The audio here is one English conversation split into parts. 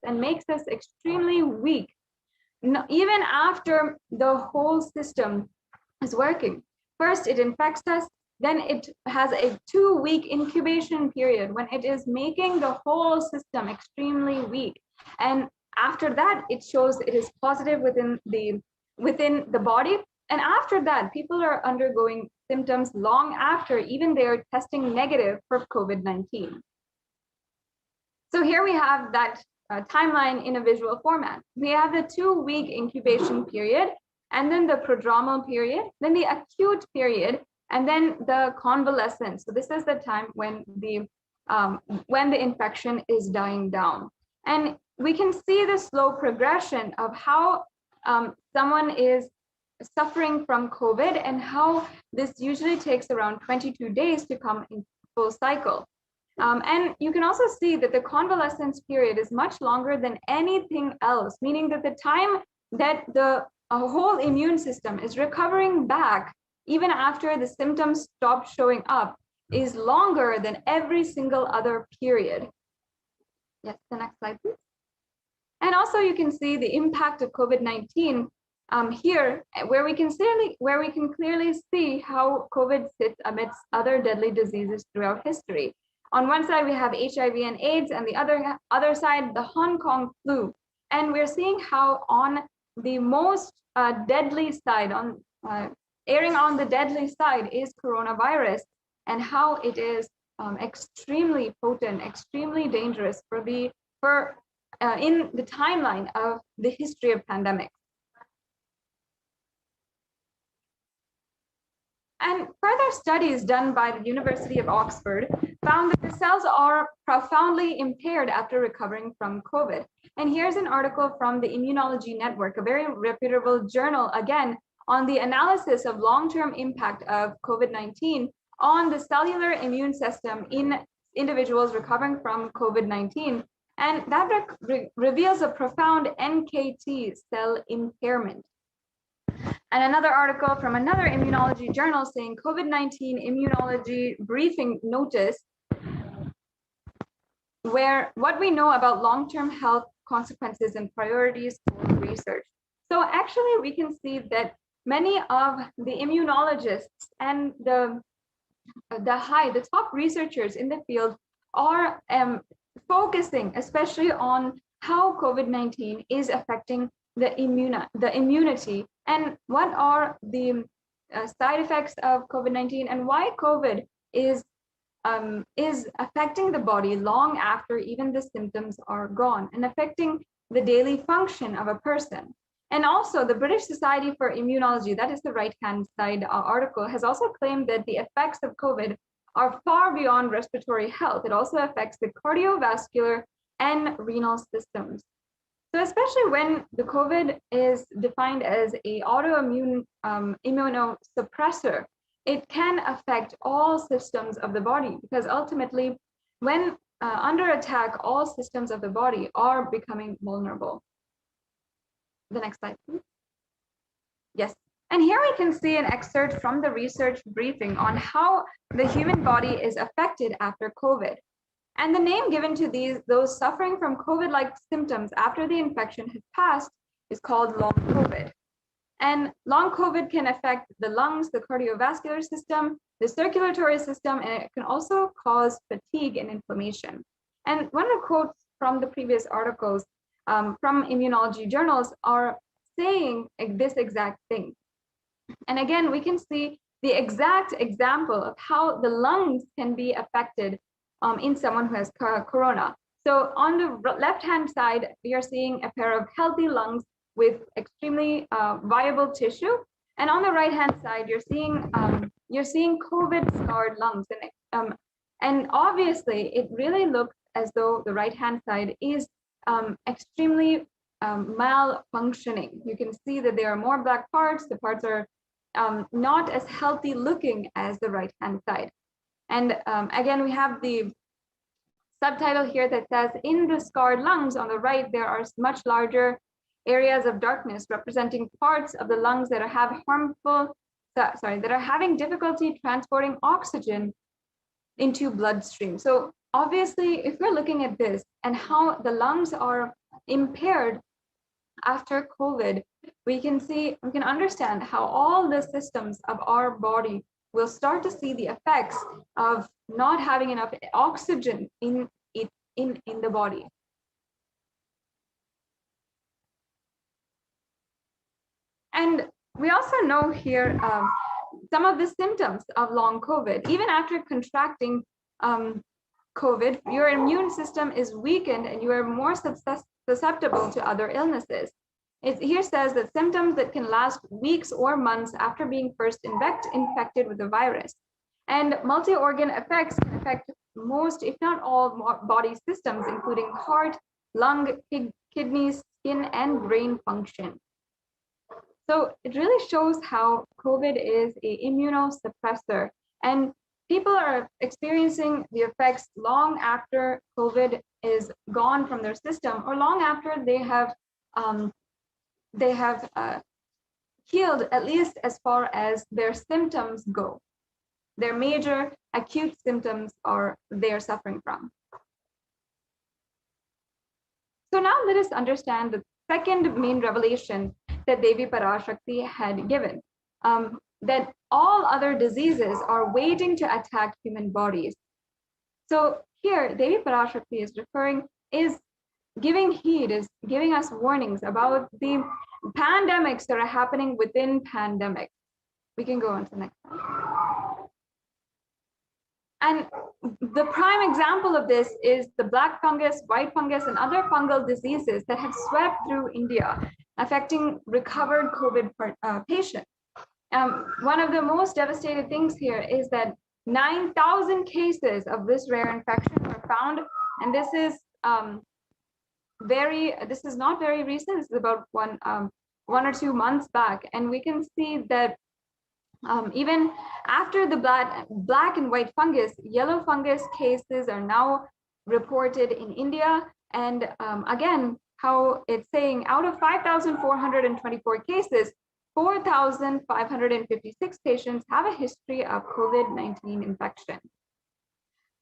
and makes us extremely weak, even after the whole system is working. First, it infects us, then it has a 2-week incubation period when it is making the whole system extremely weak. And after that, it shows it is positive within the body. And after that, people are undergoing symptoms long after even they are testing negative for COVID-19. So here we have that timeline in a visual format. We have the 2-week incubation period, and then the prodromal period, then the acute period, and then the convalescence. So this is the time when the infection is dying down. And we can see the slow progression of how someone is suffering from COVID and how this usually takes around 22 days to come in full cycle. And you can also see that the convalescence period is much longer than anything else, meaning that the time that the whole immune system is recovering back, even after the symptoms stop showing up, is longer than every single other period. Yes, the next slide, please. And also you can see the impact of COVID-19 here, where we can clearly see how COVID sits amidst other deadly diseases throughout history. On one side, we have HIV and AIDS, and the other side, the Hong Kong flu. And we're seeing how on the most deadly side, erring on the deadly side, is coronavirus, and how it is extremely potent, extremely dangerous in the timeline of the history of pandemics. And further studies done by the University of Oxford found that the cells are profoundly impaired after recovering from COVID. And here's an article from the Immunology Network, a very reputable journal, again, on the analysis of long-term impact of COVID-19 on the cellular immune system in individuals recovering from COVID-19. And that reveals a profound NKT cell impairment. And another article from another immunology journal saying COVID-19 immunology briefing notice, where what we know about long-term health consequences and priorities for research. So actually we can see that many of the immunologists and the top researchers in the field are focusing especially on how COVID-19 is affecting the immunity, and what are the side effects of COVID-19, and why COVID is affecting the body long after even the symptoms are gone, and affecting the daily function of a person. And also the British Society for Immunology, that is the right-hand side article, has also claimed that the effects of COVID are far beyond respiratory health. It also affects the cardiovascular and renal systems. So especially when the COVID is defined as an autoimmune immunosuppressor, it can affect all systems of the body, because ultimately when under attack, all systems of the body are becoming vulnerable. The next slide, please. Yes. And here we can see an excerpt from the research briefing on how the human body is affected after COVID. And the name given to those suffering from COVID-like symptoms after the infection has passed is called long COVID. And long COVID can affect the lungs, the cardiovascular system, the circulatory system, and it can also cause fatigue and inflammation. And one of the quotes from the previous articles from immunology journals are saying this exact thing. And again, we can see the exact example of how the lungs can be affected in someone who has corona. So on the left-hand side, we are seeing a pair of healthy lungs with extremely viable tissue. And on the right-hand side, you're seeing COVID-scarred lungs. And obviously, it really looks as though the right-hand side is extremely malfunctioning. You can see that there are more black parts. The parts are not as healthy looking as the right-hand side. And again, we have the subtitle here that says, in the scarred lungs on the right, there are much larger areas of darkness representing parts of the lungs that are having difficulty transporting oxygen into bloodstream. So obviously, if we're looking at this and how the lungs are impaired after COVID, we can understand how all the systems of our body will start to see the effects of not having enough oxygen in the body. And we also know here some of the symptoms of long COVID. Even after contracting COVID, your immune system is weakened and you are more susceptible to other illnesses. It here says that symptoms that can last weeks or months after being first infected with the virus. And multi-organ effects can affect most, if not all, body systems, including heart, lung, kidneys, skin, and brain function. So it really shows how COVID is an immunosuppressor, and people are experiencing the effects long after COVID is gone from their system, or long after they have healed, at least as far as their symptoms go. Their major acute symptoms they are suffering from. So now let us understand the second main revelation that Devi Parashakti had given, that all other diseases are waiting to attack human bodies. So here, Devi Parashakti is giving heed, is giving us warnings about the pandemics that are happening within pandemics. We can go on to the next slide. And the prime example of this is the black fungus, white fungus, and other fungal diseases that have swept through India, affecting recovered COVID patients. One of the most devastating things here is that 9,000 cases of this rare infection were found, and this is not very recent. This is about one or 2 months back, and we can see that even after the black and white fungus, yellow fungus cases are now reported in India. And again, how it's saying out of 5,424 cases, 4,556 patients have a history of COVID-19 infection.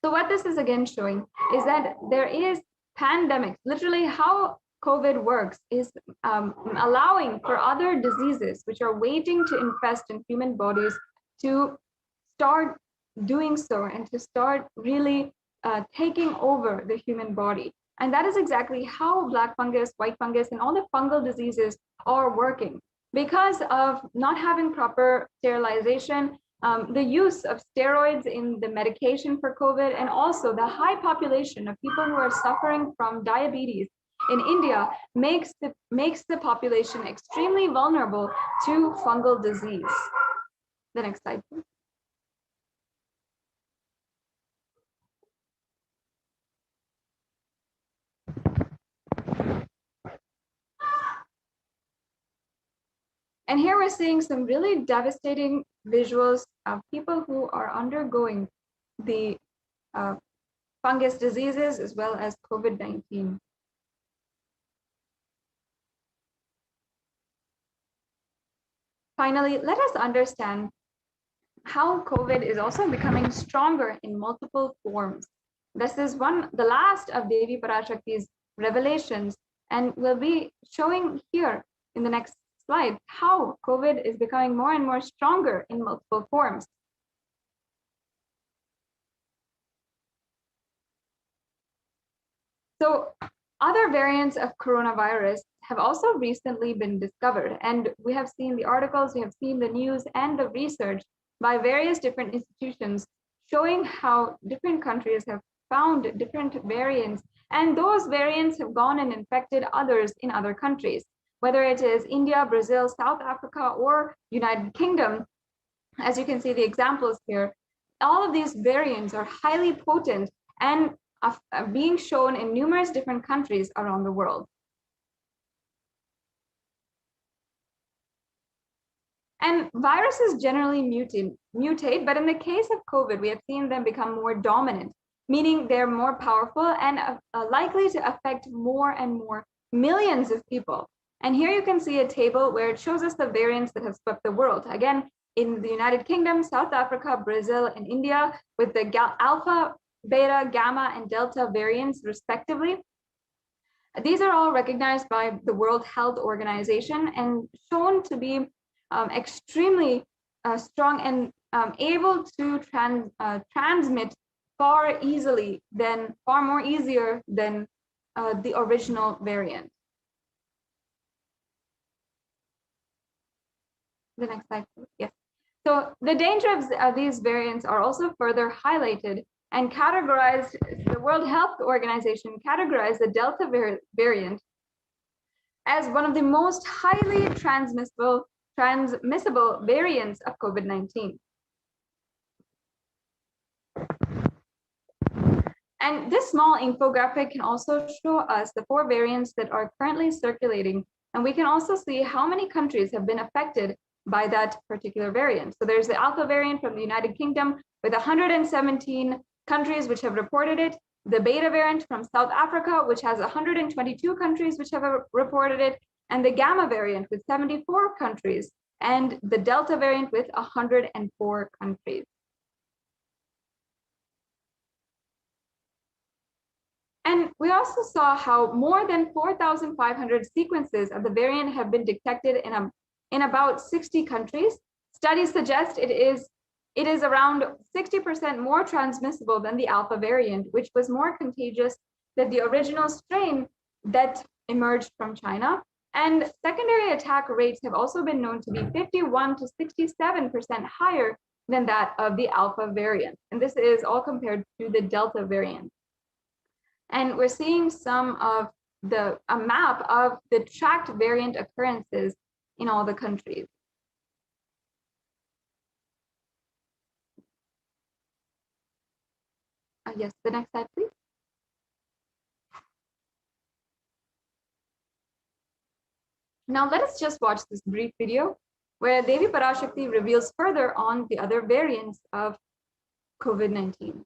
So what this is again showing is that there is pandemics. Literally how COVID works is allowing for other diseases which are waiting to infest in human bodies to start doing so and to start really taking over the human body. And that is exactly how black fungus, white fungus, and all the fungal diseases are working. Because of not having proper sterilization, the use of steroids in the medication for COVID, and also the high population of people who are suffering from diabetes in India makes the population extremely vulnerable to fungal disease. The next slide, please. And here we're seeing some really devastating visuals of people who are undergoing the fungus diseases as well as COVID-19. Finally, let us understand how COVID is also becoming stronger in multiple forms. This is the last of Devi Parashakti's revelations, and we'll be showing here in the next slide how COVID is becoming more and more stronger in multiple forms. So other variants of coronavirus have also recently been discovered, and we have seen the articles, we have seen the news and the research by various different institutions showing how different countries have found different variants, and those variants have gone and infected others in other countries, whether it is India, Brazil, South Africa, or United Kingdom. As you can see the examples here, all of these variants are highly potent and being shown in numerous different countries around the world. And viruses generally mutate, but in the case of COVID, we have seen them become more dominant, meaning they're more powerful and likely to affect more and more millions of people. And here you can see a table where it shows us the variants that have swept the world. Again, in the United Kingdom, South Africa, Brazil, and India, with the alpha, beta, gamma, and delta variants respectively. These are all recognized by the World Health Organization and shown to be extremely strong and able to transmit far more easier than the original variant. The next slide, please. Yes. So the danger of these variants are also further highlighted and categorized. The World Health Organization categorized the Delta variant as one of the most highly transmissible variants of COVID-19. And this small infographic can also show us the 4 variants that are currently circulating. And we can also see how many countries have been affected by that particular variant. So there's the Alpha variant from the United Kingdom with 117 countries which have reported it. The Beta variant from South Africa, which has 122 countries which have reported it. And the Gamma variant with 74 countries. And the Delta variant with 104 countries. And we also saw how more than 4,500 sequences of the variant have been detected in about 60 countries. Studies suggest it is around 60% more transmissible than the Alpha variant, which was more contagious than the original strain that emerged from China. And secondary attack rates have also been known to be 51 to 67% higher than that of the Alpha variant. And this is all compared to the Delta variant. And we're seeing a map of the tracked variant occurrences in all the countries. Yes, the next slide, please. Now let us just watch this brief video where Devi Parashakti reveals further on the other variants of COVID-19.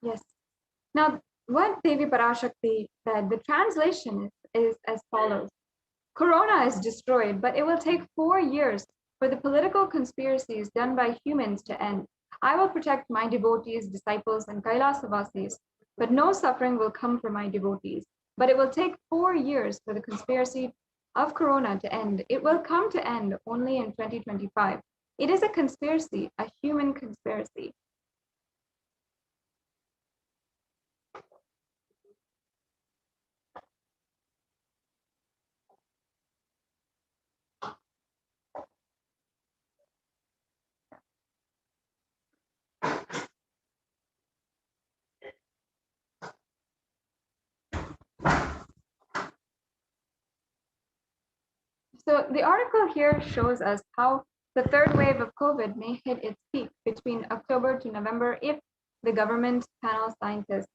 Yes. Now, what Devi Parashakti said, the translation is as follows. Corona is destroyed, but it will take 4 years for the political conspiracies done by humans to end. I will protect my devotees, disciples, and Kailasa vasis, but no suffering will come for my devotees. But it will take 4 years for the conspiracy of Corona to end. It will come to end only in 2025. It is a conspiracy, a human conspiracy. So the article here shows us how the third wave of COVID may hit its peak between October to November if the government panel scientists.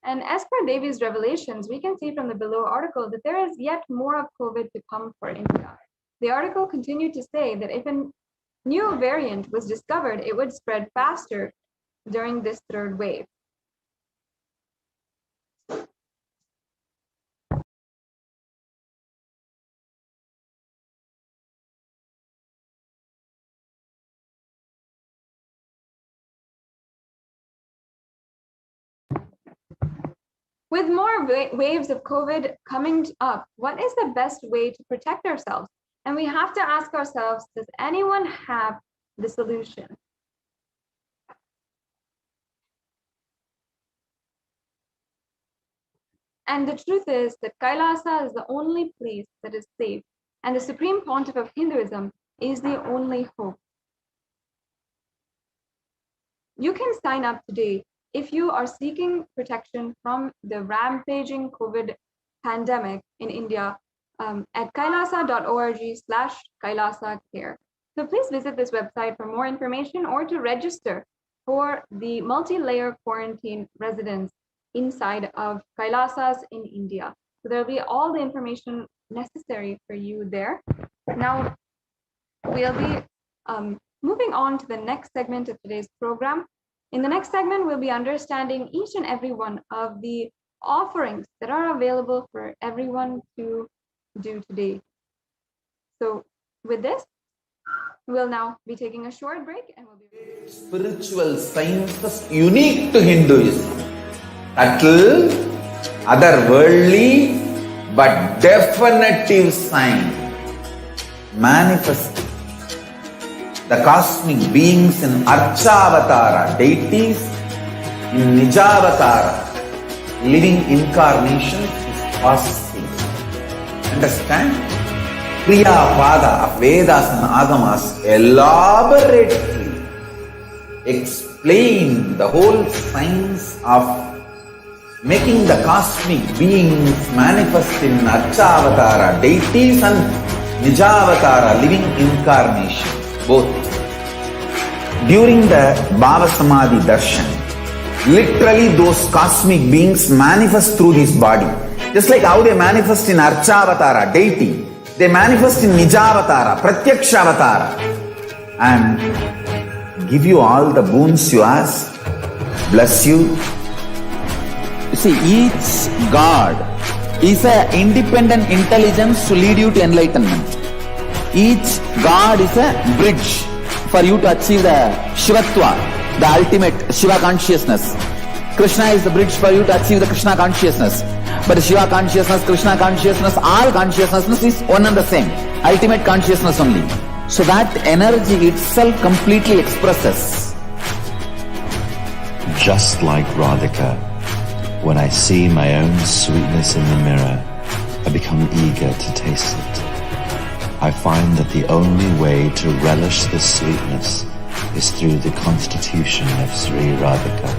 And as per Devi's revelations, we can see from the below article that there is yet more of COVID to come for India. The article continued to say that new variant was discovered, it would spread faster during this third wave. With more waves of COVID coming up, what is the best way to protect ourselves? And we have to ask ourselves, does anyone have the solution? And the truth is that Kailasa is the only place that is safe, and the Supreme Pontiff of Hinduism is the only hope. You can sign up today if you are seeking protection from the rampaging COVID pandemic in India at kailasa.org/Kailasa Care. So please visit this website for more information or to register for the multi-layer quarantine residence inside of Kailasas in India. So there'll be all the information necessary for you there. Now, we'll be moving on to the next segment of today's program. In the next segment, we'll be understanding each and every one of the offerings that are available for everyone to do today. So with this, we'll now be taking a short break and we'll be... Spiritual sciences unique to Hinduism. Subtle, otherworldly, but definitive sign. Manifesting the cosmic beings in Archavatara, deities in Nijavatara, living incarnations is possible. Understand? Kriya Pada of Vedas and Agamas elaborately explain the whole science of making the cosmic beings manifest in Archavatara, deities and Nijavatara, living incarnations. Both. During the BHAVA Samadhi Darshan, literally those cosmic beings manifest through this body. Just like how they manifest in Archavatara, deity, they manifest in Nijavatara, Pratyakshavatara, and give you all the boons you ask, bless you. You see, each God is an independent intelligence to lead you to enlightenment. Each God is a bridge for you to achieve the Shivatva, the ultimate Shiva consciousness. Krishna is the bridge for you to achieve the Krishna consciousness. But Shiva consciousness, Krishna consciousness, all consciousness is one and the same. Ultimate consciousness only. So that energy itself completely expresses. Just like Radhika, when I see my own sweetness in the mirror, I become eager to taste it. I find that the only way to relish this sweetness is through the constitution of Sri Radhika.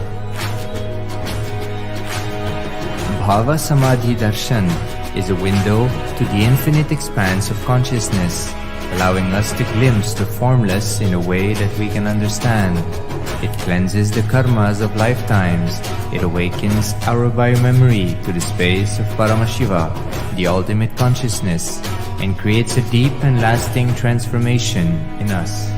Bhava Samadhi Darshan is a window to the infinite expanse of consciousness, allowing us to glimpse the formless in a way that we can understand. It cleanses the karmas of lifetimes. It awakens our biomemory to the space of Paramashiva, the ultimate consciousness, and creates a deep and lasting transformation in us.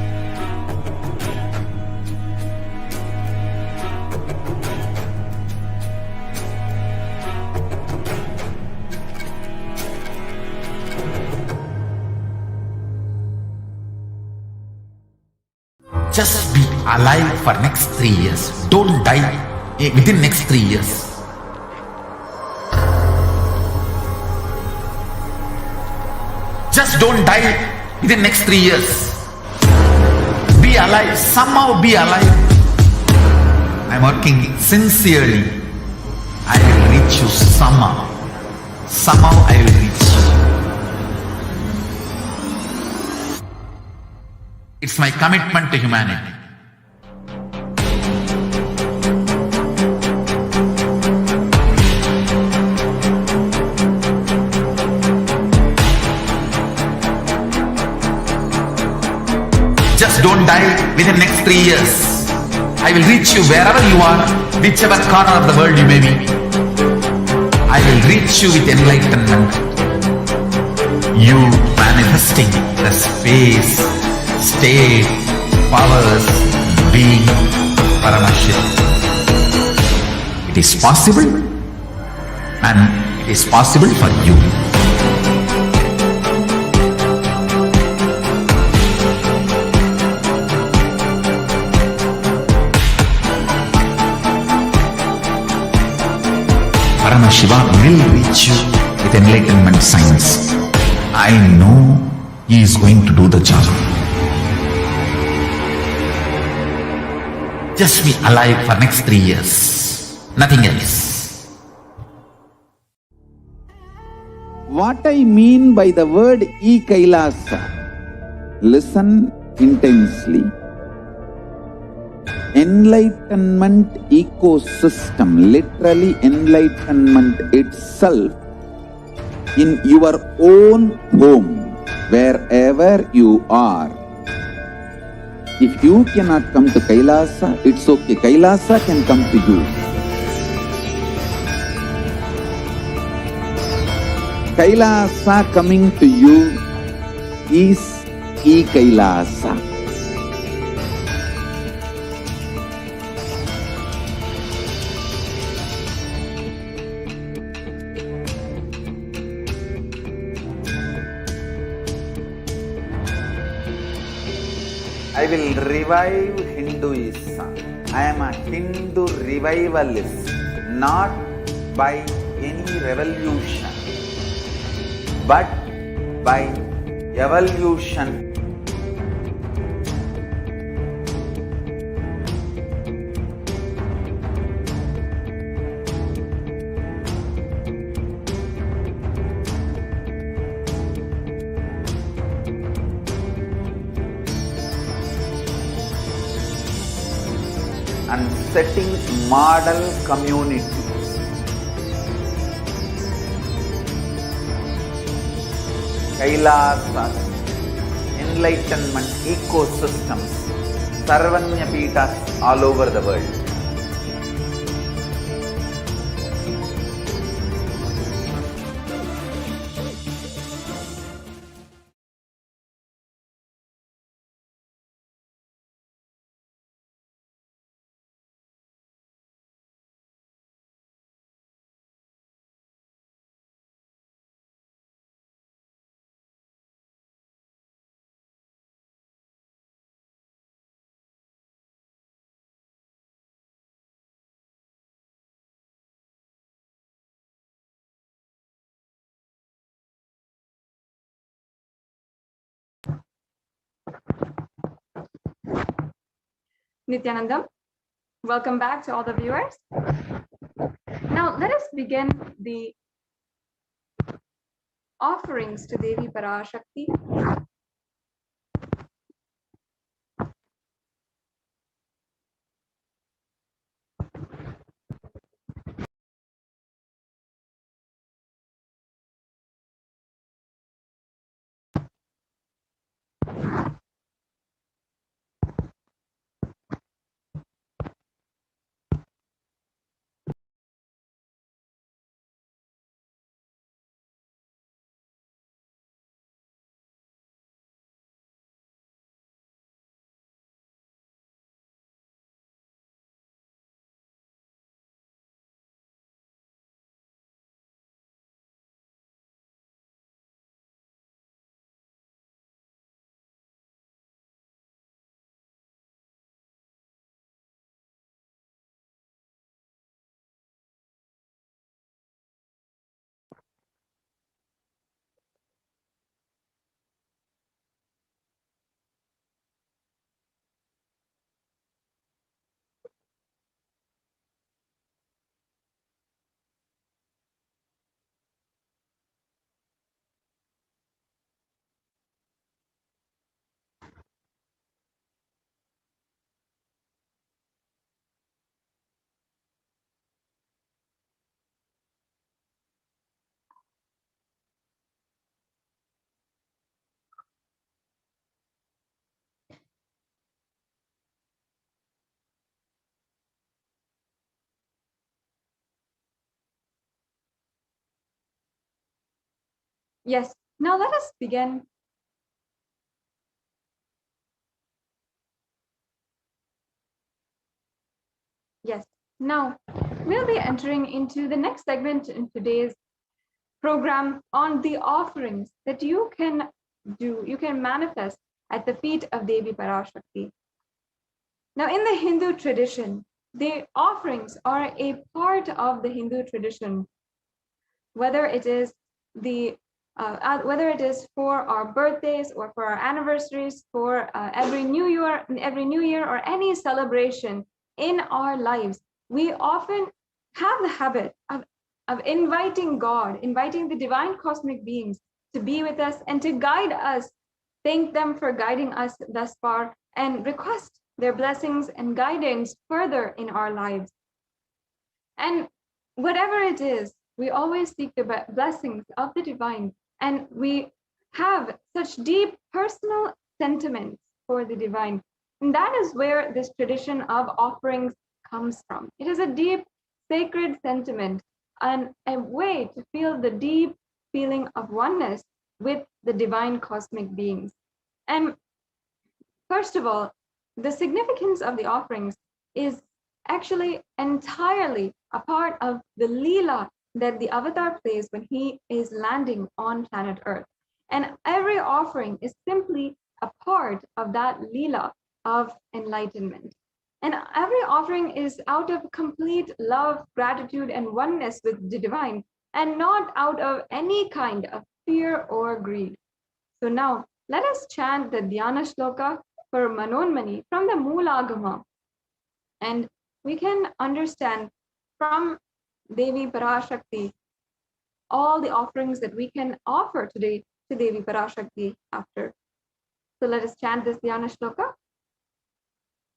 Just be alive for next 3 years. Don't die within next 3 years. Just don't die within next 3 years. Be alive. Somehow be alive. I'm working sincerely. I will reach you somehow. Somehow I will reach you. It's my commitment to humanity. Just don't die within next 3 years. I will reach you wherever you are, whichever corner of the world you may be. I will reach you with enlightenment. You manifesting the space, state, powers being Paramashivoham. It is possible, and it is possible for you. Paramashiva will reach you with enlightenment science. I know he is going to do the job. Just be alive for next 3 years. Nothing else. What I mean by the word Kailasa, listen intensely. Enlightenment ecosystem, literally enlightenment itself, in your own home, wherever you are. If you cannot come to Kailasa, it's okay. Kailasa can come to you. Kailasa coming to you is Kailasa. I will revive Hinduism. I am a Hindu revivalist, not by any revolution, but by evolution. And setting model communities. Kailasas, enlightenment ecosystems, Sarvanya Peethas all over the world. Nithyanandam, welcome back to all the viewers. Now let us begin the offerings to Devi Parashakti. Yes, now let us begin Now, we'll be entering into the next segment in today's program on the offerings that you can do, you can manifest at the feet of Devi Parashakti. Now, in the Hindu tradition, the offerings are a part of the Hindu tradition, whether it is for our birthdays or for our anniversaries, for every new year or any celebration in our lives. We often have the habit of inviting God, inviting the divine cosmic beings to be with us and to guide us, thank them for guiding us thus far, and request their blessings and guidance further in our lives. And whatever it is, we always seek the blessings of the divine, and we have such deep personal sentiments for the divine. And that is where this tradition of offerings comes from. It is a deep, sacred sentiment and a way to feel the deep feeling of oneness with the divine cosmic beings. And first of all, the significance of the offerings is actually entirely a part of the Leela that the avatar plays when he is landing on planet Earth. And every offering is simply a part of that Leela of enlightenment. And every offering is out of complete love, gratitude, and oneness with the divine, and not out of any kind of fear or greed. So now, let us chant the Dhyana Shloka for Manonmani from the Moolagama. And we can understand from Devi Parashakti all the offerings that we can offer today to Devi Parashakti after. So let us chant this Dhyana Shloka.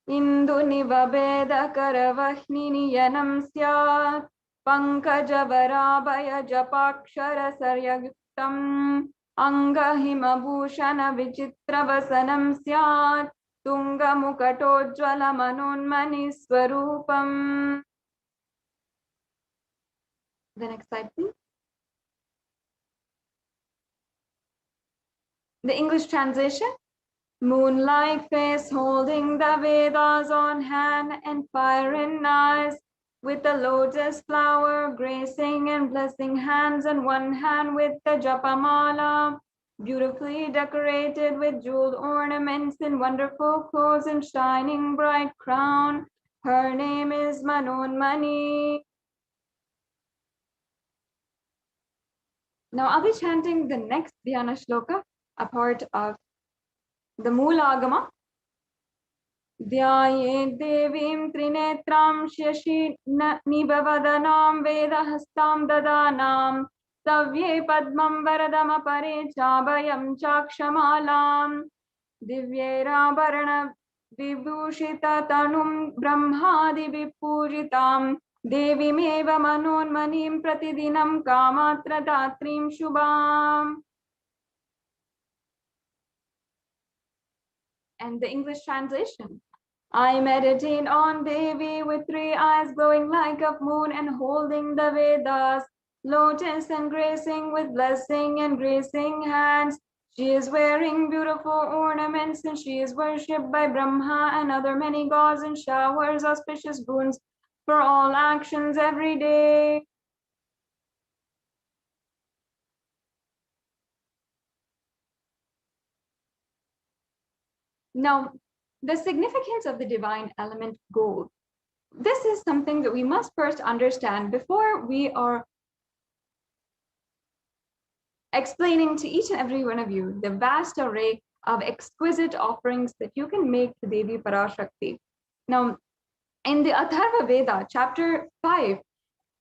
Indu nivabeda karavahni niyanam syat pankajavara japakshara saryaguptam angahimabhushana vichitravasanam syat tunga mukatojjvala manonmani swarupam. The next slide, please. The English translation. Moonlight face holding the Vedas on hand and fire in eyes, with the lotus flower gracing and blessing hands, and one hand with the japamala, beautifully decorated with jeweled ornaments in wonderful clothes and shining bright crown. Her name is Manonmani. Now I'll be chanting the next Dhyana Shloka, a part of the Moolagama. Dhyaye devim trinetram shashi nibhavadanam vedahastam dadanam savye padmam varadam apare chabhayam chakshamalam divyera varana vibhushita tanum brahmadi vipujitam devimeva manonmanim pratidinam kamatra datrim shubham. And the English translation. I meditate on Devi with 3 eyes glowing like a moon and holding the Vedas, lotus and gracing with blessing and gracing hands. She is wearing beautiful ornaments and she is worshipped by Brahma and other many gods and showers auspicious boons for all actions every day. Now, the significance of the divine element gold. This is something that we must first understand before we are explaining to each and every one of you the vast array of exquisite offerings that you can make to Devi Parashakti. Now, in the Atharva Veda, chapter 5,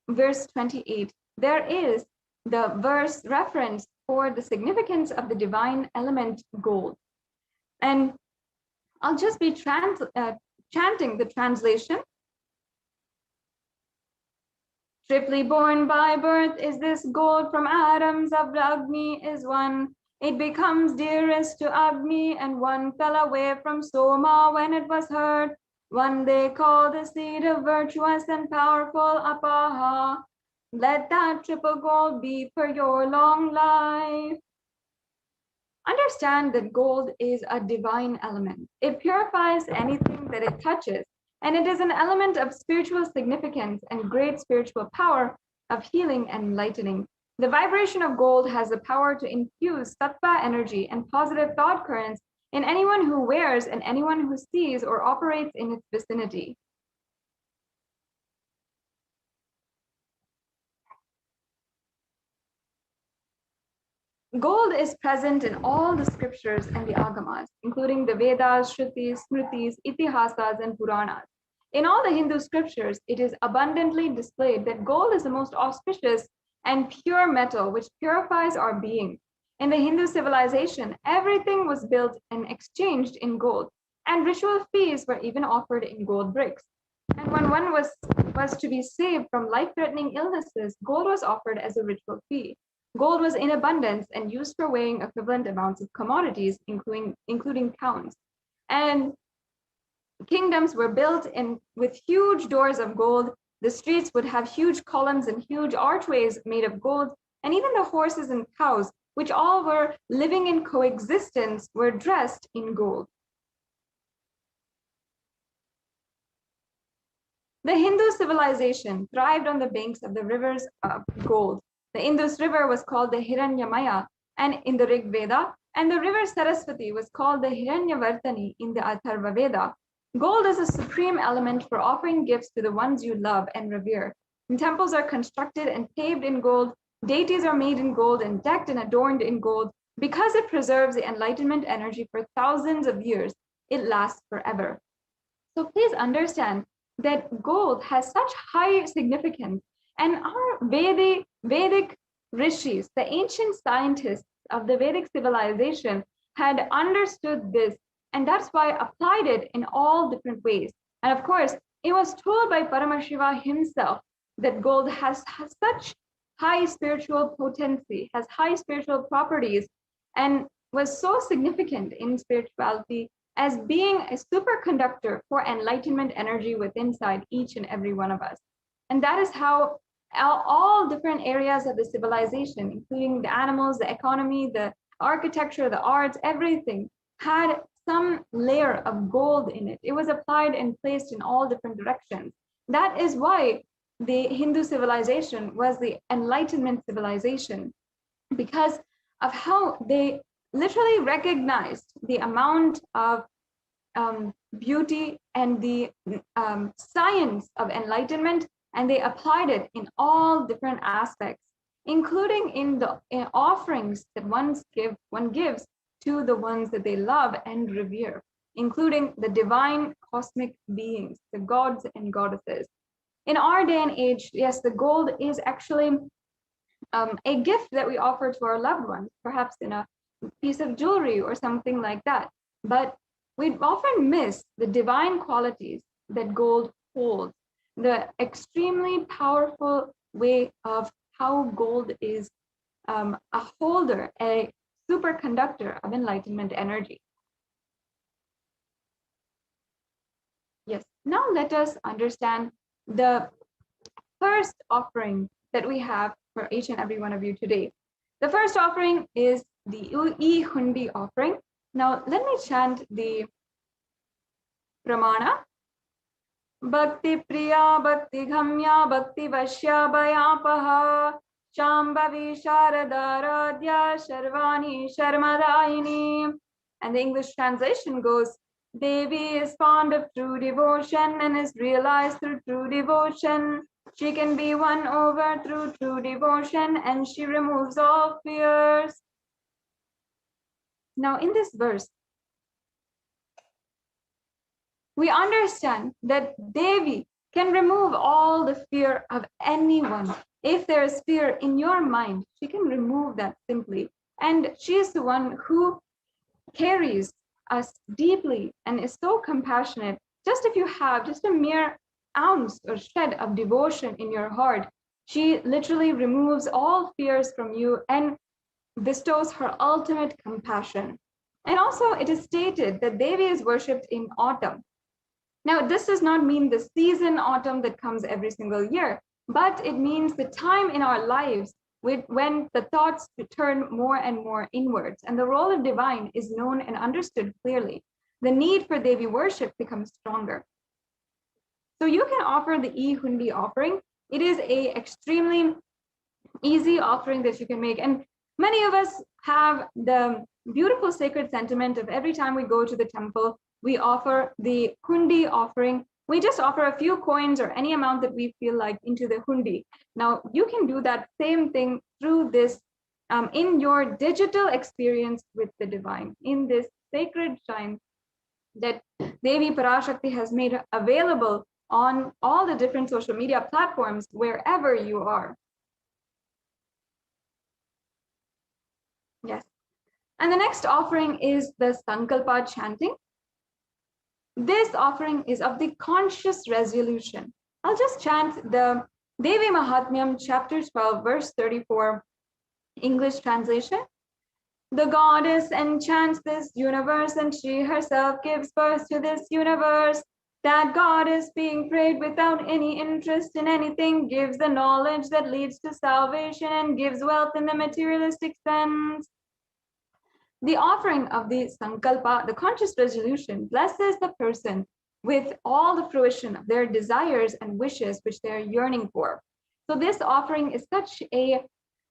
verse 28, there is the verse reference for the significance of the divine element gold. And I'll just be chanting the translation. Triply born by birth is this gold from atoms of Agni is one. It becomes dearest to Agni, and one fell away from Soma when it was heard. One they call the seed of virtuous and powerful Apaha. Let that triple gold be for your long life. Understand that gold is a divine element. It purifies anything that it touches, and it is an element of spiritual significance and great spiritual power of healing and enlightening. The vibration of gold has the power to infuse sattva energy and positive thought currents in anyone who wears and anyone who sees or operates in its vicinity. Gold is present in all the scriptures and the agamas, including the Vedas, Shrutis, Smritis, Itihasas, and Puranas. In all the Hindu scriptures, it is abundantly displayed that gold is the most auspicious and pure metal which purifies our being. In the Hindu civilization, everything was built and exchanged in gold, and ritual feasts were even offered in gold bricks. And when one was to be saved from life-threatening illnesses, gold was offered as a ritual fee. Gold was in abundance and used for weighing equivalent amounts of commodities, including pounds. And kingdoms were built with huge doors of gold. The streets would have huge columns and huge archways made of gold, and even the horses and cows, which all were living in coexistence, were dressed in gold. The Hindu civilization thrived on the banks of the rivers of gold. The Indus River was called the Hiranyamaya and in the Rig Veda, and the river Saraswati was called the Hiranyavartani in the Atharva Veda. Gold is a supreme element for offering gifts to the ones you love and revere. And temples are constructed and paved in gold. Deities are made in gold and decked and adorned in gold. Because it preserves the enlightenment energy for thousands of years, it lasts forever. So please understand that gold has such high significance, and our Vedic rishis, the ancient scientists of the Vedic civilization, had understood this, and that's why applied it in all different ways. And of course, it was told by Paramashiva himself that gold has such high spiritual potency, has high spiritual properties, and was so significant in spirituality as being a superconductor for enlightenment energy within inside each and every one of us. And that is how all different areas of the civilization, including the animals, the economy, the architecture, the arts, everything had some layer of gold in it. It was applied and placed in all different directions. That is why the Hindu civilization was the enlightenment civilization, because of how they literally recognized the amount of beauty and the science of enlightenment, and they applied it in all different aspects, including in the offerings that one gives to the ones that they love and revere, including the divine cosmic beings, the gods and goddesses. In our day and age, yes, the gold is actually a gift that we offer to our loved ones, perhaps in a piece of jewelry or something like that. But we often miss the divine qualities that gold holds, the extremely powerful way of how gold is a holder, a superconductor of enlightenment energy. Yes, now let us understand the first offering that we have for each and every one of you today. The first offering is the E-Hundi offering. Now let me chant the Pramana. Bhakti Priya, Bhakti Ghamya, Bhakti Vashya Bhayapaha, Shambhavi Sharadaradhya, Sharvani Sharmadaini. And the English translation goes, Devi is fond of true devotion and is realized through true devotion. She can be won over through true devotion, and she removes all fears. Now in this verse, we understand that Devi can remove all the fear of anyone. If there is fear in your mind, she can remove that simply. And she is the one who carries us deeply and is so compassionate. Just if you have just a mere ounce or shred of devotion in your heart, she literally removes all fears from you and bestows her ultimate compassion. And also it is stated that Devi is worshipped in autumn. Now, this does not mean the season autumn that comes every single year, but it means the time in our lives when the thoughts turn more and more inwards, and the role of divine is known and understood clearly. The need for Devi worship becomes stronger. So you can offer the e-hundi offering. It is a extremely easy offering that you can make. And many of us have the beautiful sacred sentiment of every time we go to the temple, we offer the hundi offering. We just offer a few coins or any amount that we feel like into the hundi. Now, you can do that same thing through this in your digital experience with the divine, in this sacred shrine that Devi Parashakti has made available on all the different social media platforms wherever you are. Yes. And the next offering is the Sankalpa chanting. This offering is of the conscious resolution. I'll just chant the Devi Mahatmyam, chapter 12, verse 34, English translation. The goddess enchants this universe, and she herself gives birth to this universe. That goddess, being prayed without any interest in anything, gives the knowledge that leads to salvation and gives wealth in the materialistic sense. The offering of the Sankalpa, the conscious resolution, blesses the person with all the fruition of their desires and wishes which they're yearning for. So this offering is such a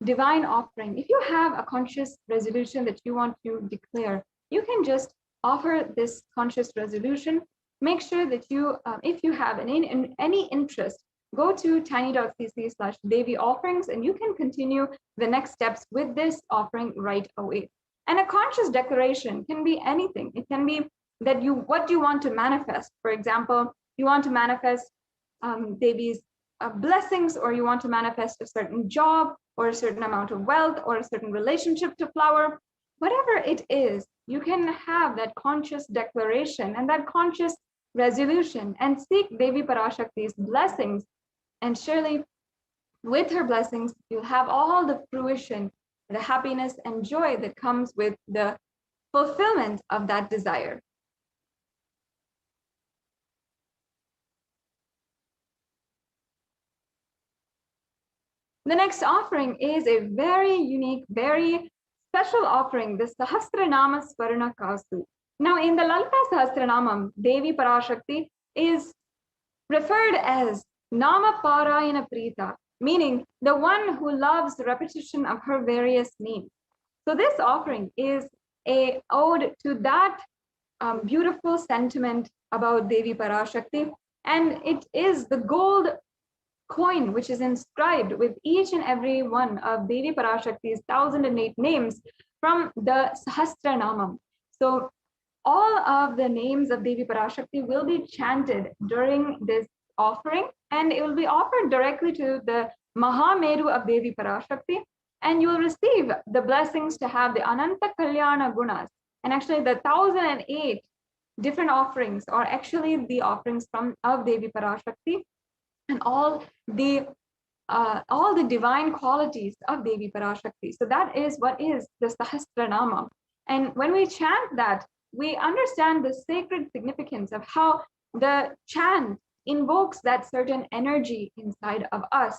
divine offering. If you have a conscious resolution that you want to declare, you can just offer this conscious resolution. Make sure that you, if you have any interest, go to tiny.cc/Devi offerings and you can continue the next steps with this offering right away. And a conscious declaration can be anything. It can be that what you want to manifest. For example, you want to manifest Devi's blessings, or you want to manifest a certain job, or a certain amount of wealth, or a certain relationship to flower. Whatever it is, you can have that conscious declaration and that conscious resolution and seek Devi Parashakti's blessings. And surely with her blessings, you'll have all the fruition, the happiness and joy that comes with the fulfillment of that desire. The next offering is a very unique, very special offering, the Sahasranama Swarna Kasu. Now, in the Lalita Sahasranamam, Devi Parashakti is referred as Nama Parayana Prita, meaning the one who loves the repetition of her various names. So this offering is a ode to that beautiful sentiment about Devi Parashakti, and it is the gold coin which is inscribed with each and every one of Devi Parashakti's 1008 names from the Sahasranamam. So all of the names of Devi Parashakti will be chanted during this offering, and it will be offered directly to the Mahameru of Devi Parashakti, and you will receive the blessings to have the Ananta Kalyana Gunas. And actually the 1008 different offerings are actually the offerings of Devi Parashakti, and all the divine qualities of Devi Parashakti. So that is what is the Sahasranama. And when we chant that, we understand the sacred significance of how the chant invokes that certain energy inside of us.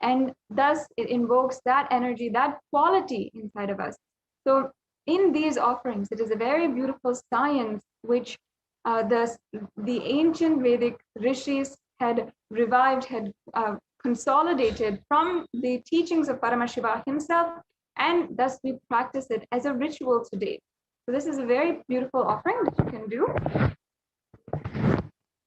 And thus it invokes that energy, that quality inside of us. So in these offerings, it is a very beautiful science which the ancient Vedic rishis had revived, had consolidated from the teachings of Paramashiva himself, and thus we practice it as a ritual today. So this is a very beautiful offering that you can do.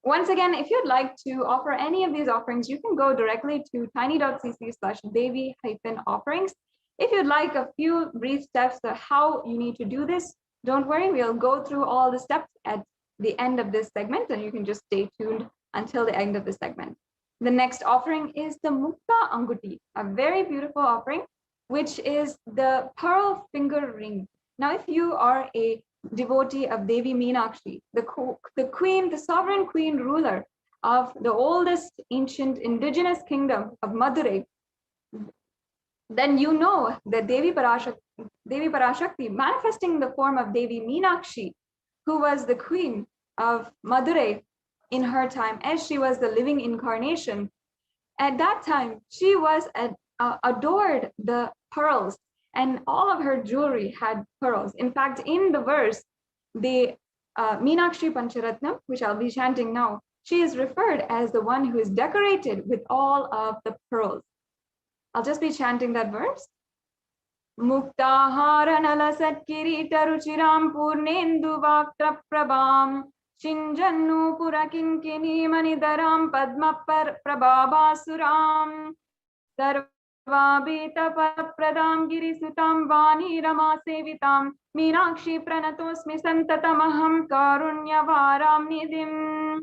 Once again, if you'd like to offer any of these offerings, you can go directly to tiny.cc/Devi-offerings. If you'd like a few brief steps of how you need to do this, don't worry, we'll go through all the steps at the end of this segment, and you can just stay tuned until the end of the segment. The next offering is the Mukta Anguti, a very beautiful offering, which is the pearl finger ring. Now, if you are a devotee of Devi Meenakshi, the queen, the sovereign queen ruler of the oldest ancient indigenous kingdom of Madurai, then you know that Devi Parashakti, manifesting the form of Devi Meenakshi, who was the queen of Madurai in her time, as she was the living incarnation. At that time, she was adored the pearls, and all of her jewelry had pearls. In fact, in the verse, the Meenakshi Pancharatnam, which I'll be chanting now, she is referred as the one who is decorated with all of the pearls. I'll just be chanting that verse. Muktahara nalasat kirita ruchiram purnendu vaktra prabham Chinjannu purakinkini manidaram padma prabhabasuram Sarvabhita pradam girisutam vani rama sevitam Meenakshi pranatosmi santatamaham karunyavaram nidhim.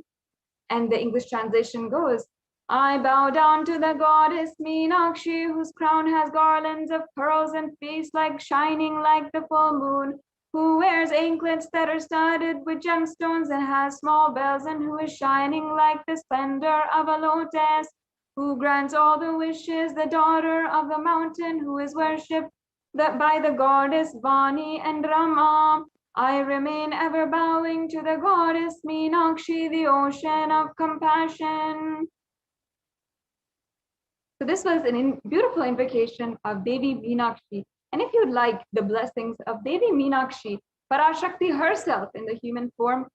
And the English translation goes, I bow down to the goddess Meenakshi, whose crown has garlands of pearls and face shining like the full moon, who wears anklets that are studded with gemstones and has small bells, and who is shining like the splendor of a lotus, who grants all the wishes, the daughter of the mountain, who is worshipped by the goddess Vani and Rama. I remain ever bowing to the goddess Meenakshi, the ocean of compassion. So this was a beautiful invocation of Devi Meenakshi. And if you'd like the blessings of Devi Meenakshi, Parashakti herself in the human form,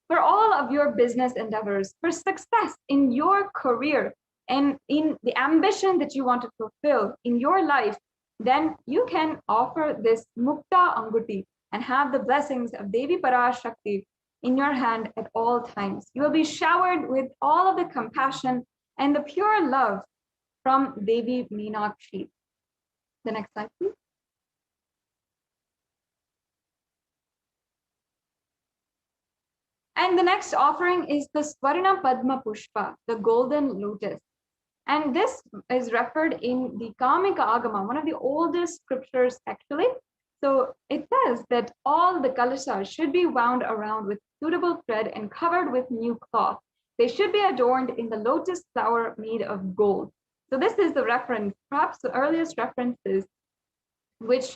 for all of your business endeavors, for success in your career, and in the ambition that you want to fulfill in your life, then you can offer this Mukta Anguti and have the blessings of Devi Parashakti in your hand at all times. You will be showered with all of the compassion and the pure love from Devi Meenakshi. The next slide, please. And the next offering is the Swarna Padma Pushpa, the golden lotus. And this is referred in the Kamika Agama, one of the oldest scriptures actually. So it says that all the kalasas should be wound around with suitable thread and covered with new cloth. They should be adorned in the lotus flower made of gold. So this is the reference, perhaps the earliest references, which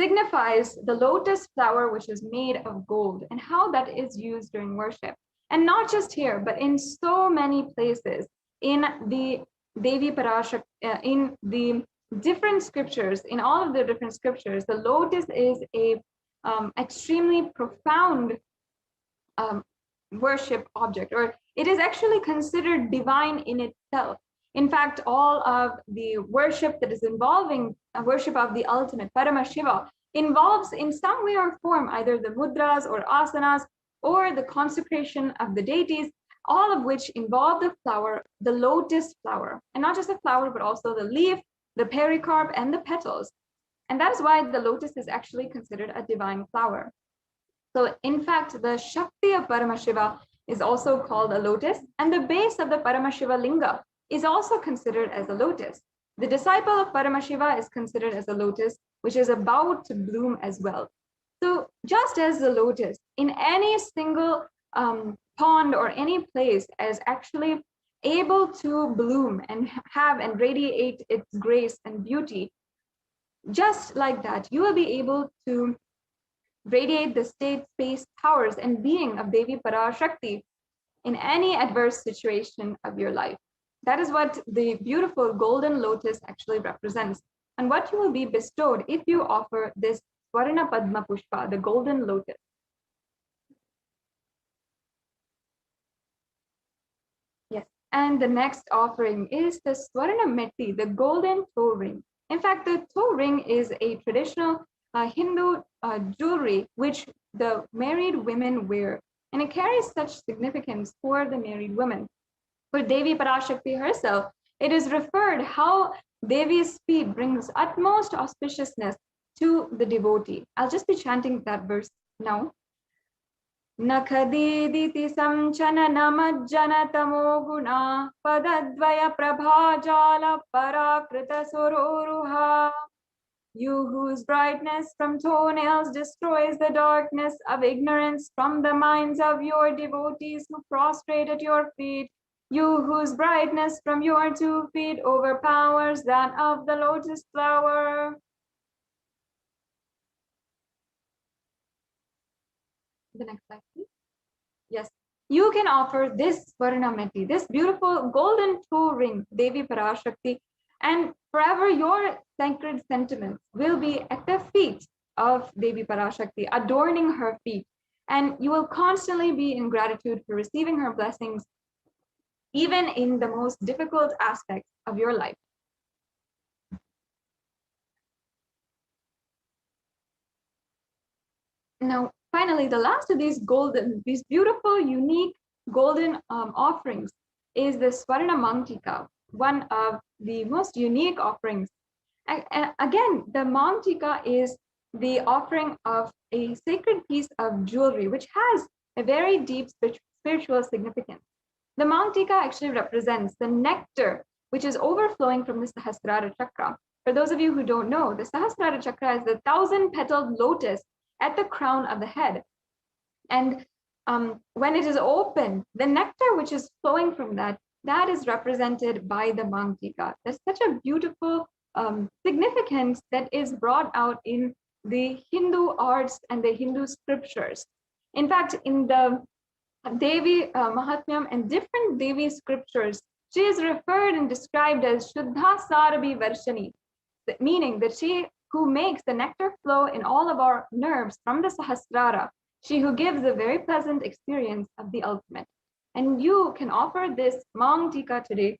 signifies the lotus flower which is made of gold and how that is used during worship. And not just here, but in so many places in the Devi Parashakti, in the different scriptures, in all of the different scriptures, the lotus is a extremely profound worship object, or it is actually considered divine in itself. In fact, all of the worship that is involving worship of the ultimate Paramashiva involves in some way or form either the mudras or asanas or the consecration of the deities, all of which involve the flower, the lotus flower, and not just the flower, but also the leaf, the pericarp, and the petals. And that is why the lotus is actually considered a divine flower. So in fact, the Shakti of Paramashiva is also called a lotus, and the base of the Paramashiva linga is also considered as a lotus. The disciple of Paramashiva is considered as a lotus, which is about to bloom as well. So just as the lotus in any single pond or any place is actually able to bloom and have and radiate its grace and beauty, just like that, you will be able to radiate the state, space, powers, and being of Devi Parashakti in any adverse situation of your life. That is what the beautiful golden lotus actually represents, and what you will be bestowed if you offer this Swarna Padma Pushpa, the golden lotus. Yes, and the next offering is the Swarna Metti, the golden toe ring. In fact, the toe ring is a traditional Hindu jewelry which the married women wear, and it carries such significance for the married women. For Devi Parashakti herself, it is referred how Devi's feet brings utmost auspiciousness to the devotee. I'll just be chanting that verse now. Nakhadiditi samchana namajjana tamo guna padadvaya prabhajala parakrita sororuha. You whose brightness from toenails destroys the darkness of ignorance from the minds of your devotees who prostrate at your feet. You whose brightness from your 2 feet overpowers that of the lotus flower. The next slide, please. Yes, you can offer this Varnameti, this beautiful golden toe ring, Devi Parashakti, and forever your sacred sentiments will be at the feet of Devi Parashakti, adorning her feet. And you will constantly be in gratitude for receiving her blessings even in the most difficult aspects of your life. Now, finally, the last of these beautiful, unique golden offerings is the Swarna Mangtika, one of the most unique offerings. And again, the Mangtika is the offering of a sacred piece of jewelry, which has a very deep spiritual significance. The Mangtika actually represents the nectar, which is overflowing from the Sahasrara Chakra. For those of you who don't know, the Sahasrara Chakra is the 1,000-petaled lotus at the crown of the head. And when it is open, the nectar which is flowing from that is represented by the Mangtika. There's such a beautiful significance that is brought out in the Hindu arts and the Hindu scriptures. In fact, in the Devi Mahatmyam and different Devi scriptures, she is referred and described as Shuddha Sarabhi Varshani, meaning that she who makes the nectar flow in all of our nerves from the Sahasrara, she who gives a very pleasant experience of the ultimate. And you can offer this Mangtika today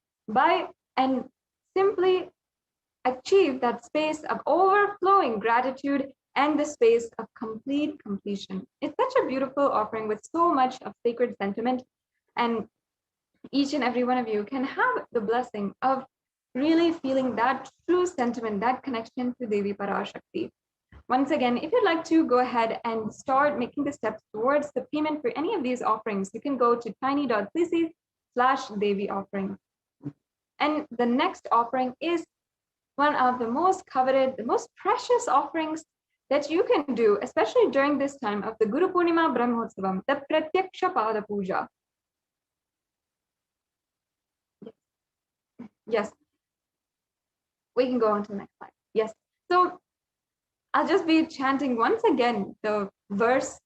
and simply achieve that space of overflowing gratitude and the space of complete completion. It's such a beautiful offering with so much of sacred sentiment, and each and every one of you can have the blessing of really feeling that true sentiment, that connection to Devi Parashakti. Once again, if you'd like to go ahead and start making the steps towards the payment for any of these offerings, you can go to tiny.cc/Devi offering. And the next offering is one of the most coveted, the most precious offerings that you can do, especially during this time of the Guru Purnima Brahmotsavam, the Pratyaksha Pada Puja. Yes. We can go on to the next slide. Yes. So I'll just be chanting once again the verse.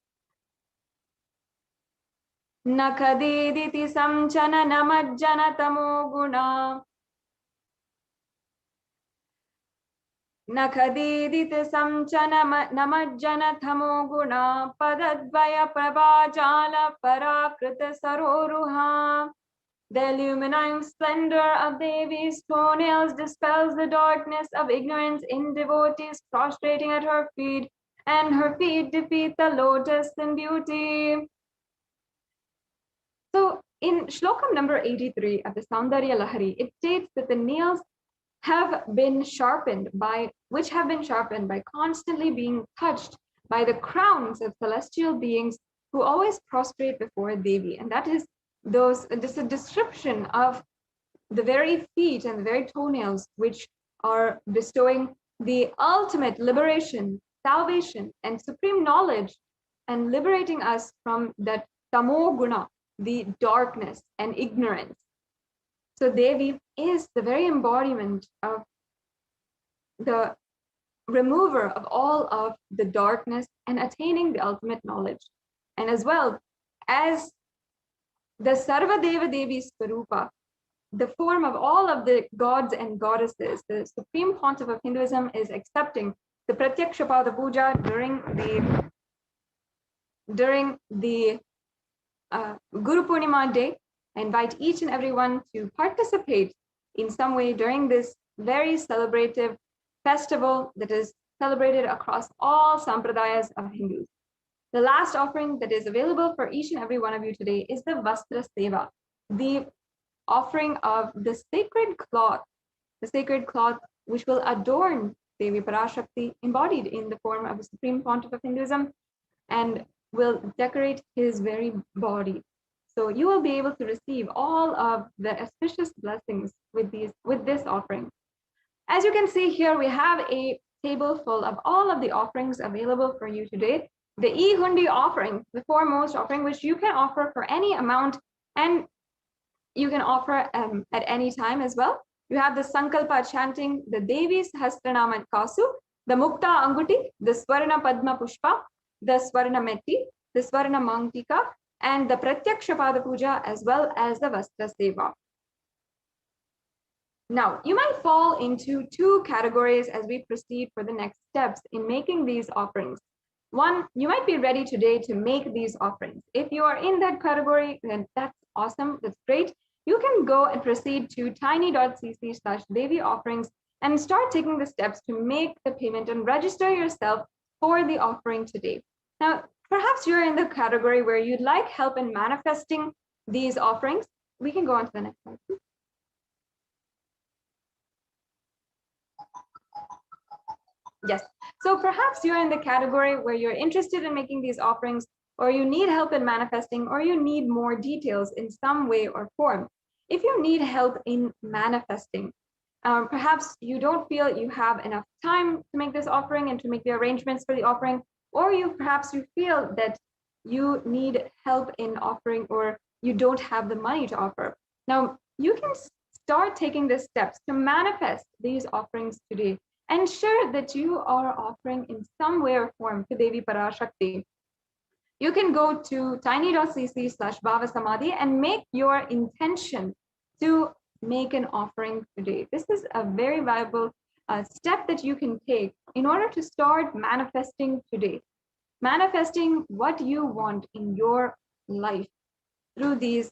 Nakadiditi samchana namajjana tamo guna. Nakadiditi samchana namajjana tamo guna. Padadvaya prabhajala parakrita saroruha. The illuminating splendor of Devi's toenails dispels the darkness of ignorance in devotees prostrating at her feet, and her feet defeat the lotus in beauty. So in Shlokam number 83 of the Saundarya Lahari, it states that the nails have been sharpened by constantly being touched by the crowns of celestial beings who always prostrate before Devi. And that is this is a description of the very feet and the very toenails which are bestowing the ultimate liberation, salvation, and supreme knowledge, and liberating us from that tamo guna, the darkness and ignorance. So Devi is the very embodiment of the remover of all of the darkness and attaining the ultimate knowledge. And as well as the Sarva Deva Devi Swarupa, the form of all of the gods and goddesses, the supreme pontiff of Hinduism is accepting the Pratyaksha Pada Puja during the Guru Purnima day. I invite each and everyone to participate in some way during this very celebrative festival that is celebrated across all sampradayas of Hindus. The last offering that is available for each and every one of you today is the Vastra Seva, the offering of the sacred cloth which will adorn Devi Parashakti embodied in the form of a supreme pontiff of Hinduism and will decorate his very body. So you will be able to receive all of the auspicious blessings with this offering. As you can see here, we have a table full of all of the offerings available for you today. The E-Hundi offering, the foremost offering, which you can offer for any amount and you can offer at any time as well. You have the Sankalpa chanting, the Devi Sahasranama Kasu, the Mukta Anguti, the Swarna Padma Pushpa, the Swarna Metti, the Swarna Mangtika, and the Pratyaksha Pada Puja, as well as the Vastra Seva. Now, you might fall into two categories as we proceed for the next steps in making these offerings. One, you might be ready today to make these offerings. If you are in that category, then that's awesome, that's great. you can go and proceed to tiny.cc/Devi offerings and start taking the steps to make the payment and register yourself for the offering today. Now, perhaps you're in the category where you'd like help in manifesting these offerings. We can go on to the next slide, please. Yes, so perhaps you're in the category where you're interested in making these offerings, or you need help in manifesting, or you need more details in some way or form. If you need help in manifesting, perhaps you don't feel you have enough time to make this offering and to make the arrangements for the offering, or perhaps you feel that you need help in offering, or you don't have the money to offer. Now, you can start taking the steps to manifest these offerings today. Ensure that you are offering in some way or form to Devi Parashakti. You can go to tiny.cc/Bhava Samadhi and make your intention to make an offering today. This is a very valuable step that you can take in order to start manifesting today. Manifesting what you want in your life through these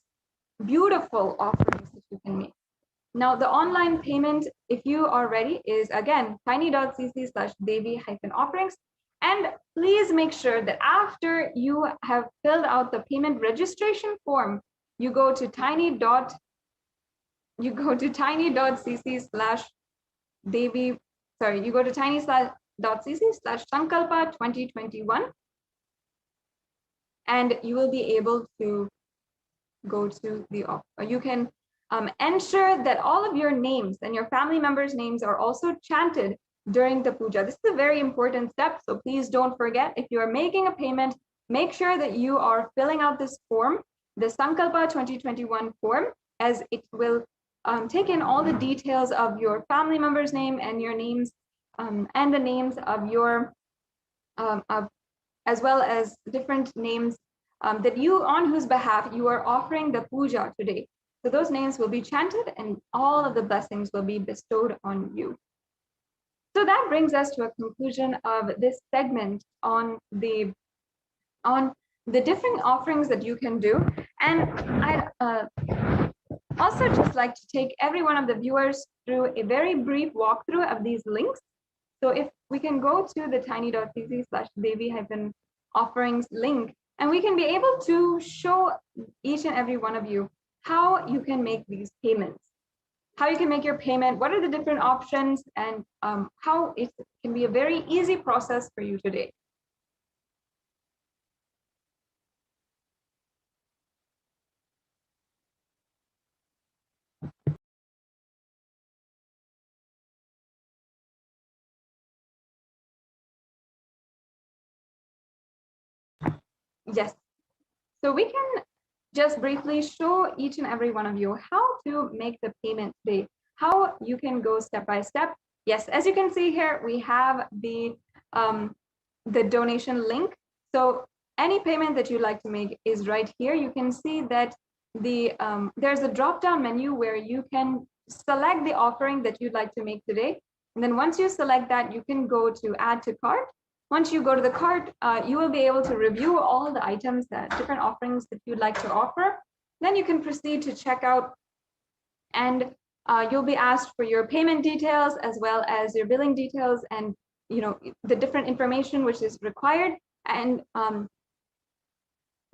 beautiful offerings that you can make. Now, the online payment, if you are ready, is again tiny.cc/Devi-offerings. And please make sure that after you have filled out the payment registration form, you go to tiny.cc/Devi, you go to tiny.cc/Sankalpa2021, and you will be able to go to the offer. You can ensure that all of your names and your family members' names are also chanted during the puja. This is a very important step, so please don't forget. If you are making a payment, make sure that you are filling out this form, the Sankalpa 2021 form, as it will take in all the details of your family member's name and your names, and the names of your, as well as different names that you, on whose behalf you are offering the puja today. So those names will be chanted and all of the blessings will be bestowed on you. So that brings us to a conclusion of this segment on the different offerings that you can do. And I'd also just like to take every one of the viewers through a very brief walkthrough of these links. So if we can go to the tiny.cc/Devi-offerings link, and we can be able to show each and every one of you how you can make these payments, how you can make your payment, what are the different options, and how it can be a very easy process for you today. Yes, so we can just briefly show each and every one of you how to make the payment today, how you can go step by step. Yes, as you can see here, we have the donation link. So any payment that you'd like to make is right here. You can see that there's a drop-down menu where you can select the offering that you'd like to make today. And then once you select that, you can go to add to cart. Once you go to the cart, you will be able to review all the items, different offerings that you'd like to offer. Then you can proceed to checkout, and you'll be asked for your payment details as well as your billing details, and the different information which is required. And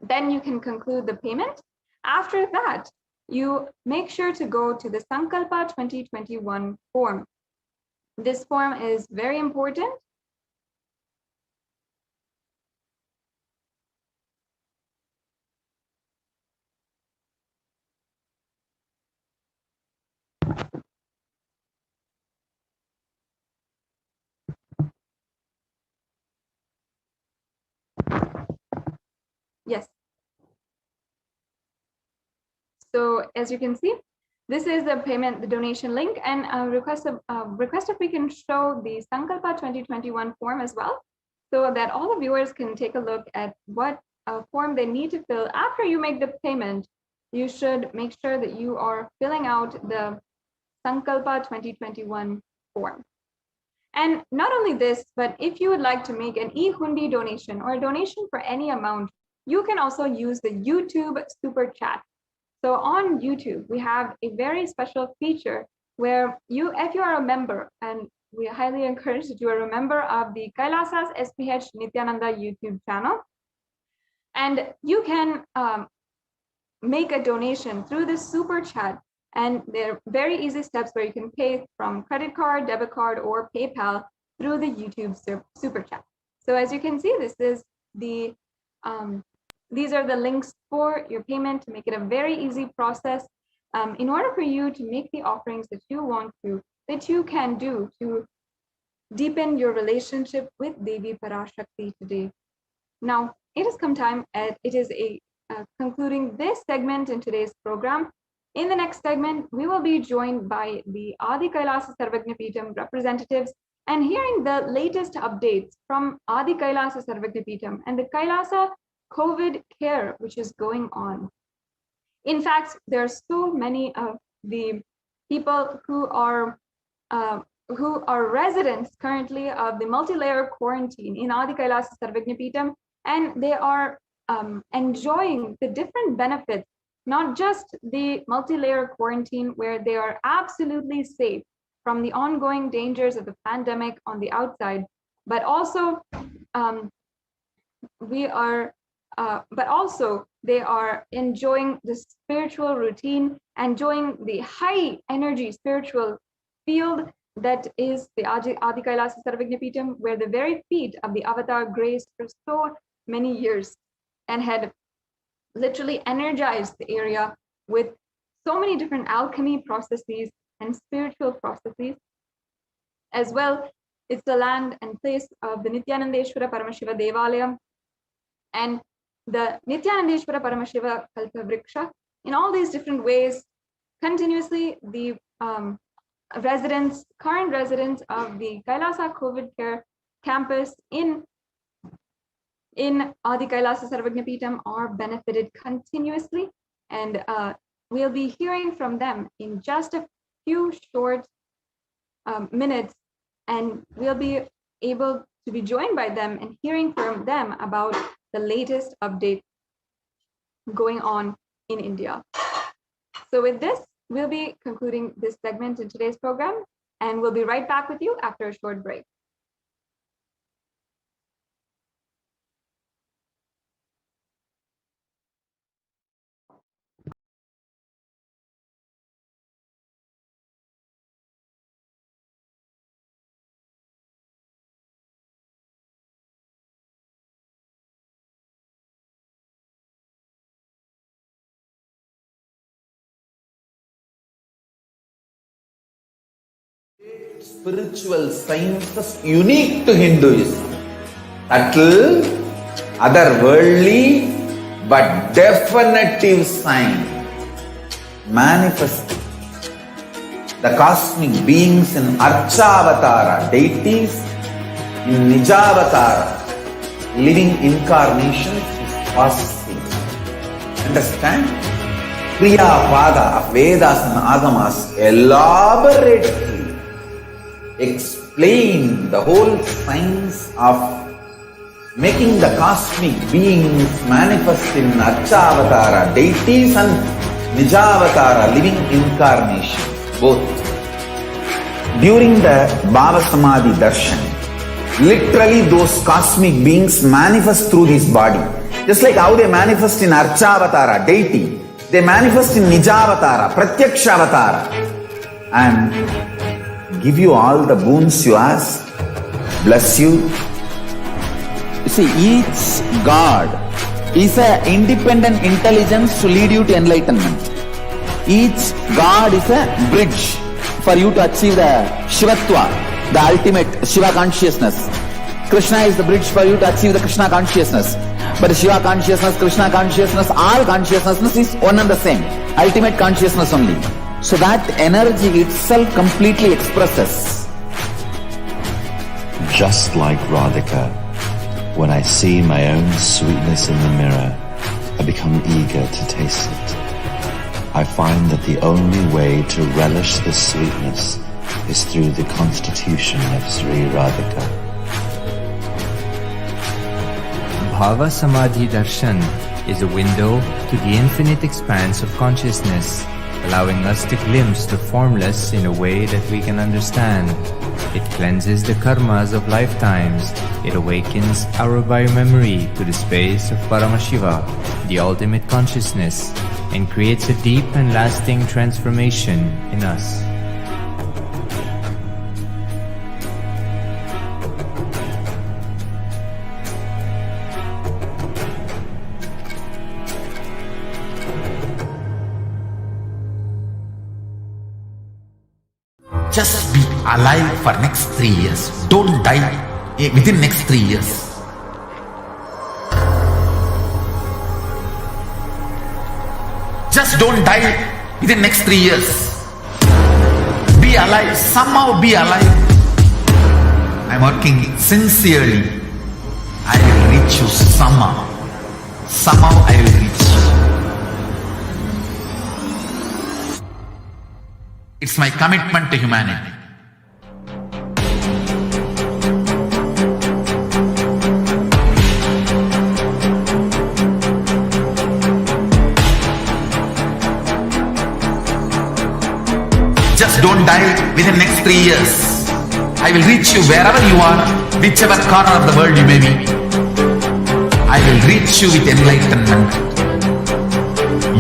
then you can conclude the payment. After that, you make sure to go to the Sankalpa 2021 form. This form is very important. Yes. So as you can see, this is the payment, the donation link, and request if we can show the Sankalpa 2021 form as well, so that all the viewers can take a look at what form they need to fill. After you make the payment, you should make sure that you are filling out the Sankalpa 2021 form. And not only this, but if you would like to make an e-hundi donation or a donation for any amount, you can also use the YouTube super chat. So on YouTube, we have a very special feature where if you are a member, and we highly encourage that you are a member of the Kailasa's SPH Nithyananda YouTube channel, and you can make a donation through this super chat. And there are very easy steps where you can pay from credit card, debit card, or PayPal through the YouTube super chat. So as you can see, this is the these are the links for your payment to make it a very easy process. In order for you to make the offerings that you want to, that you can do to deepen your relationship with Devi Parashakti today. Now, it has come time, it is concluding this segment in today's program. In the next segment, we will be joined by the Adi Kailasa Sarvagna Peetham representatives and hearing the latest updates from Adi Kailasa Sarvagna Peetham and the Kailasa COVID care which is going on. In fact, there are so many of the people who are residents currently of the multi-layer quarantine in Adi Kailasa Sarvagna Peetham, and they are enjoying the different benefits, not just the multi-layer quarantine where they are absolutely safe from the ongoing dangers of the pandemic on the outside, but also they are enjoying the spiritual routine, enjoying the high energy spiritual field that is the Adi Kailasa Sarvagna Peetham, where the very feet of the Avatar graced for so many years and had literally energized the area with so many different alchemy processes and spiritual processes. As well, it's the land and place of the Nithyanandeshwara Paramashiva Devalayam and the Nithyanandeshwara Paramashiva Kalpavriksha. In all these different ways, continuously the current residents of the Kailasa COVID care campus in Adi Kailasa Sarvagna Peetham are benefited continuously, and we'll be hearing from them in just a few short minutes, and we'll be able to be joined by them and hearing from them about the latest updates going on in India. So with this, we'll be concluding this segment in today's program, and we'll be right back with you after a short break. Spiritual sciences unique to Hinduism. Subtle, otherworldly, but definitive sign. Manifesting the cosmic beings in Archavatara, deities in Nijavatara, living incarnations is possible. Understand? Kriya Pada of Vedas and Agamas elaborately explain the whole science of making the cosmic beings manifest in Archavatara, deities and Nijavatara, living incarnation, both. During the BHAVA Samadhi Darshan, literally those cosmic beings manifest through this body. Just like how they manifest in Archavatara, deity, they manifest in Nijavatara, Pratyakshavatara, and give you all the boons you ask, bless you. You see, each God is an independent intelligence to lead you to enlightenment. Each God is a bridge for you to achieve the Shivatva, the ultimate Shiva consciousness. Krishna is the bridge for you to achieve the Krishna consciousness. But the Shiva consciousness, Krishna consciousness, all consciousness is one and the same. Ultimate consciousness only. So that energy itself completely expresses. Just like Radhika, when I see my own sweetness in the mirror, I become eager to taste it. I find that the only way to relish the sweetness is through the constitution of Sri Radhika. Bhava Samadhi Darshan is a window to the infinite expanse of consciousness, allowing us to glimpse the formless in a way that we can understand. It cleanses the karmas of lifetimes. It awakens our biomemory to the space of Paramashiva, the ultimate consciousness, and creates a deep and lasting transformation in us. Just be alive for next 3 years. Don't die within next 3 years. Just don't die within next 3 years. Be alive. Somehow be alive. I'm working sincerely. I will reach you somehow. Somehow I will reach you. It's my commitment to humanity. Just don't die within next 3 years. I will reach you wherever you are, whichever corner of the world you may be. I will reach you with enlightenment.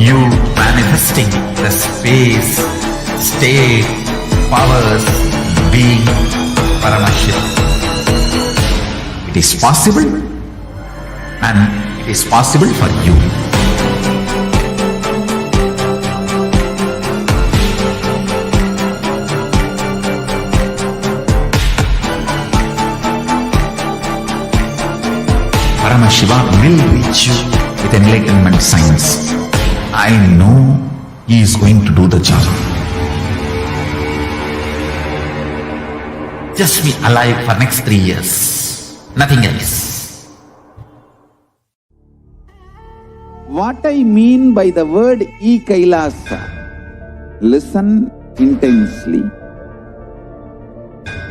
You manifesting the space, state, powers, being Paramashivoham. It is possible, and it is possible for you. Paramashiva will reach you with enlightenment science. I know he is going to do the job. Just be alive for next 3 years. Nothing else. What I mean by the word Kailasa, listen intensely.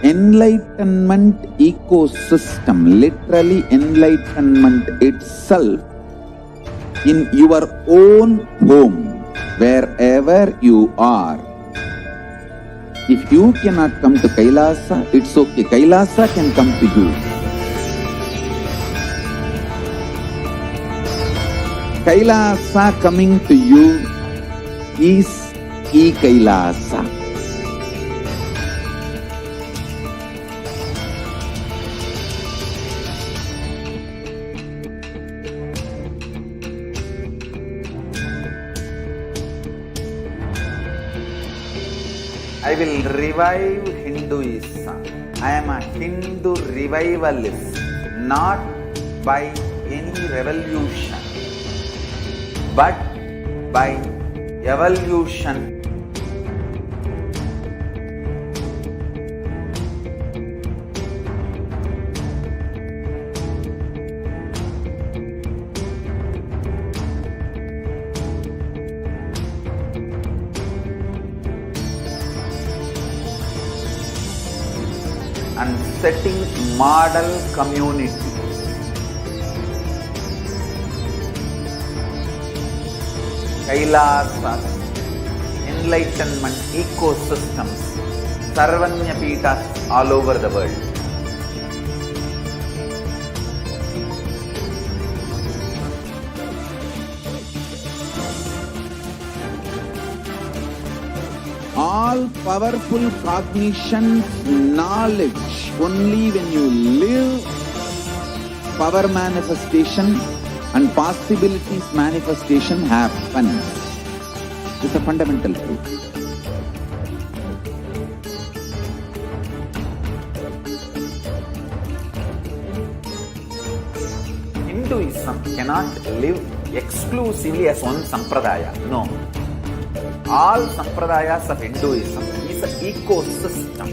Enlightenment ecosystem, literally enlightenment itself, in your own home, wherever you are. If you cannot come to Kailasa, it's okay. Kailasa can come to you. Kailasa coming to you is Kailasa. I will revive Hinduism. I am a Hindu revivalist, not by any revolution, but by evolution. And setting model community. Kailasa, enlightenment ecosystems, Sarvanya Pitas all over the world. All powerful cognition, knowledge, only when you live, power manifestation and possibilities manifestation happens. It's a fundamental truth. Hinduism cannot live exclusively as one sampradaya. No. All sampradayas of Hinduism is an ecosystem.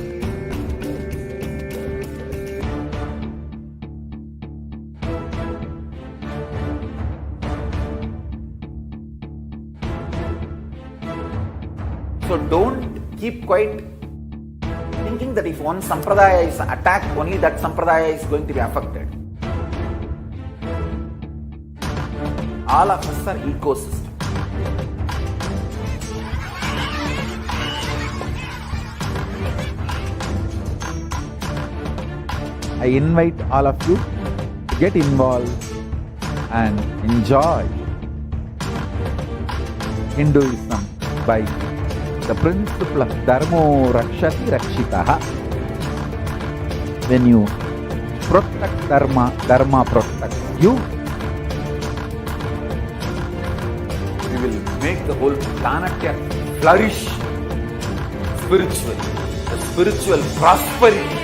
So don't keep quiet thinking that if one sampradaya is attacked, only that sampradaya is going to be affected. all of us are ecosystem. I invite all of you to get involved and enjoy Hinduism by the principle of Dharmo Rakshati Rakshitaha. When you protect Dharma, Dharma protects you. We will make the whole planet flourish spiritually. The spiritual prosperity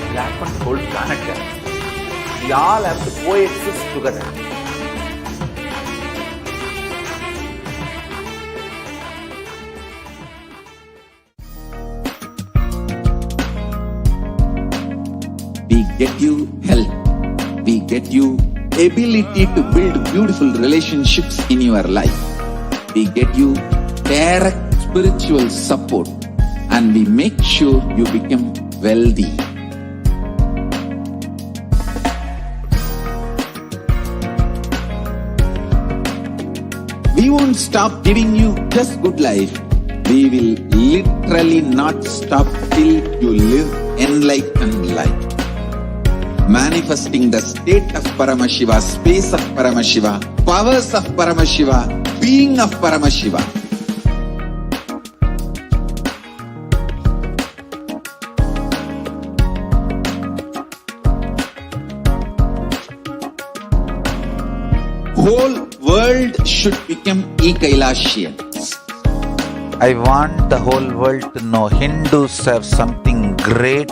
will happen to the whole planet. We all have to coexist together. We get you health. We get you ability to build beautiful relationships in your life. We get you direct spiritual support, and we make sure you become wealthy. We won't stop giving you just good life. We will literally not stop till you live enlightened life. Manifesting the state of Paramashiva, space of Paramashiva, powers of Paramashiva, being of Paramashiva. Whole world should become Kailasians. I want the whole world to know Hindus have something great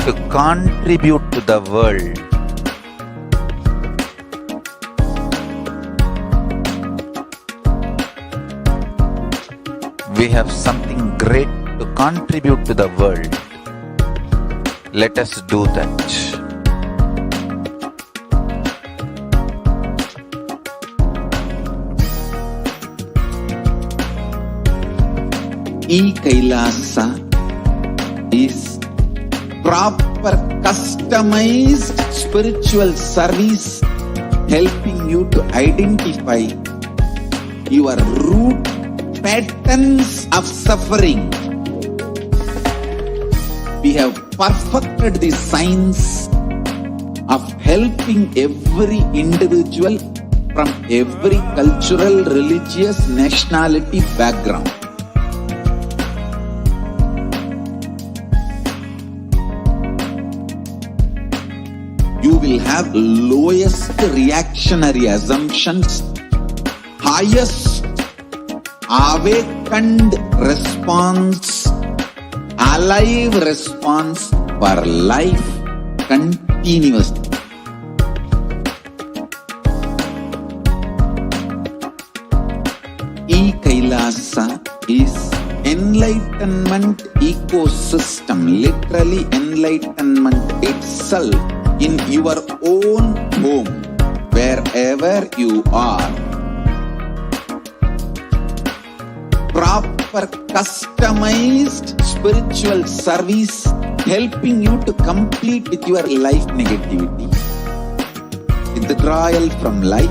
to contribute to the world. We have something great to contribute to the world. Let us do that. Kailasa is proper customized spiritual service helping you to identify your root patterns of suffering. We have perfected the science of helping every individual from every cultural, religious, nationality background. You will have lowest reactionary assumptions, highest awakened response, alive response for life continuously. Kailasa is enlightenment ecosystem, literally enlightenment itself in your own home, wherever you are. Proper customized spiritual service helping you to complete with your life negativity, withdrawal from life,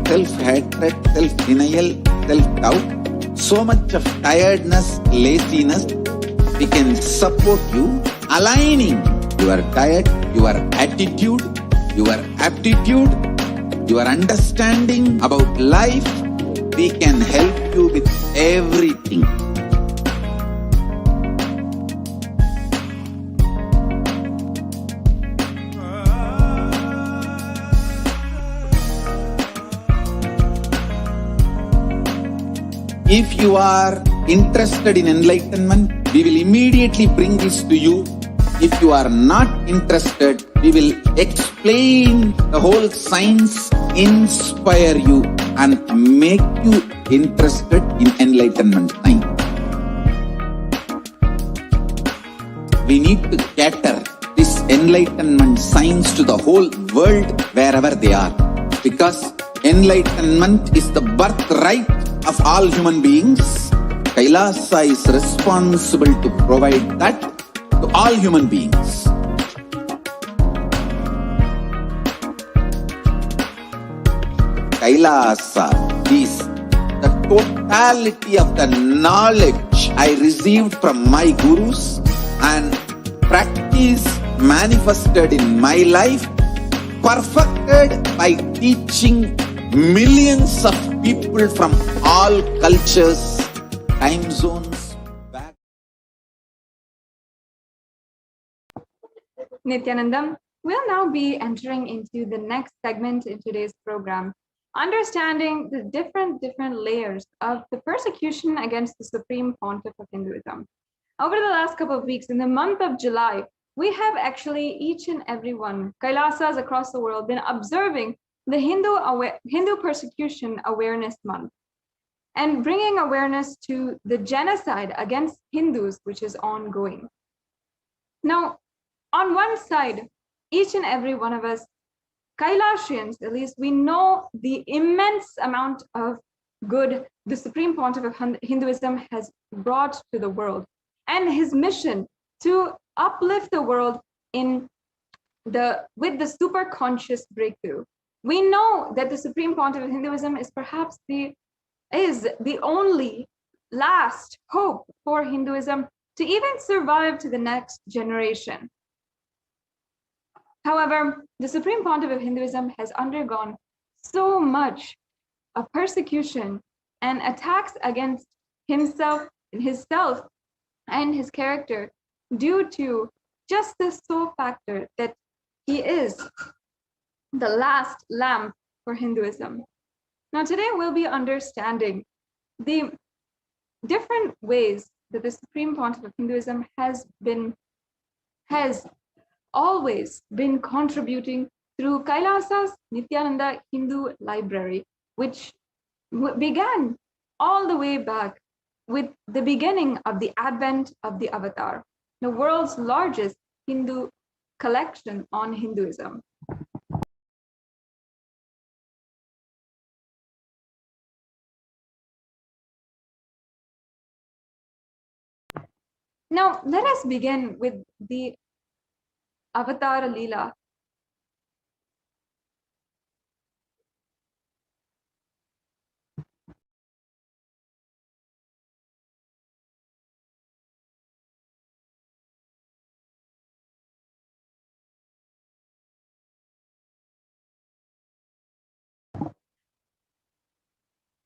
self-hatred, self-denial, self-doubt, so much of tiredness, laziness. We can support you aligning your diet, your attitude, your aptitude, your understanding about life. We can help you with everything. If you are interested in enlightenment, we will immediately bring this to you. If you are not interested, we will explain the whole science, inspire you and make you interested in enlightenment time. We need to cater this enlightenment science to the whole world wherever they are, because enlightenment is the birthright of all human beings. Kailasa is responsible to provide that to all human beings. Kailasa is the totality of the knowledge I received from my gurus and practice manifested in my life, perfected by teaching millions of people from all cultures, time zones. Nithyanandam, we'll now be entering into the next segment in today's program, understanding the different layers of the persecution against the Supreme Pontiff of Hinduism. Over the last couple of weeks, in the month of July, we have actually each and every one, Kailasas across the world, been observing the Hindu Persecution Awareness Month and bringing awareness to the genocide against Hindus, which is ongoing. Now, on one side, each and every one of us, Kailasians, at least, we know the immense amount of good the Supreme Pontiff of Hinduism has brought to the world, and his mission to uplift the world with the super conscious breakthrough. We know that the Supreme Pontiff of Hinduism is perhaps the only last hope for Hinduism to even survive to the next generation. However, the Supreme Pontiff of Hinduism has undergone so much of persecution and attacks against himself, and his character due to just the sole factor that he is the last lamp for Hinduism. Now, today we'll be understanding the different ways that the Supreme Pontiff of Hinduism has always been contributing through Kailasa's Nithyananda Hindu Library, which began all the way back with the beginning of the advent of the Avatar, the world's largest Hindu collection on Hinduism. Now, let us begin with the Avatar Leela.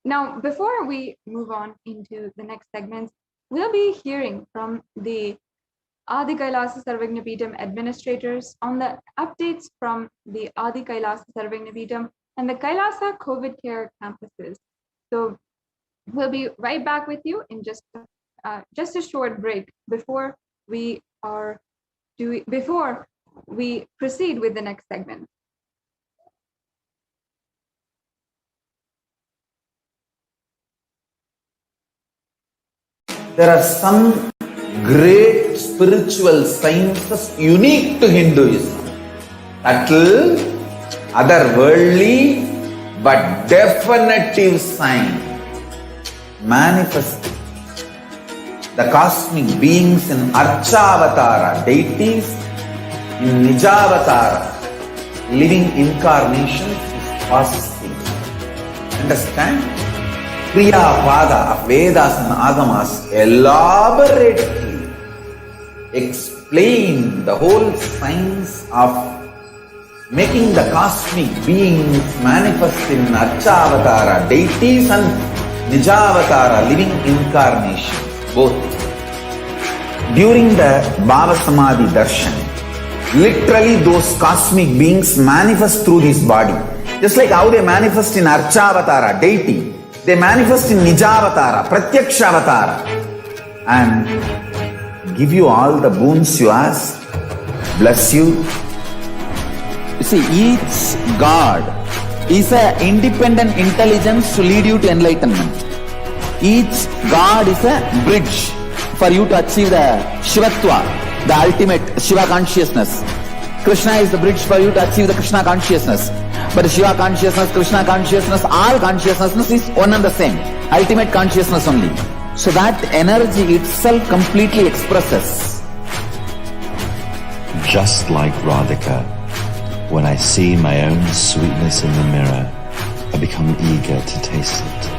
Now, before we move on into the next segments, we'll be hearing from the Adi Kailasa Sarvagnapeetham administrators on the updates from the Adi Kailasa Sarvagnapeetham and the Kailasa COVID care campuses. So we'll be right back with you in just a short break before we proceed with the next segment. There are some great spiritual sciences unique to Hinduism, subtle, otherworldly, but definitive sign, manifesting the cosmic beings in Archavatara, deities in Nijavatara, living incarnations is possible. Understand? Kriya Pada of Vedas and Agamas elaborately explain the whole science of making the cosmic beings manifest in Archavatara, deities and Nijavatara, living incarnations, both. During the BHAVA SAMADHI DARSHAN, literally those cosmic beings manifest through this body. Just like how they manifest in Archavatara, deity, they manifest in Nijavatara, Pratyakshavatara, and give you all the boons you ask, bless you. You see, each God is an independent intelligence to lead you to enlightenment. Each God is a bridge for you to achieve the Shivatva, the ultimate Shiva consciousness. Krishna is the bridge for you to achieve the Krishna consciousness. But Shiva consciousness, Krishna consciousness, all consciousness is one and the same. Ultimate consciousness only. So that energy itself completely expresses. Just like Radhika, when I see my own sweetness in the mirror, I become eager to taste it.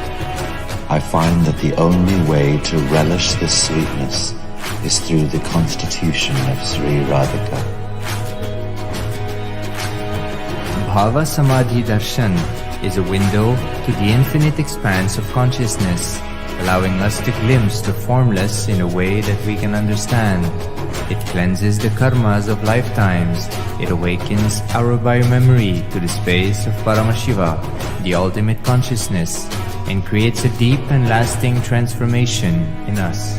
I find that the only way to relish the sweetness is through the constitution of Sri Radhika. Bhava Samadhi Darshan is a window to the infinite expanse of consciousness, allowing us to glimpse the formless in a way that we can understand. It cleanses the karmas of lifetimes. It awakens our biomemory to the space of Paramashiva, the ultimate consciousness, and creates a deep and lasting transformation in us.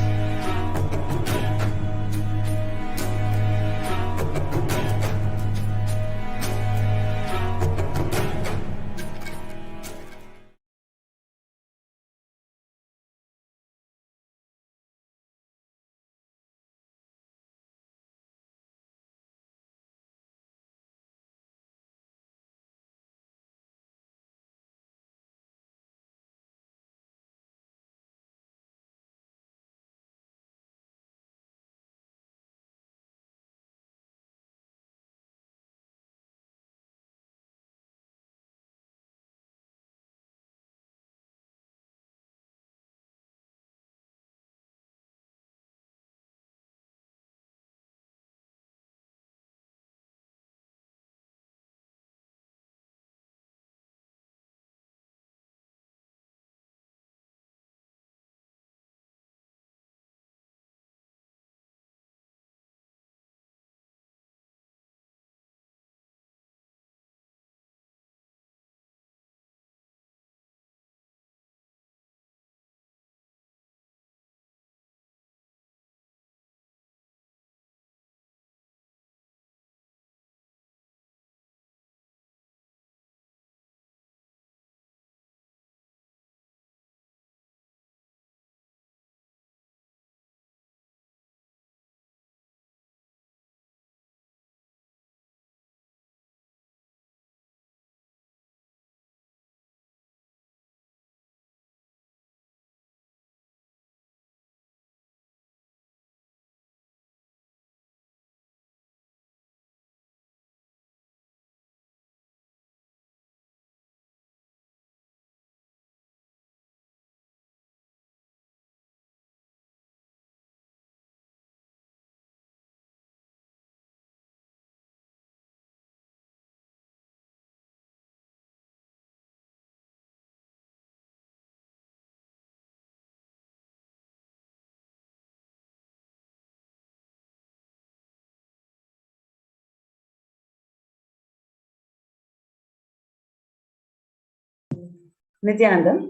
Nithyananda,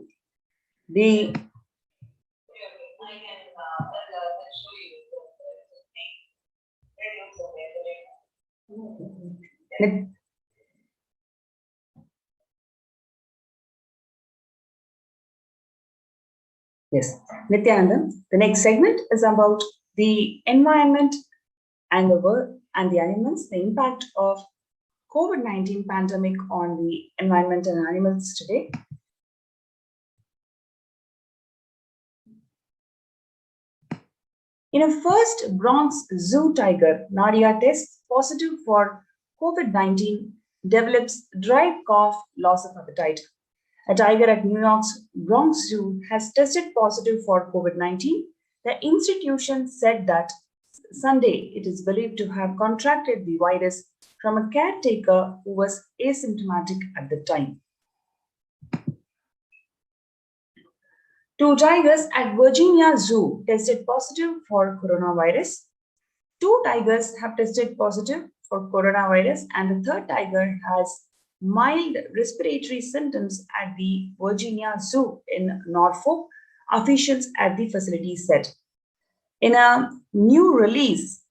the yes, Nithyananda, the next segment is about the environment and the world and the animals, the impact of COVID-19 pandemic on the environment and animals today. In a first Bronx zoo tiger, Nadia tests positive for COVID-19, develops dry cough, loss of appetite. A tiger at New York's Bronx Zoo has tested positive for COVID-19. The institution said that Sunday it is believed to have contracted the virus from a caretaker who was asymptomatic at the time. Two tigers at Virginia Zoo tested positive for coronavirus. Two tigers have tested positive for coronavirus, and the third tiger has mild respiratory symptoms at the Virginia Zoo in Norfolk, officials at the facility said. In a new release,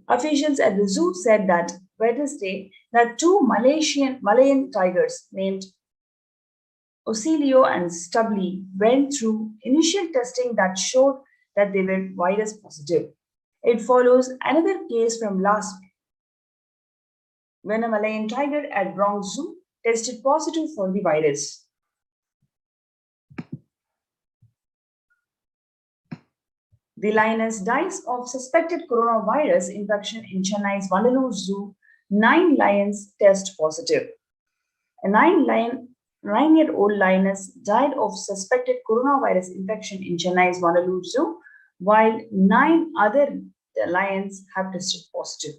officials at the zoo said that Wednesday that two Malayan tigers named Ocilio and Stubbly went through initial testing that showed that they were virus positive. It follows another case from last week when a Malayan tiger at Bronx Zoo tested positive for the virus. The lioness dies of suspected coronavirus infection in Chennai's Vandalur Zoo. 9 lions test positive. A 9 lion 9-year-old lioness died of suspected coronavirus infection in Chennai's Vanalur Zoo, while 9 other lions have tested positive.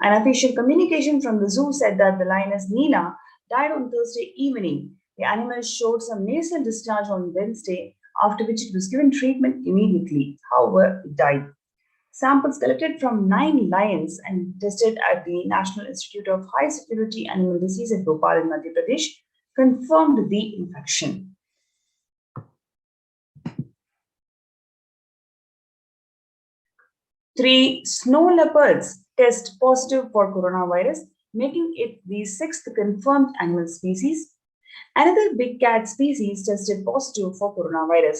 An official communication from the zoo said that the lioness Neela died on Thursday evening. The animal showed some nasal discharge on Wednesday, after which it was given treatment immediately. However, it died. Samples collected from 9 lions and tested at the National Institute of High Security Animal Disease at Bhopal in Madhya Pradesh confirmed the infection. Three snow leopards test positive for coronavirus, making it the 6th confirmed animal species. Another big cat species tested positive for coronavirus,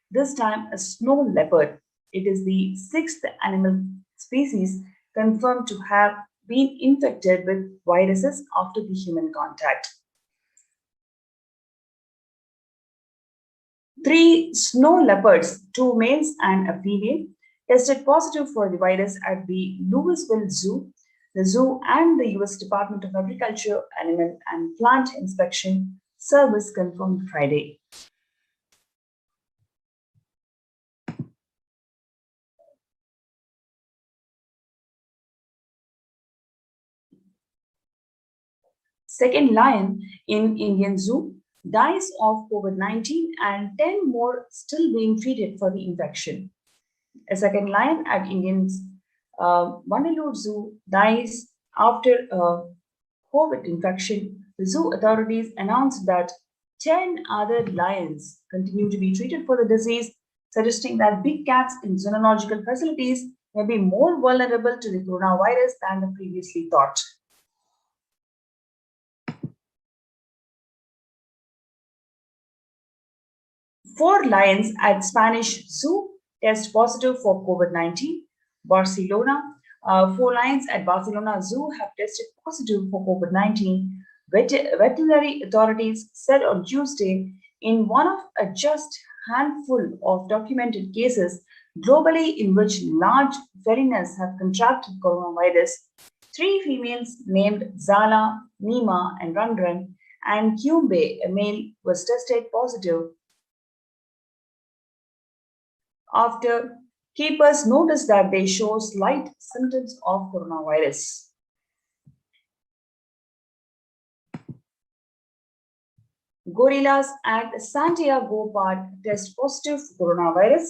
this time a snow leopard. It is the 6th animal species confirmed to have been infected with viruses after the human contact. 3 snow leopards, 2 males and a female, tested positive for the virus at the Louisville Zoo. The zoo and the US Department of Agriculture, Animal and Plant Inspection Service confirmed Friday. Second lion in Indian Zoo dies of COVID-19 and 10 more still being treated for the infection. A second lion at Indian's Vanalur Zoo dies after a COVID infection. The zoo authorities announced that 10 other lions continue to be treated for the disease, suggesting that big cats in zoological facilities may be more vulnerable to the coronavirus than the previously thought. Four lions at Spanish Zoo test positive for COVID-19. Barcelona. 4 lions at Barcelona Zoo have tested positive for COVID-19. Veterinary authorities said on Tuesday in one of a just handful of documented cases globally in which large felinas have contracted coronavirus. 3 females named Zala, Nima, and Rangran, and Kyumbe, a male, was tested positive after keepers noticed that they show slight symptoms of coronavirus. Gorillas at Santiago Park test positive for coronavirus.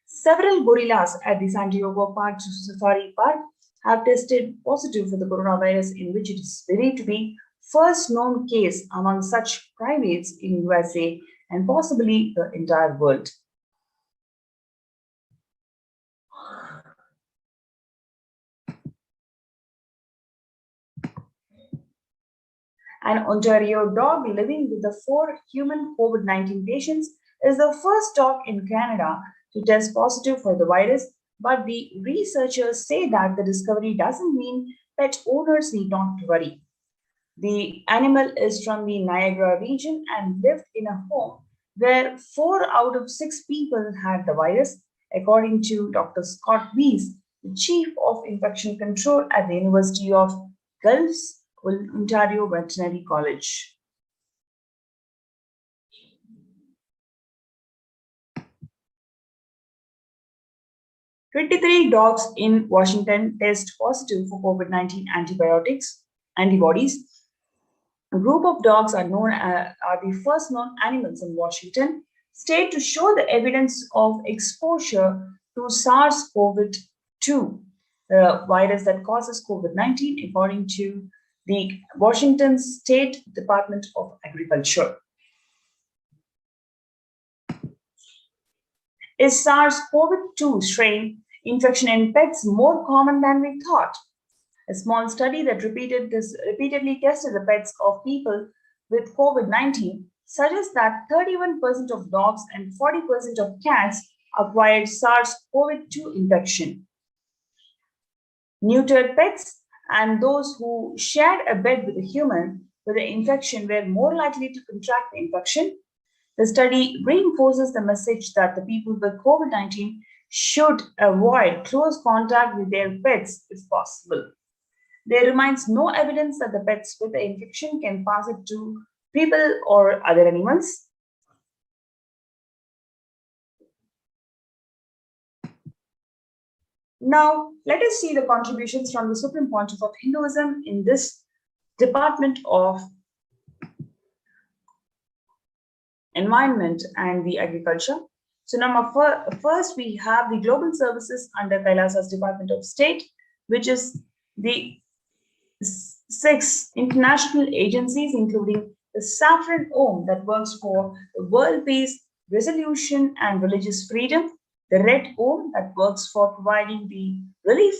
Several gorillas at the Santiago Park Safari Park have tested positive for the coronavirus, in which it is believed to be first known case among such primates in USA and possibly the entire world. An Ontario dog living with the 4 human COVID-19 patients is the first dog in Canada to test positive for the virus, but the researchers say that the discovery doesn't mean pet owners need not to worry. The animal is from the Niagara region and lived in a home where 4 out of 6 people had the virus, according to Dr. Scott Weiss, the Chief of Infection Control at the University of Guelph's Ontario Veterinary College. "23 dogs in Washington test positive for COVID-19 antibodies. A group of dogs are the first known animals in Washington state to show the evidence of exposure to SARS-CoV-2, the virus that causes COVID-19, according to the Washington State Department of Agriculture. Is SARS-CoV-2 strain infection in pets more common than we thought? A small study that repeatedly tested the pets of people with COVID-19 suggests that 31% of dogs and 40% of cats acquired SARS-CoV-2 infection. Neutered pets and those who shared a bed with a human with the infection were more likely to contract the infection. The study reinforces the message that the people with COVID-19 should avoid close contact with their pets if possible. There remains no evidence that the pets with the infection can pass it to people or other animals. Now, let us see the contributions from the Supreme Pontiff of Hinduism in this Department of Environment and the Agriculture. So first we have the global services under Kailasa's Department of State, which is the 6 international agencies, including the Saffron Om that works for the world peace, resolution and religious freedom, the Red Om that works for providing the relief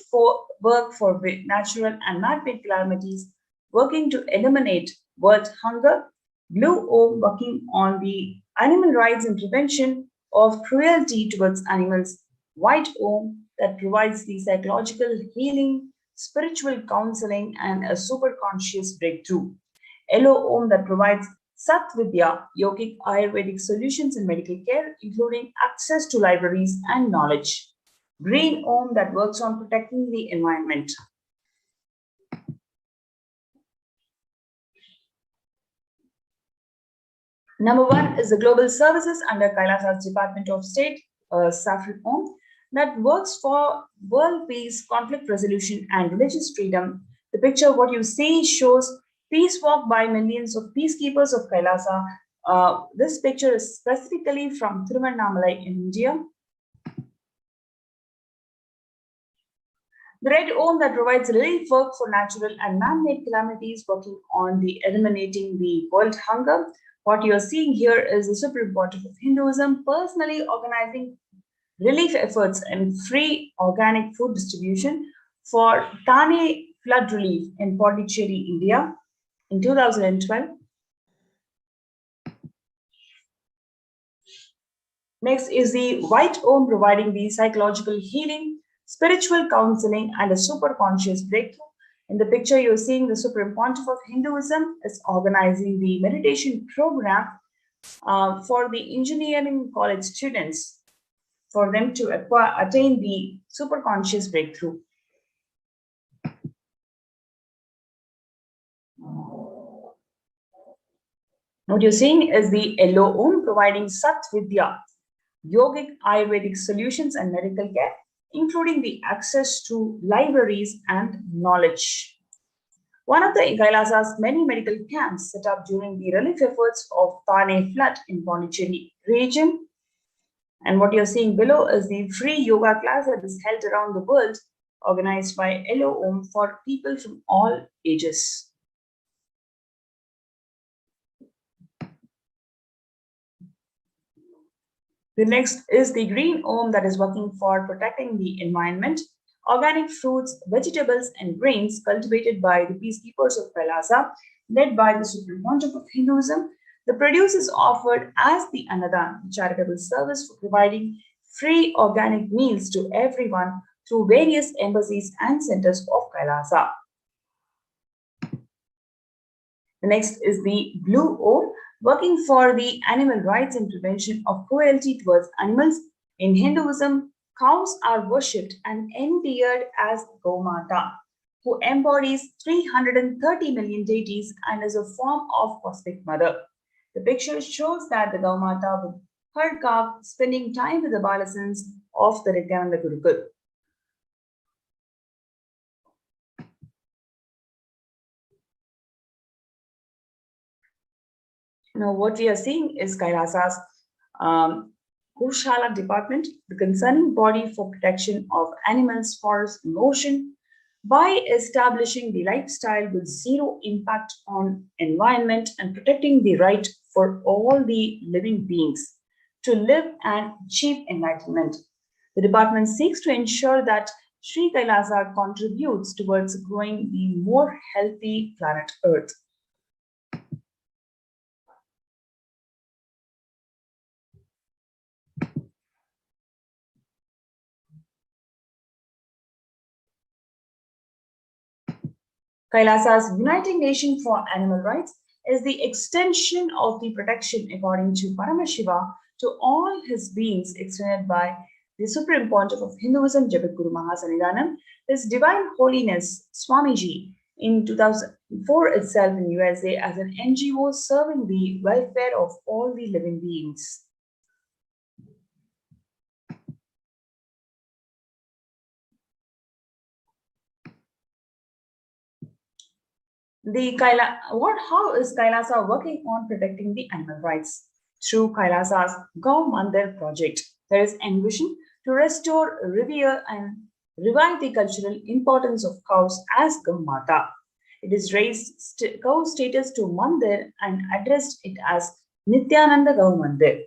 work for natural and man-made calamities, working to eliminate world hunger, Blue Om working on the animal rights and prevention of cruelty towards animals, White Om that provides the psychological healing, spiritual counseling and a super conscious breakthrough, Yellow Om that provides Sat Vidya, yogic Ayurvedic solutions in medical care, including access to libraries and knowledge, Green Om that works on protecting the environment. Number 1 is the global services under Kailasa's Department of State, Saffron Om, that works for world peace, conflict resolution, and religious freedom. The picture, what you see, shows peace walk by millions of peacekeepers of Kailasa. This picture is specifically from Tiruvannamalai in India. The Red Om that provides relief work for natural and man-made calamities, working on the eliminating the world hunger. What you are seeing here is the Supreme Pontiff of Hinduism personally organizing relief efforts and free organic food distribution for Thane flood relief in Pondicherry, India in 2012. Next is the White Om providing the psychological healing, spiritual counseling and a super conscious breakthrough. In the picture, you're seeing the Supreme Pontiff of Hinduism is organizing the meditation program for the engineering college students for them to attain the super conscious breakthrough. What you're seeing is the Yellow Om providing Sat Vidya, yogic Ayurvedic solutions and medical care, including the access to libraries and knowledge. One of the Kailasa's many medical camps set up during the relief efforts of Thane flood in Pondicherry region. And what you're seeing below is the free yoga class that is held around the world, organized by Yellow Om for people from all ages. The next is the Green Om that is working for protecting the environment, organic fruits, vegetables, and grains cultivated by the peacekeepers of Kailasa, led by the Supreme Pontiff of Hinduism. The produce is offered as the Annadan, charitable service for providing free organic meals to everyone through various embassies and centers of Kailasa. The next is the Blue Om, working for the animal rights and prevention of cruelty towards animals. In Hinduism, cows are worshipped and endeared as Gaumata, who embodies 330 million deities and is a form of cosmic mother. The picture shows that the Gaumata with her calf spending time with the adolescents of the Nithyananda Gurukul. Now, what we are seeing is Kailasa's Goshala department, the concerning body for protection of animals, forests, and ocean, by establishing the lifestyle with zero impact on environment and protecting the right for all the living beings to live and achieve enlightenment. The department seeks to ensure that Sri Kailasa contributes towards growing the more healthy planet Earth. Kailasa's Uniting Nation for Animal Rights is the extension of the protection according to Paramashiva to all his beings extended by the Supreme Pontiff of Hinduism, Jagat Guru Mahasannidhanam, His Divine Holiness Swamiji, in 2004 itself in USA as an NGO serving the welfare of all the living beings. How is Kailasa working on protecting the animal rights? Through Kailasa's Gau Mandir project, there is ambition to restore, revere, and revive the cultural importance of cows as Gaumata. It is raised cow status to Mandir and addressed it as Nithyananda Gau Mandir.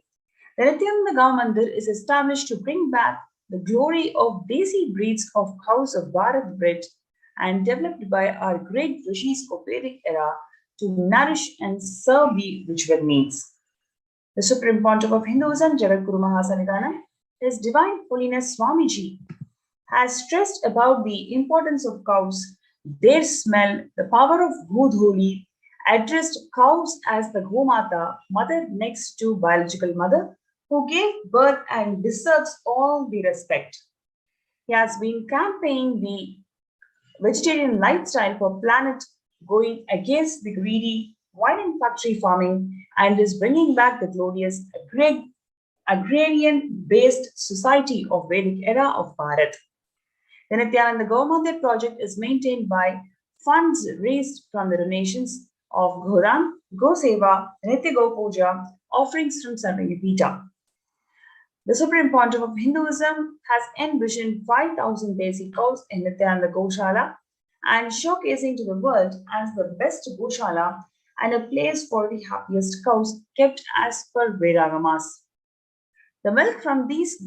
The Nithyananda Gau Mandir is established to bring back the glory of Desi breeds of cows of Bharat breed and developed by our great rishis of Vedic era to nourish and serve the ritual needs. The Supreme Pontiff of Hinduism, Jagadguru Mahasanidana, His Divine Holiness Swamiji, has stressed about the importance of cows, their smell, the power of Godholi, addressed cows as the Gomata, mother next to biological mother, who gave birth and deserves all the respect. He has been campaigning the vegetarian lifestyle for planet, going against the greedy wine and factory farming, and is bringing back the glorious agrarian-based society of Vedic era of Bharat. The Nithyananda Gau Mandir project is maintained by funds raised from the donations of Godan, Go Seva, Nitya Go Puja, offerings from Sarvangi Pita. The Supreme Pontiff of Hinduism has envisioned 5,000 Desi cows in Nithyananda Goshala and showcasing to the world as the best Goshala and a place for the happiest cows kept as per Vedagamas. The milk from these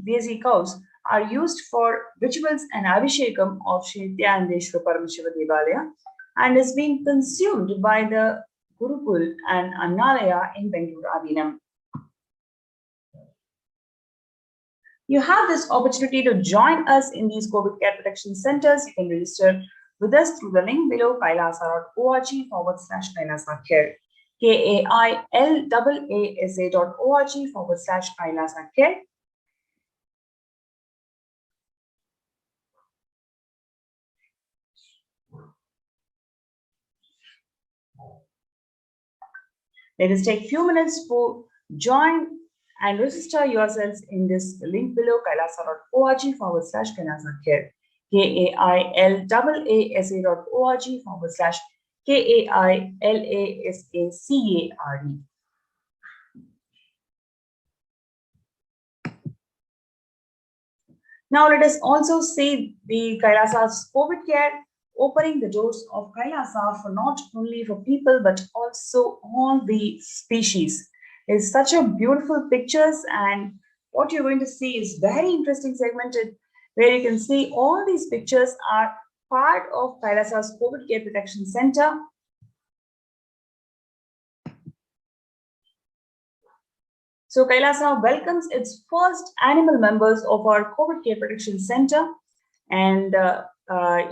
Desi cows are used for rituals and Abhishekam of Sri Nithyanandeshwara Paramashiva Devalaya and is being consumed by the Gurukul and Annalaya in Bengaluru Adinam. You have this opportunity to join us in these COVID care protection centers. You can register with us through the link below kailasa.org/Kailasa care. kailasa.org/Kailasa care. Let us take a few minutes to join and register yourselves in this link below kailasa.org/Kailasa care. kailasa.org/KAILASACARE. Now let us also see the Kailasa's COVID care, opening the doors of Kailasa for not only for people but also all the species. It's such a beautiful pictures, and what you're going to see is very interesting segmented, where you can see all these pictures are part of Kailasa's COVID Care Protection Center. So Kailasa welcomes its first animal members of our COVID Care Protection Center, and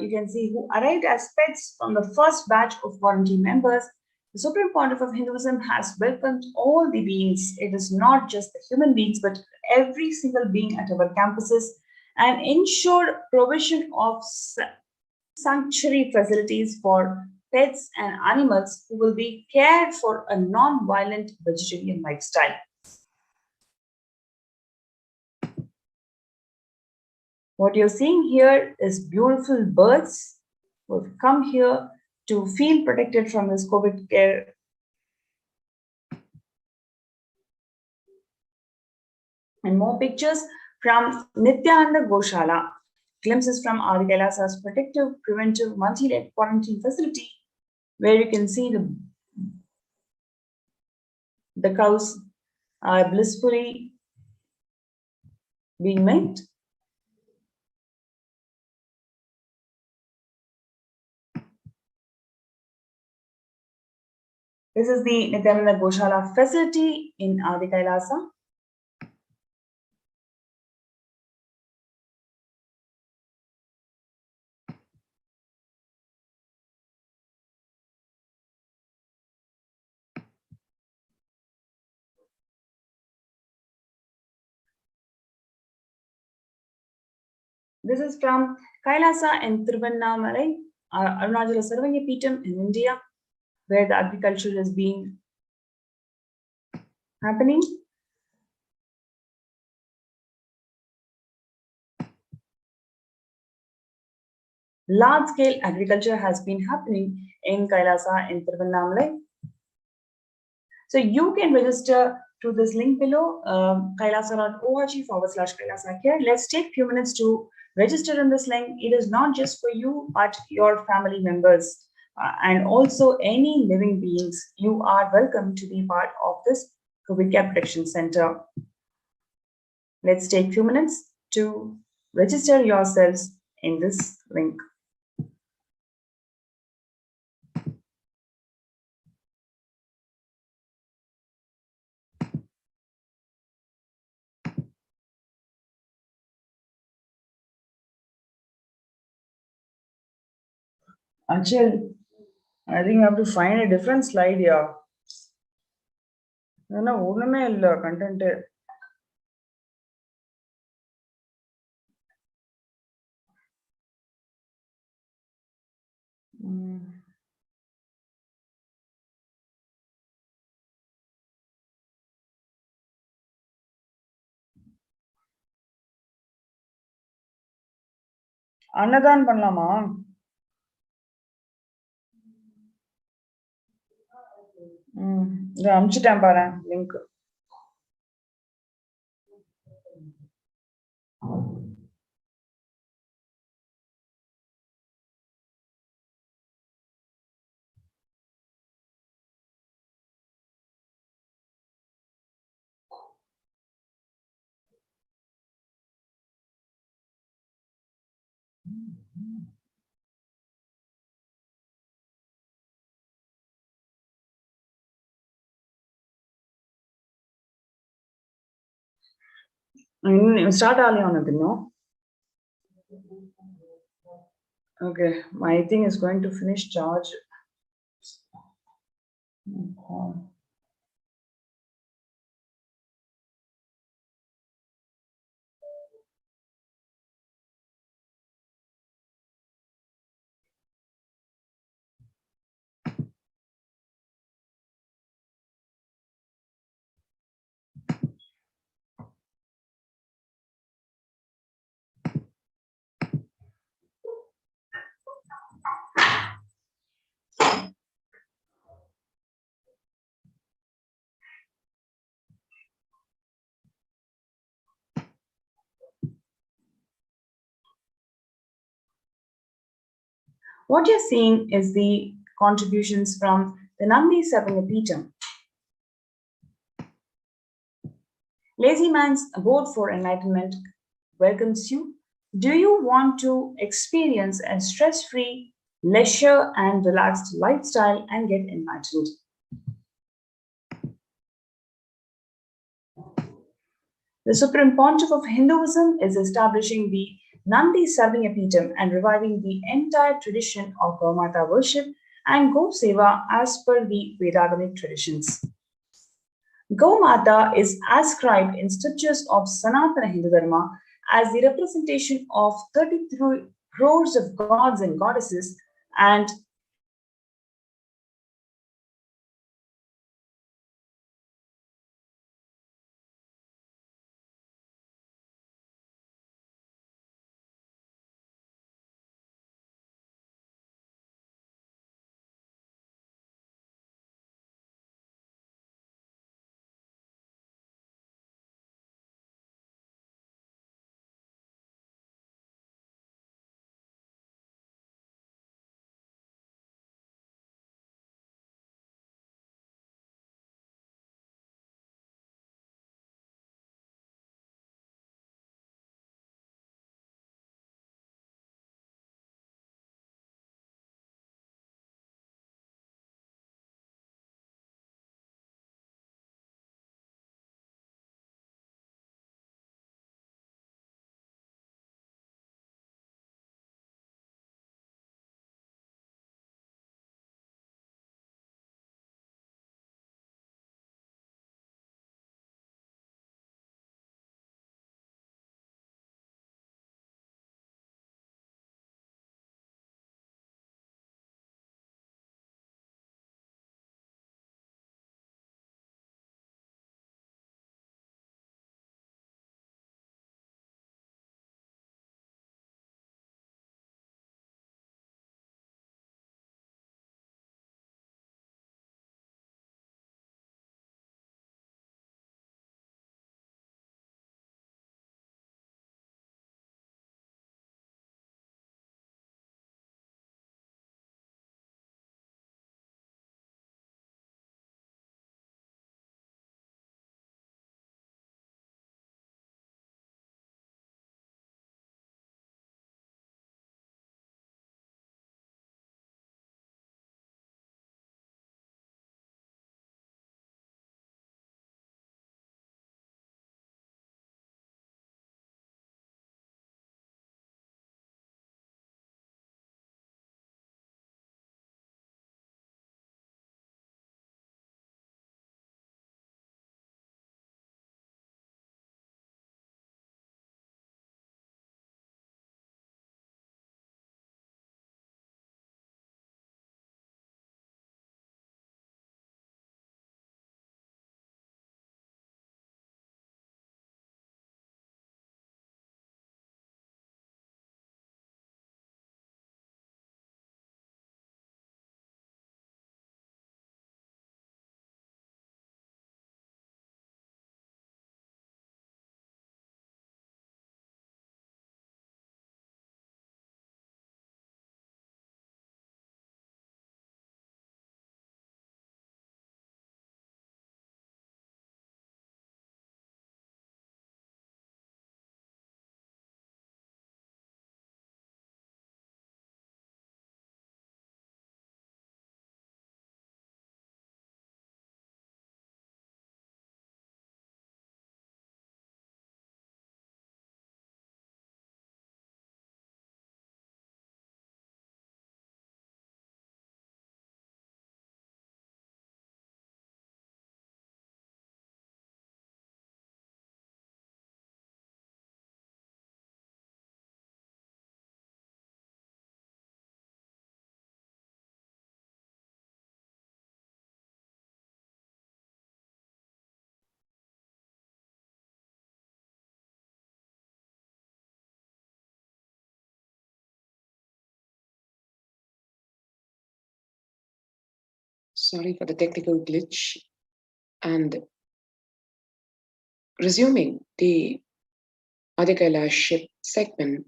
you can see who arrived as pets from the first batch of quarantine members. The Supreme Pontiff of Hinduism has welcomed all the beings. It is not just the human beings, but every single being at our campuses, and ensured provision of sanctuary facilities for pets and animals who will be cared for a non-violent vegetarian lifestyle. What you're seeing here is beautiful birds who have come here to feel protected from this COVID care. And more pictures from Nithyananda Goshala. Glimpses from Adi Kailasa's protective, preventive, multi-led quarantine facility, where you can see the cows are blissfully being milked. This is the Nithyananda Goshala facility in Adi Kailasa. This is from Kailasa and Tiruvannamalai, Arunachala Sarvanyapeetham in India, where the agriculture has been happening. Large-scale agriculture has been happening in Kailasa in Tiruvannamalai. So you can register through this link below, kailasa.org/Kailasa here. Let's take a few minutes to register in this link. It is not just for you, but your family members and also any living beings. You are welcome to be part of this COVID Care Protection Center. Let's take a few minutes to register yourselves in this link. Anshul, I think I have to find a different slide here. No, ஒண்ணுமே இல்ல content. அன்னதான் பண்ணலாமா? இதை அனுப்பிச்சிட்டேன் பாரு link. Start early on it, no? Okay, my thing is going to finish charge. What you're seeing is the contributions from the Nandi Sarvanyapeetham. Lazy Man's Abode for Enlightenment welcomes you. Do you want to experience a stress-free, leisure and relaxed lifestyle and get enlightened? The Supreme Pontiff of Hinduism is establishing the Nandi Sarvanyapeetham and reviving the entire tradition of Gaumata worship and Go Seva as per the Vedagamic traditions. Gaumata is ascribed in scriptures of Sanatana Hindu Dharma as the representation of 33 crores of gods and goddesses and Sorry for the technical glitch. And resuming the Adi Kailasa ship segment,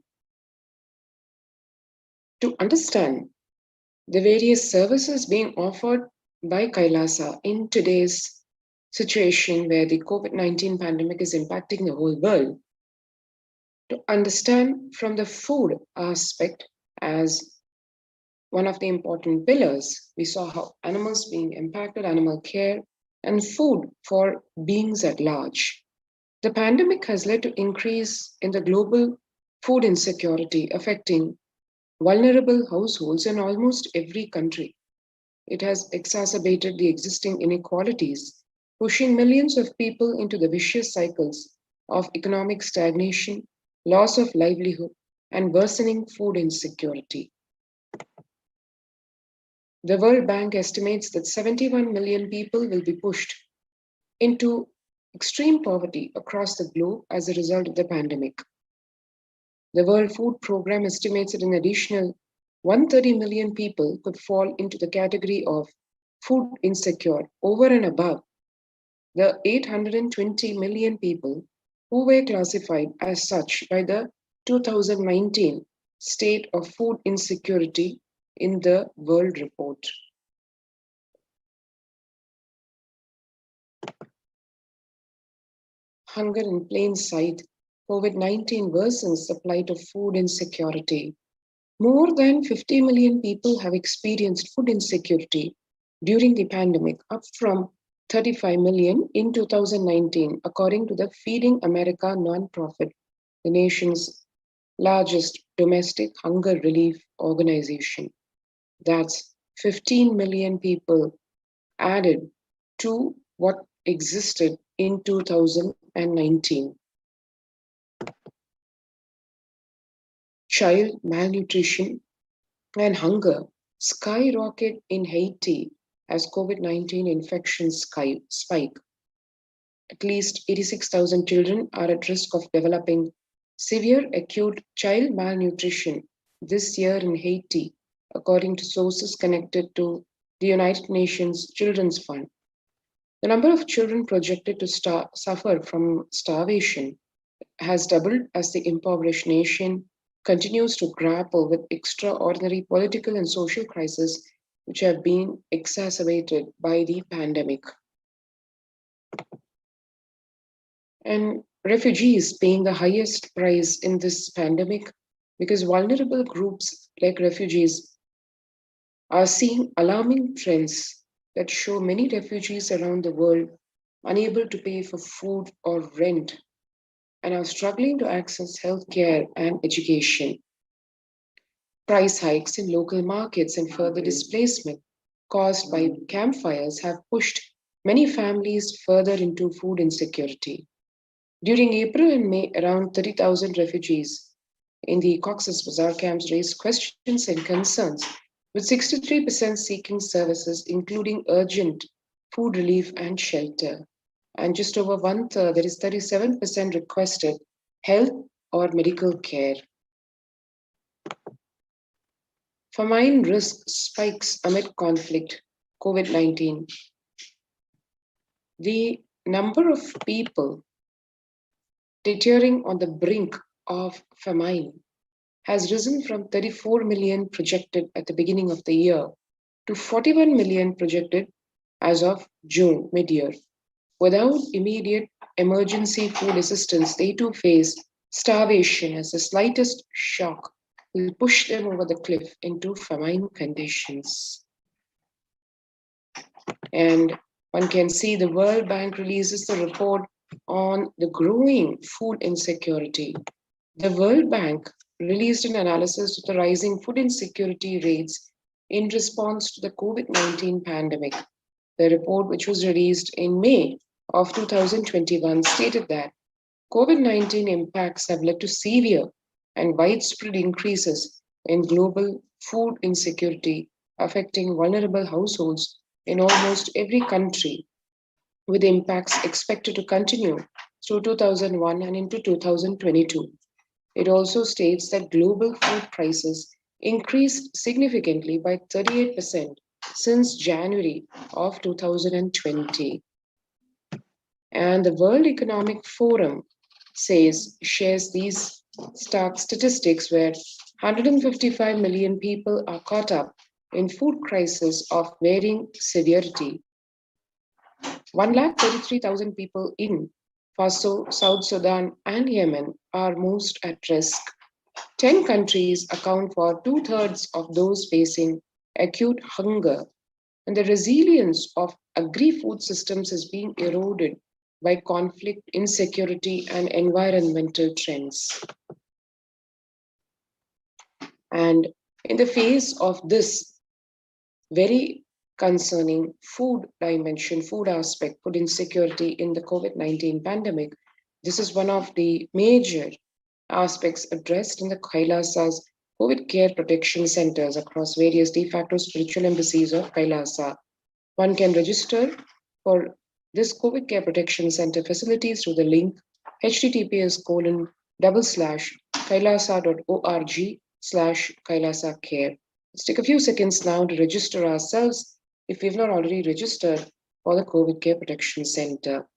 to understand the various services being offered by Kailasa in today's situation where the COVID-19 pandemic is impacting the whole world, to understand from the food aspect as one of the important pillars, we saw how animals being impacted, animal care, and food for beings at large. The pandemic has led to increase in the global food insecurity affecting vulnerable households in almost every country. It has exacerbated the existing inequalities, pushing millions of people into the vicious cycles of economic stagnation, loss of livelihood, and worsening food insecurity. The World Bank estimates that 71 million people will be pushed into extreme poverty across the globe as a result of the pandemic. The World Food Programme estimates that an additional 130 million people could fall into the category of food insecure over and above the 820 million people who were classified as such by the 2019 State of Food Insecurity in the World Report. Hunger in plain sight, COVID-19 worsens the plight of food insecurity. More than 50 million people have experienced food insecurity during the pandemic, up from 35 million in 2019, according to the Feeding America nonprofit, the nation's largest domestic hunger relief organization. That's 15 million people added to what existed in 2019. Child malnutrition and hunger skyrocket in Haiti as COVID-19 infections spike. At least 86,000 children are at risk of developing severe acute child malnutrition this year in Haiti, according to sources connected to the United Nations Children's Fund. The number of children projected to suffer from starvation has doubled as the impoverished nation continues to grapple with extraordinary political and social crises which have been exacerbated by the pandemic. And refugees paying the highest price in this pandemic because vulnerable groups like refugees are seeing alarming trends that show many refugees around the world unable to pay for food or rent and are struggling to access healthcare and education. Price hikes in local markets and further displacement caused by campfires have pushed many families further into food insecurity. During April and May, around 30,000 refugees in the Cox's Bazar camps raised questions and concerns, with 63% seeking services, including urgent food relief and shelter. And just over one-third, that is 37%, requested health or medical care. Famine risk spikes amid conflict, COVID-19. The number of people teetering on the brink of famine has risen from 34 million projected at the beginning of the year to 41 million projected as of June mid-year. Without immediate emergency food assistance, they too face starvation as the slightest shock will push them over the cliff into famine conditions. And one can see the World Bank releases the report on the growing food insecurity. The World Bank released an analysis of the rising food insecurity rates in response to the COVID-19 pandemic. The report, which was released in May of 2021, stated that COVID-19 impacts have led to severe and widespread increases in global food insecurity, affecting vulnerable households in almost every country, with impacts expected to continue through 2001 and into 2022. It also states that global food prices increased significantly by 38% since January of 2020. And the World Economic Forum shares these stark statistics where 155 million people are caught up in food crisis of varying severity. 133,000 people in Faso, South Sudan, and Yemen are most at risk. 10 countries account for 2/3 of those facing acute hunger, and the resilience of agri-food systems is being eroded by conflict, insecurity, and environmental trends. And in the face of this very concerning food dimension, food aspect, food insecurity in the COVID-19 pandemic, this is one of the major aspects addressed in the Kailasa's COVID care protection centers across various de facto spiritual embassies of Kailasa. One can register for this COVID care protection center facilities through the link https://kailasa.org/Kailasa care. Let's take a few seconds now to register ourselves if we've not already registered for the COVID care protection center.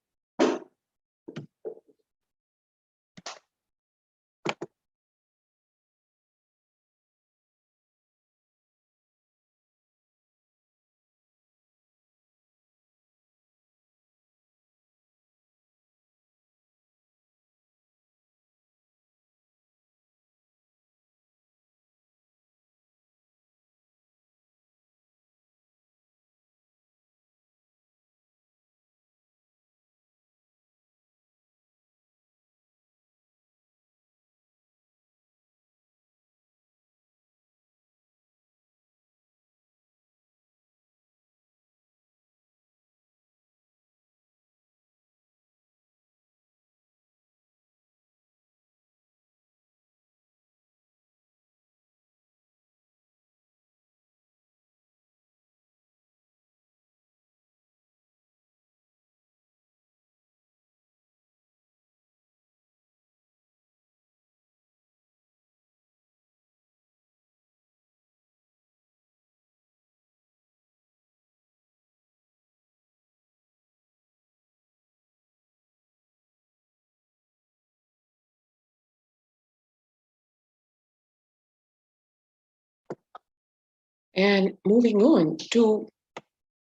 And moving on to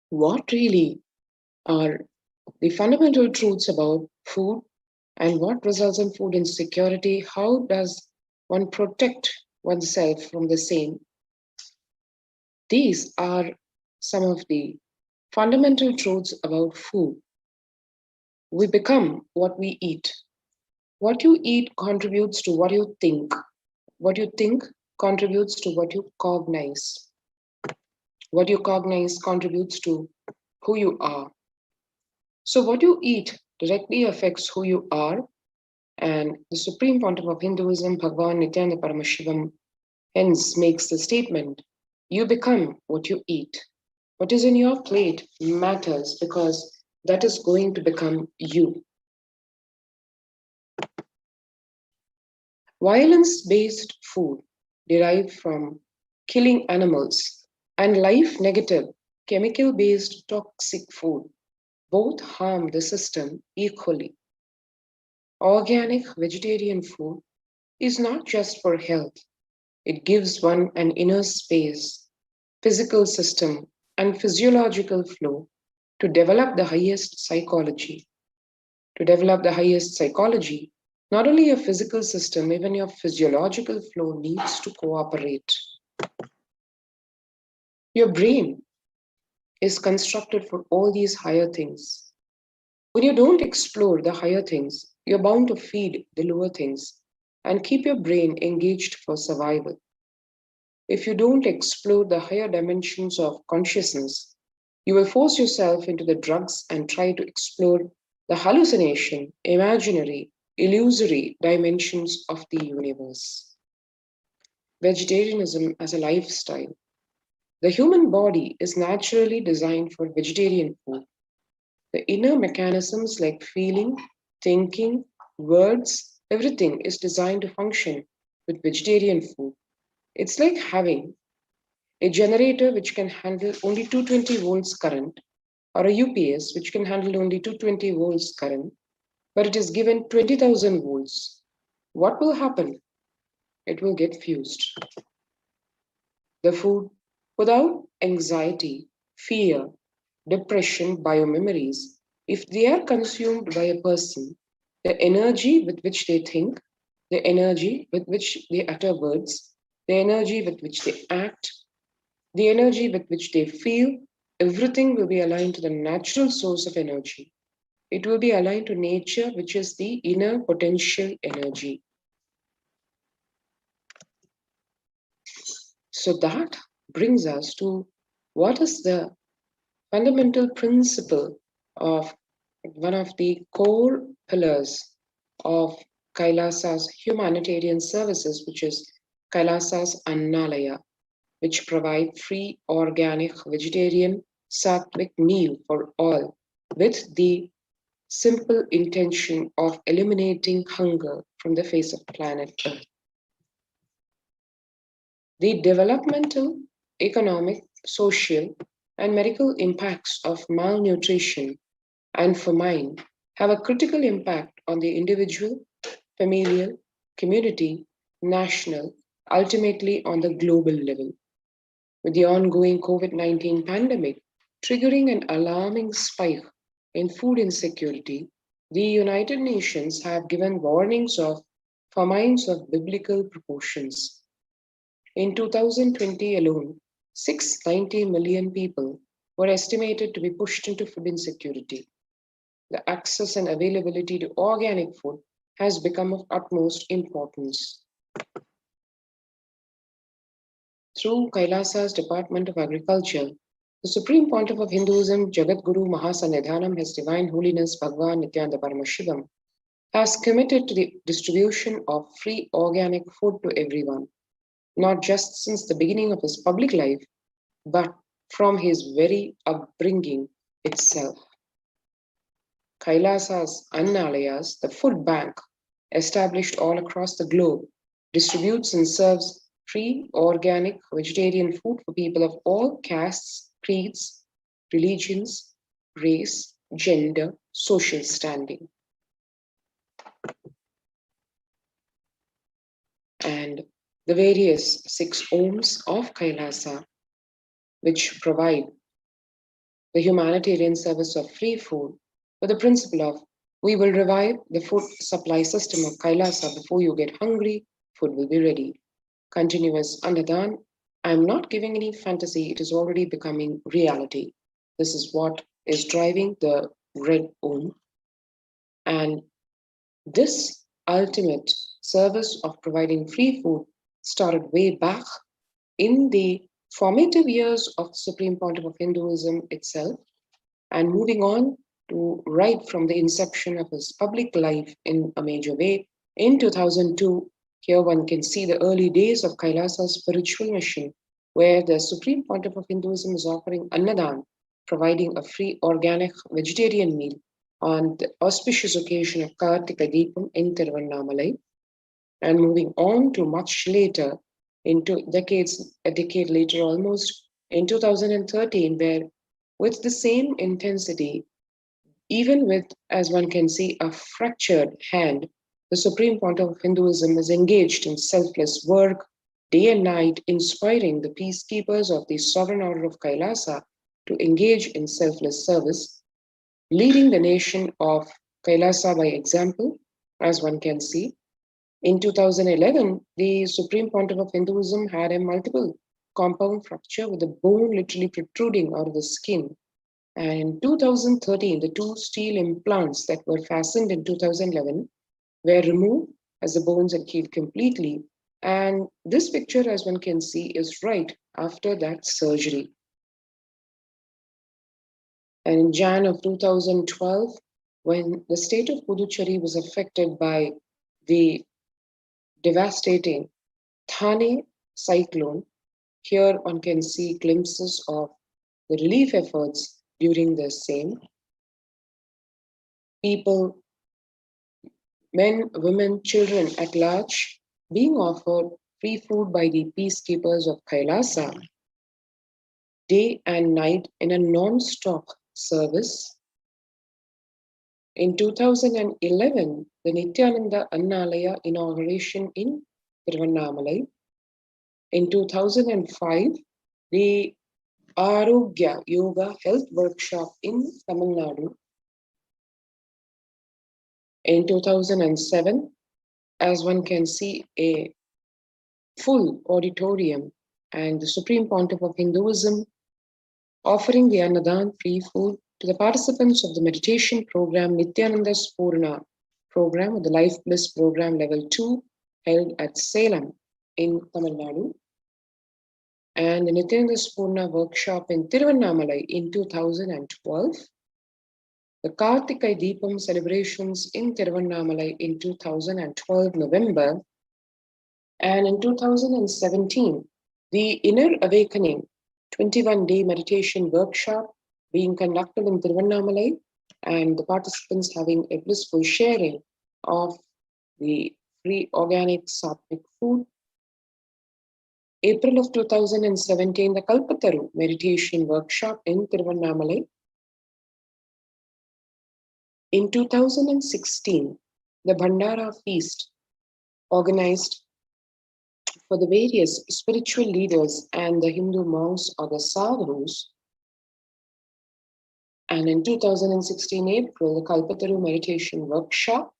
what really are the fundamental truths about food and what results in food insecurity, how does one protect oneself from the same? These are some of the fundamental truths about food. We become what we eat. What you eat contributes to what you think. What you think contributes to what you cognize. What you cognize contributes to who you are. So what you eat directly affects who you are, and the Supreme Pontiff of Hinduism, BHAVA Nithyananda Paramashivam, hence makes the statement, you become what you eat. What is in your plate matters because that is going to become you. Violence-based food derived from killing animals and life-negative, chemical-based toxic food both harm the system equally. Organic vegetarian food is not just for health. It gives one an inner space, physical system, and physiological flow to develop the highest psychology. To develop the highest psychology, not only your physical system, even your physiological flow needs to cooperate. Your brain is constructed for all these higher things. When you don't explore the higher things, you're bound to feed the lower things and keep your brain engaged for survival. If you don't explore the higher dimensions of consciousness, you will force yourself into the drugs and try to explore the hallucination, imaginary, illusory dimensions of the universe. Vegetarianism as a lifestyle. The human body is naturally designed for vegetarian food. The inner mechanisms like feeling, thinking, words, everything is designed to function with vegetarian food. It's like having a generator which can handle only 220 volts current, or a UPS which can handle only 220 volts current, but it is given 20,000 volts, what will happen? It will get fused. The food, without anxiety, fear, depression, biomemories, if they are consumed by a person, the energy with which they think, the energy with which they utter words, the energy with which they act, the energy with which they feel, everything will be aligned to the natural source of energy. It will be aligned to nature, which is the inner potential energy. So that brings us to what is the fundamental principle of one of the core pillars of Kailasa's humanitarian services, which is Kailasa's Annalaya, which provide free organic vegetarian sattvic meal for all with the simple intention of eliminating hunger from the face of planet Earth. The developmental, economic, social, and medical impacts of malnutrition and famine have a critical impact on the individual, familial, community, national, ultimately on the global level. With the ongoing COVID-19 pandemic triggering an alarming spike in food insecurity, the United Nations have given warnings of famines of biblical proportions. In 2020 alone, 690 million people were estimated to be pushed into food insecurity. The access and availability to organic food has become of utmost importance. Through Kailasa's Department of Agriculture, the Supreme Pontiff of Hinduism, Jagadguru Mahasannidhanam, His Divine Holiness Bhagwan Nithyananda Paramashivam, has committed to the distribution of free organic food to everyone, not just since the beginning of his public life, but from his very upbringing itself. Kailasa's Annalayas, the food bank, established all across the globe, distributes and serves free organic vegetarian food for people of all castes, creeds, religions, race, gender, social standing. And the various 6 Ohms of Kailasa, which provide the humanitarian service of free food with the principle of we will revive the food supply system of Kailasa before you get hungry, food will be ready. Continuous Annadan, I'm not giving any fantasy, it is already becoming reality. This is what is driving the red Om. And this ultimate service of providing free food started way back in the formative years of the Supreme Pontiff of Hinduism itself, and moving on to right from the inception of his public life in a major way. In 2002, here one can see the early days of Kailasa's spiritual mission, where the Supreme Pontiff of Hinduism is offering Annadan, providing a free organic vegetarian meal on the auspicious occasion of Kartika Deepam in Tiruvannamalai. And moving on to much later, into a decade later almost, in 2013, where with the same intensity, even with, as one can see, a fractured hand, the Supreme Pontiff of Hinduism is engaged in selfless work, day and night, inspiring the peacekeepers of the Sovereign Order of Kailasa to engage in selfless service, leading the nation of Kailasa by example, as one can see. In 2011, the Supreme Pontiff of Hinduism had a multiple compound fracture with the bone literally protruding out of the skin. And in 2013, the 2 steel implants that were fastened in 2011 were removed as the bones had healed completely. And this picture, as one can see, is right after that surgery. And in Jan of 2012, when the state of Puducherry was affected by the devastating Thane cyclone, here one can see glimpses of the relief efforts during the same. People, men, women, children at large, being offered free food by the peacekeepers of Kailasa day and night in a non-stop service. In 2011, the Nithyananda Annalaya inauguration in Tiruvannamalai. In 2005, the Arogya Yoga Health Workshop in Tamil Nadu. In 2007, as one can see, a full auditorium and the Supreme Pontiff of Hinduism offering the Annadan free food to the participants of the meditation program Nithyananda Spurna program, or the Life Bliss program level 2, held at Salem in Tamil Nadu, and the Nithyananda Spurna workshop in Tiruvannamalai in 2012, the Kartikai Deepam celebrations in Tiruvannamalai in 2012 November, and in 2017, the Inner Awakening 21-day meditation workshop being conducted in Tiruvannamalai, and the participants having a blissful sharing of the free organic sattvic food. April of 2017, the Kalpataru meditation workshop in Tiruvannamalai. In 2016, the Bhandara feast organized for the various spiritual leaders and the Hindu monks or the sadhus. And in 2016 April, the Kalpataru meditation workshop.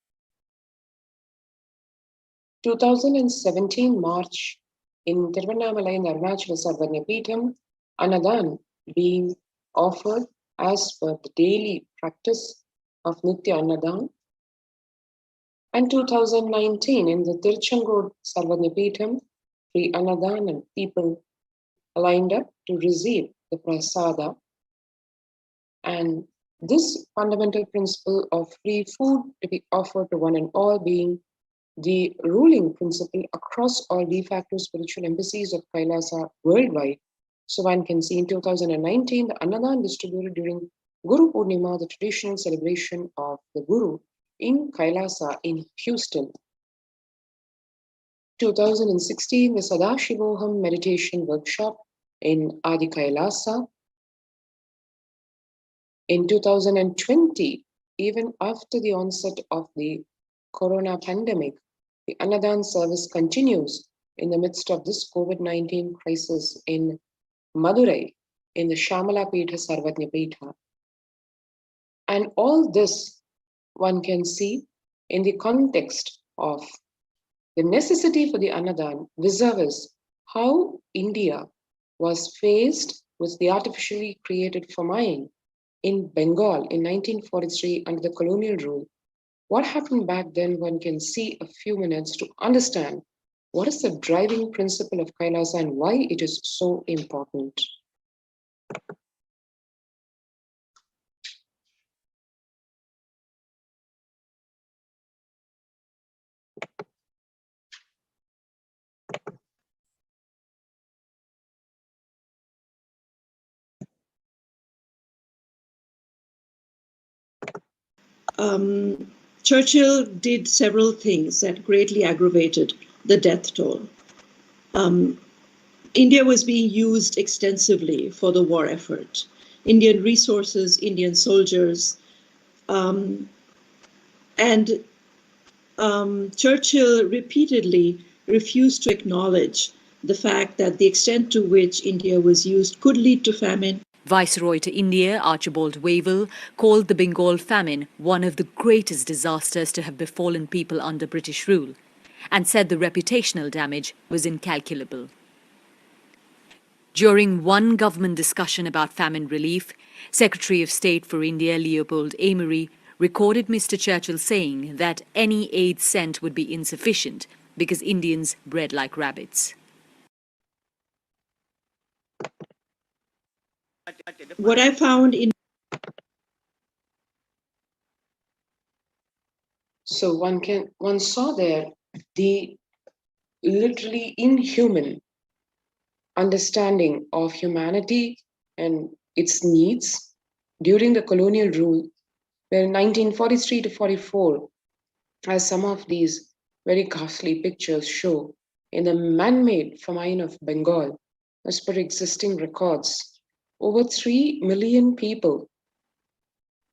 2017 March, in Tiruvannamalai and Arunachala Sarvanya Peetham, Annadan being offered as per the daily practice of Nitya Annadan. And 2019, in the Tiruchengood Sarvanya Peetham, free Annadan, and people lined up to receive the prasada. And this fundamental principle of free food to be offered to one and all being the ruling principle across all de facto spiritual embassies of Kailasa worldwide. So one can see in 2019, the Annadan distributed during Guru Purnima, the traditional celebration of the Guru in Kailasa in Houston. 2016, the Sadashivoham meditation workshop in Adi Kailasa. In 2020, even after the onset of the corona pandemic, the Annadan service continues in the midst of this COVID-19 crisis in Madurai, in the Shamala Peetha Sarvanya Peetha. And all this one can see in the context of the necessity for the Annadan vis-a-vis how India was faced with the artificially created famine in Bengal in 1943 under the colonial rule. What happened back then, one can see a few minutes to understand what is the driving principle of Kailasa and why it is so important. Churchill did several things that greatly aggravated the death toll. India was being used extensively for the war effort. Indian resources, Indian soldiers, and Churchill repeatedly refused to acknowledge the fact that the extent to which India was used could lead to famine. Viceroy to India, Archibald Wavell, called the Bengal famine one of the greatest disasters to have befallen people under British rule, and said the reputational damage was incalculable. During one government discussion about famine relief, Secretary of State for India Leopold Amery recorded Mr. Churchill saying that any aid sent would be insufficient because Indians bred like rabbits. What I found in So one saw there the literally inhuman understanding of humanity and its needs during the colonial rule, where in 1943 to 44, as some of these very ghastly pictures show, in the man-made famine of Bengal, as per existing records, over 3 million people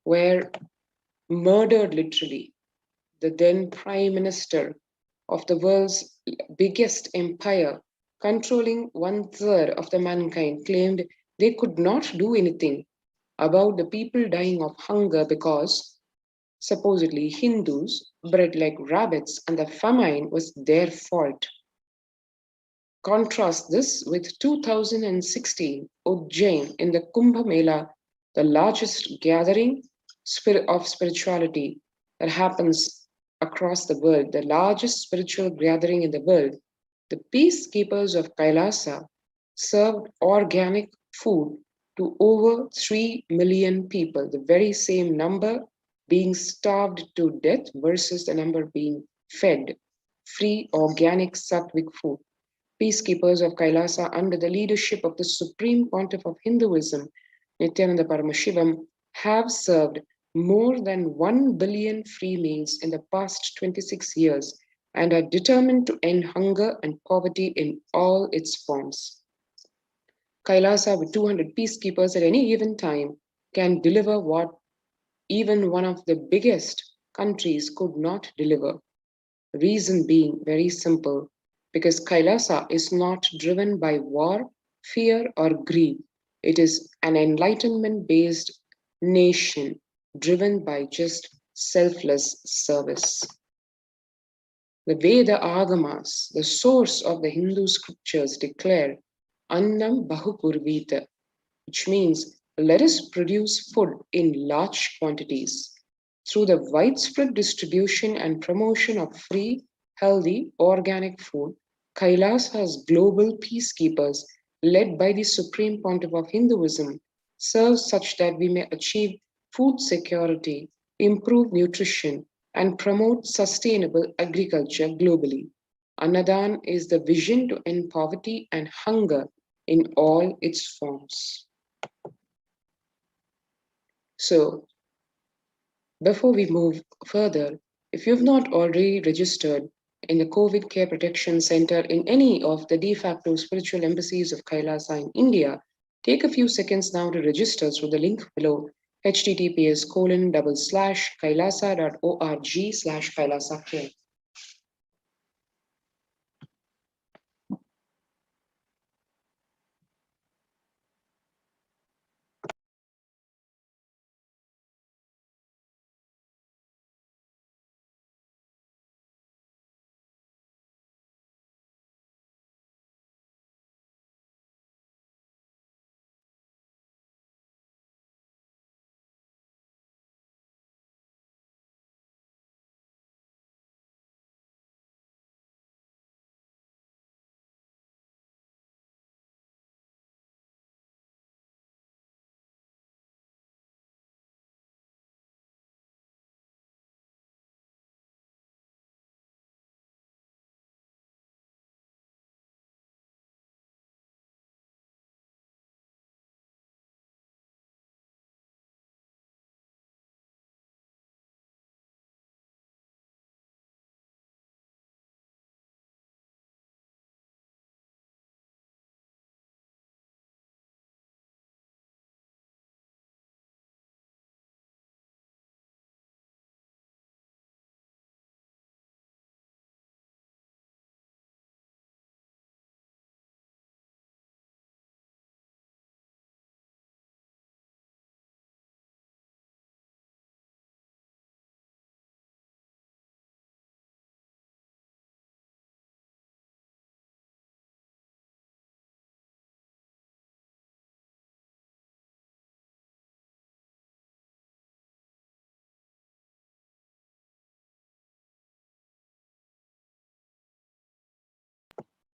were murdered literally. The then Prime Minister of the world's biggest empire, controlling 1/3 of the mankind, claimed they could not do anything about the people dying of hunger because supposedly Hindus bred like rabbits and the famine was their fault. Contrast this with 2016 Ujjain in the Kumbh Mela, the largest gathering of spirituality that happens across the world, the largest spiritual gathering in the world. The peacekeepers of Kailasa served organic food to over 3 million people, the very same number being starved to death versus the number being fed free organic sattvic food. Peacekeepers of Kailasa, under the leadership of the Supreme Pontiff of Hinduism, Nithyananda Paramashivam, have served more than 1 billion free meals in the past 26 years and are determined to end hunger and poverty in all its forms. Kailasa, with 200 peacekeepers at any given time, can deliver what even one of the biggest countries could not deliver. Reason being very simple, because Kailasa is not driven by war, fear, or greed. It is an enlightenment-based nation driven by just selfless service. The Veda Agamas, the source of the Hindu scriptures, declare Annam Bahupurvita, which means let us produce food in large quantities. Through the widespread distribution and promotion of free, healthy, organic food, Kailasa's global peacekeepers, led by the Supreme Pontiff of Hinduism, serve such that we may achieve food security, improve nutrition, and promote sustainable agriculture globally. Annadan is the vision to end poverty and hunger in all its forms. So, before we move further, if you've not already registered in the COVID Care Protection Center in any of the de facto spiritual embassies of Kailasa in India, take a few seconds now to register through the link below, https://kailasa.org/kailasacare.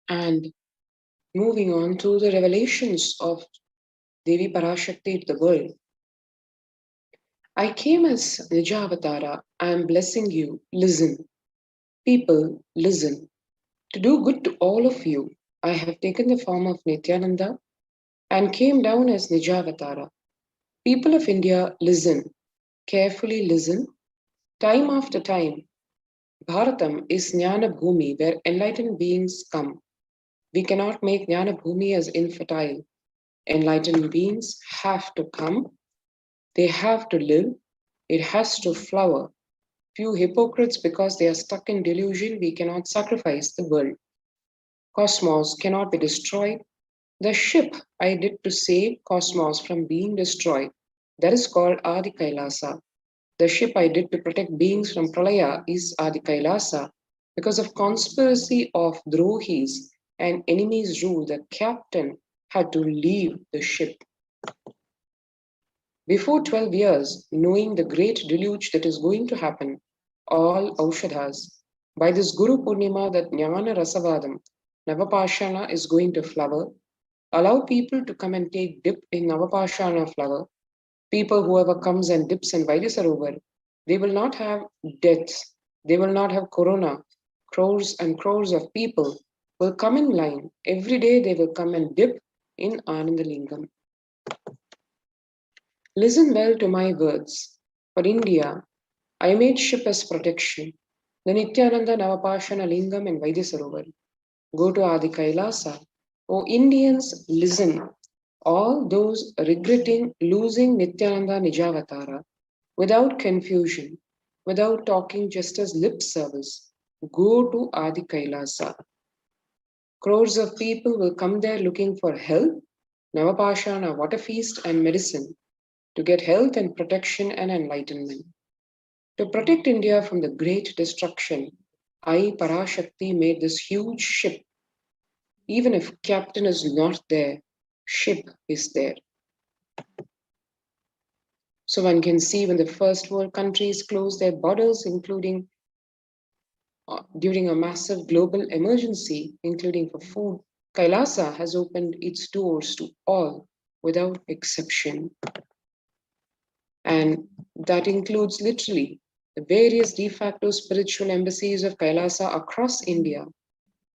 And moving on to the revelations of Devi Parashakti to the world. I came as Nijavatara. I am blessing you. Listen. People, listen. To do good to all of you, I have taken the form of Nithyananda and came down as Nijavatara. People of India, listen. Carefully listen. Time after time, Bharatam is Jnana Bhumi, where enlightened beings come. We cannot make Jnana Bhumi as infertile. Enlightened beings have to come. They have to live. It has to flower. Few hypocrites, because they are stuck in delusion, we cannot sacrifice the world. Cosmos cannot be destroyed. The ship I did to save cosmos from being destroyed, that is called Adi Kailasa. The ship I did to protect beings from Pralaya is Adi Kailasa. Because of conspiracy of Drohis and enemies' rule, the captain had to leave the ship. Before 12 years, knowing the great deluge that is going to happen, all Aushadhas, by this Guru Purnima, that Jnana Rasavadam, Navapashana is going to flower, allow people to come and take dip in Navapashana flower. People, whoever comes and dips in Vaidisarovar, they will not have deaths, they will not have corona. Crores and crores of people will come in line. Every day they will come and dip in Anandalingam. Listen well to my words. For India, I made ship as protection. The Nithyananda Navapashana Lingam in Vaidisarovar. Go to Adi Kailasa. O Indians, listen. All those regretting losing Nithyananda Nijavatara, without confusion, without talking just as lip service, go to Adi Kailasa. Crores of people will come there looking for help, Navapashana, water feast, and medicine to get health and protection and enlightenment. To protect India from the great destruction, I, Parashakti, made this huge ship. Even if captain is not there, ship is there. So one can see when the first world countries closed their borders, including during a massive global emergency, including for food, Kailasa has opened its doors to all without exception. And that includes literally the various de facto spiritual embassies of Kailasa across India.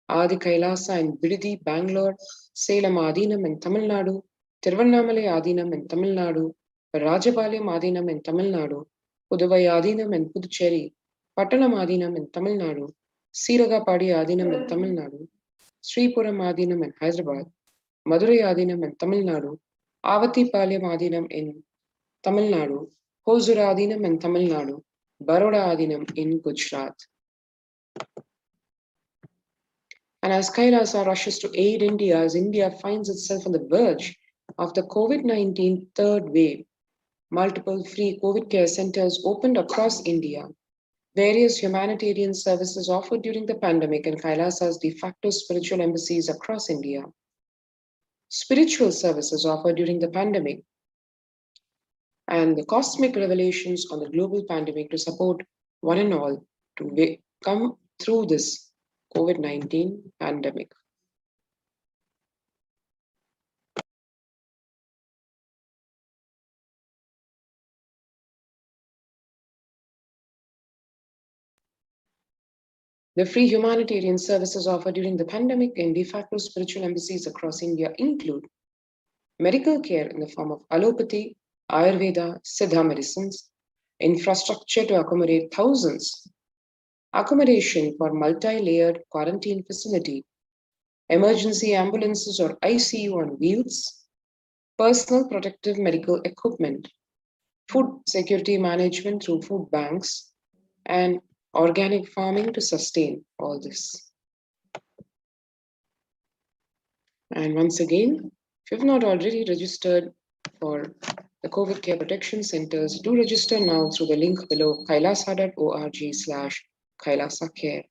Adi Kailasa in Bidadi, Bangalore, Salem Adinam in Tamil Nadu, Tiruvannamalai Adinam in Tamil Nadu, Rajapalayam Adinam in Tamil Nadu, Puduvai Adinam in Puducherry, Pattanam Adinam in Tamil Nadu, Siragapadi Adinam in Tamil Nadu, Sripuram Adinam in Hyderabad, Madurai Adinam in Tamil Nadu, Avatipalayam Adinam in Tamil Nadu, Hosur Adinam in Tamil Nadu, Baroda Adinam in Gujarat. And as Kailasa rushes to aid India, as India finds itself on the verge of the COVID-19 third wave, multiple free COVID care centers opened across India. Various humanitarian services offered during the pandemic, and Kailasa's de facto spiritual embassies across India. Spiritual services offered during the pandemic, and the cosmic revelations on the global pandemic to support one and all to come through this COVID-19 pandemic. The free humanitarian services offered during the pandemic and de facto spiritual embassies across India include medical care in the form of allopathy, Ayurveda, Siddha medicines, infrastructure to accommodate thousands, accommodation for multi-layered quarantine facility, emergency ambulances or ICU on wheels, personal protective medical equipment, food security management through food banks, and organic farming to sustain all this. And once again, if you've not already registered for the COVID Care Protection Centers, do register now through the link below kailasa.org/Kailasa Care.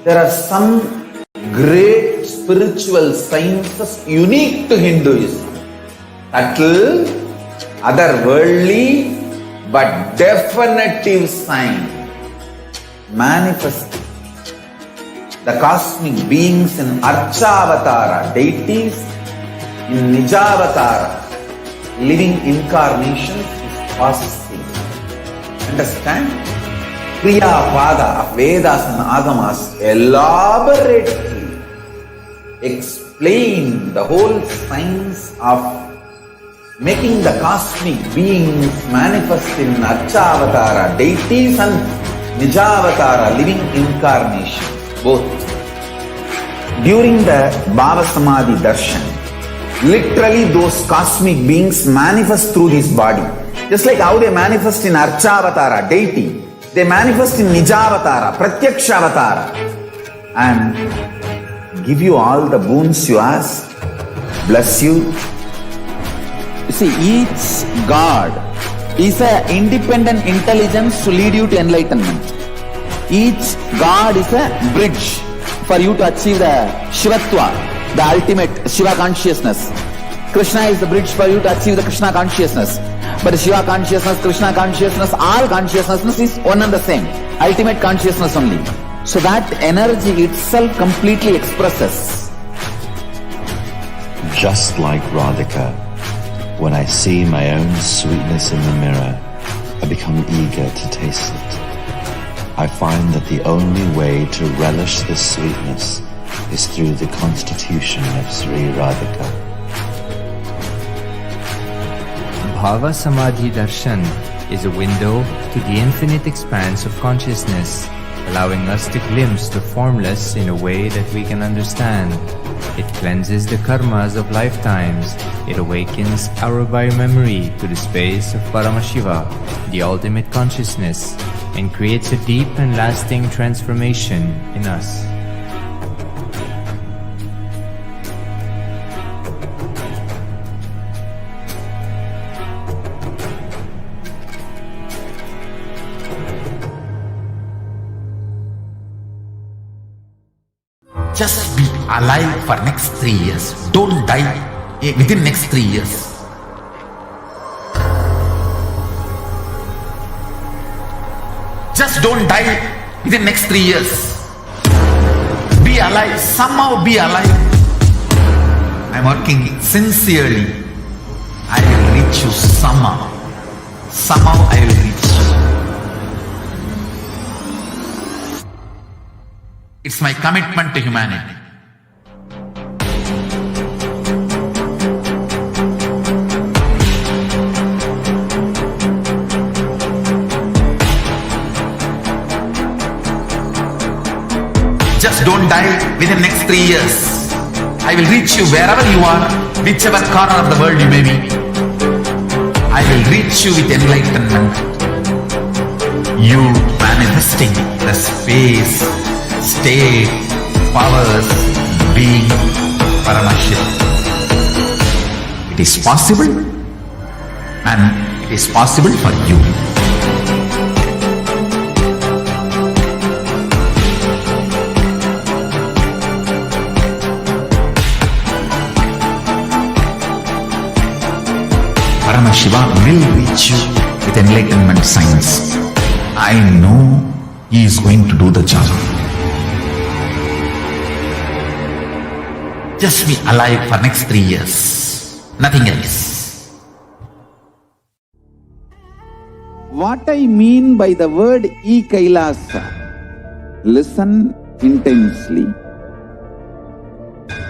there are some great spiritual sciences unique to Hinduism. Subtle, otherworldly, but definitive sign. Manifesting the cosmic beings in Archavatara, deities in Nijavatara, living incarnations is possible. Understand? Kriya Pada of Vedas and Agamas elaborately explain the whole science of making the cosmic beings manifest in Archavatara, deities and Nijavatara, living incarnation, both. During the BHAVA Samadhi Darshan, literally those cosmic beings manifest through this body. Just like how they manifest in Archavatara, deity, they manifest in Nijavatara, Pratyakshavatara, and give you all the boons you ask, bless you. You see, each God is an independent intelligence to lead you to enlightenment. Each God is a bridge for you to achieve the Shivatva, the ultimate Shiva consciousness. Krishna is the bridge for you to achieve the Krishna consciousness. But the Shiva consciousness, Krishna consciousness, all consciousness is one and the same. Ultimate consciousness only. So that energy itself completely expresses. Just like Radhika, when I see my own sweetness in the mirror, I become eager to taste it. I find that the only way to relish this sweetness is through the constitution of Sri Radhika. Bhava Samadhi Darshan is a window to the infinite expanse of consciousness, allowing us to glimpse the formless in a way that we can understand. It cleanses the karmas of lifetimes. It awakens our biomemory to the space of Paramashiva, the ultimate consciousness, and creates a deep and lasting transformation in us. Just be alive for next 3 years. Don't die within next 3 years. Just don't die within next 3 years. Be alive. Somehow be alive. I'm working sincerely. I will reach you somehow. Somehow I will reach you. It's my commitment to humanity. Just don't die within next 3 years. I will reach you wherever you are, whichever corner of the world you may be. I will reach you with enlightenment. You manifesting the space, state, powers, being Paramashivoham. It is possible, and it is possible for you. Paramashiva will reach you with enlightenment science. I know he is going to do the job. Just be alive for next 3 years. Nothing else. What I mean by the word Kailasa, listen intensely.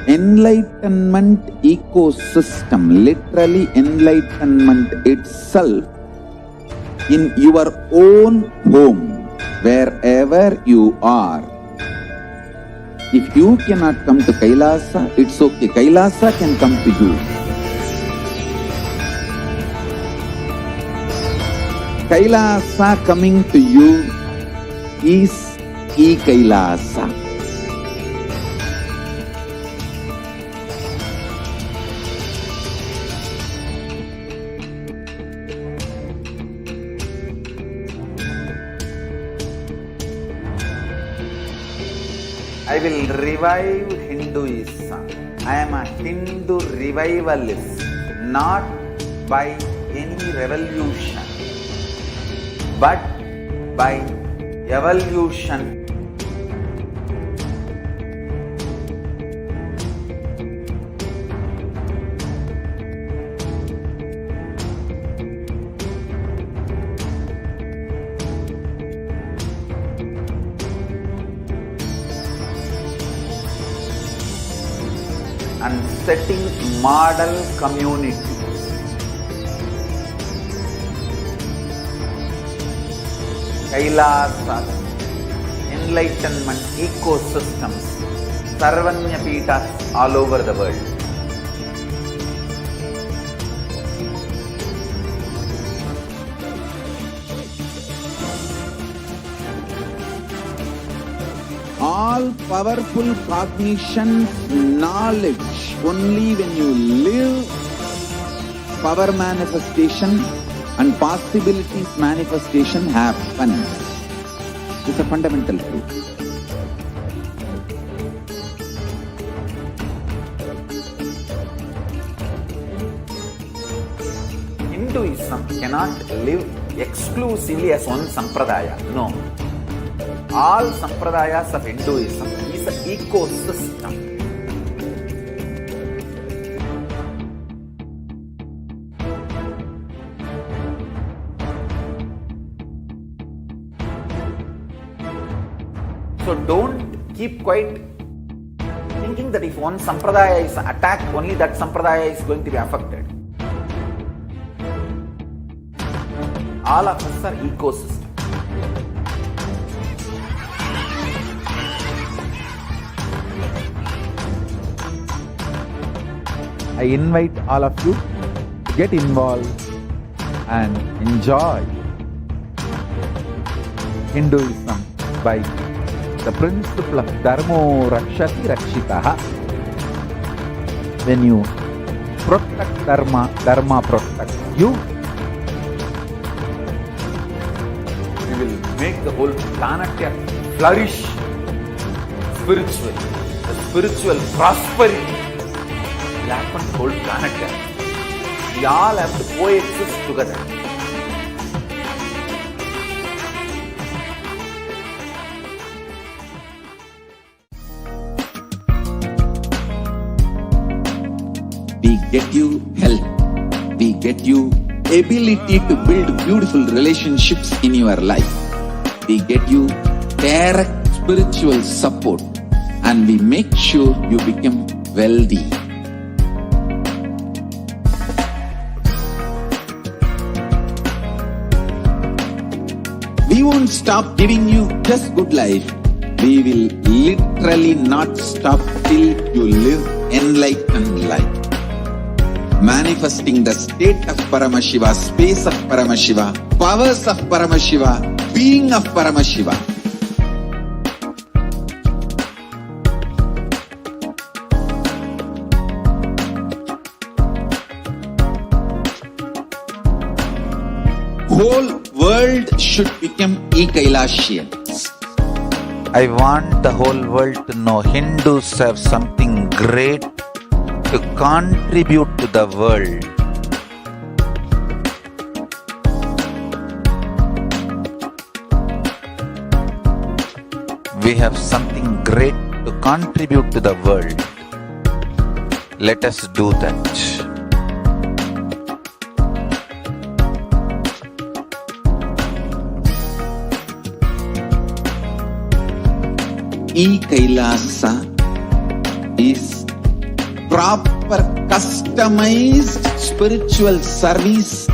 Enlightenment ecosystem, literally enlightenment itself, in your own home, wherever you are. If you cannot come to Kailasa, it's okay. Kailasa can come to you. Kailasa coming to you is Kailasa. I will revive Hinduism. I am a Hindu revivalist, not by any revolution, but by evolution. And setting model community. Kailasa, enlightenment ecosystems, Sarvanya Peethas all over the world. All powerful cognition, knowledge, only when you live, power manifestation and possibilities manifestation happens. It's a fundamental truth. Hinduism cannot live exclusively as one sampradaya. No. All sampradayas of Hinduism is an ecosystem. So don't keep quiet thinking that if one sampradaya is attacked, only that sampradaya is going to be affected. All of us are ecosystems. I invite all of you to get involved and enjoy Hinduism by the principle of Dharmo Rakshati Rakshitaha. When you protect Dharma, Dharma protects you. We will make the whole planet flourish spiritually. The spiritual prosperity will happen to the whole planet. We all have to coexist together. We get you health. We get you ability to build beautiful relationships in your life. We get you direct spiritual support, and we make sure you become wealthy. We won't stop giving you just good life. We will literally not stop till you live enlightened life. Manifesting the state of Paramashiva, space of Paramashiva, powers of Paramashiva, being of Paramashiva. Whole world should become Kailasians. I want the whole world to know Hindus have something great to contribute to the world. We have something great to contribute to the world. Let us do that. Kailasa is proper customized spiritual service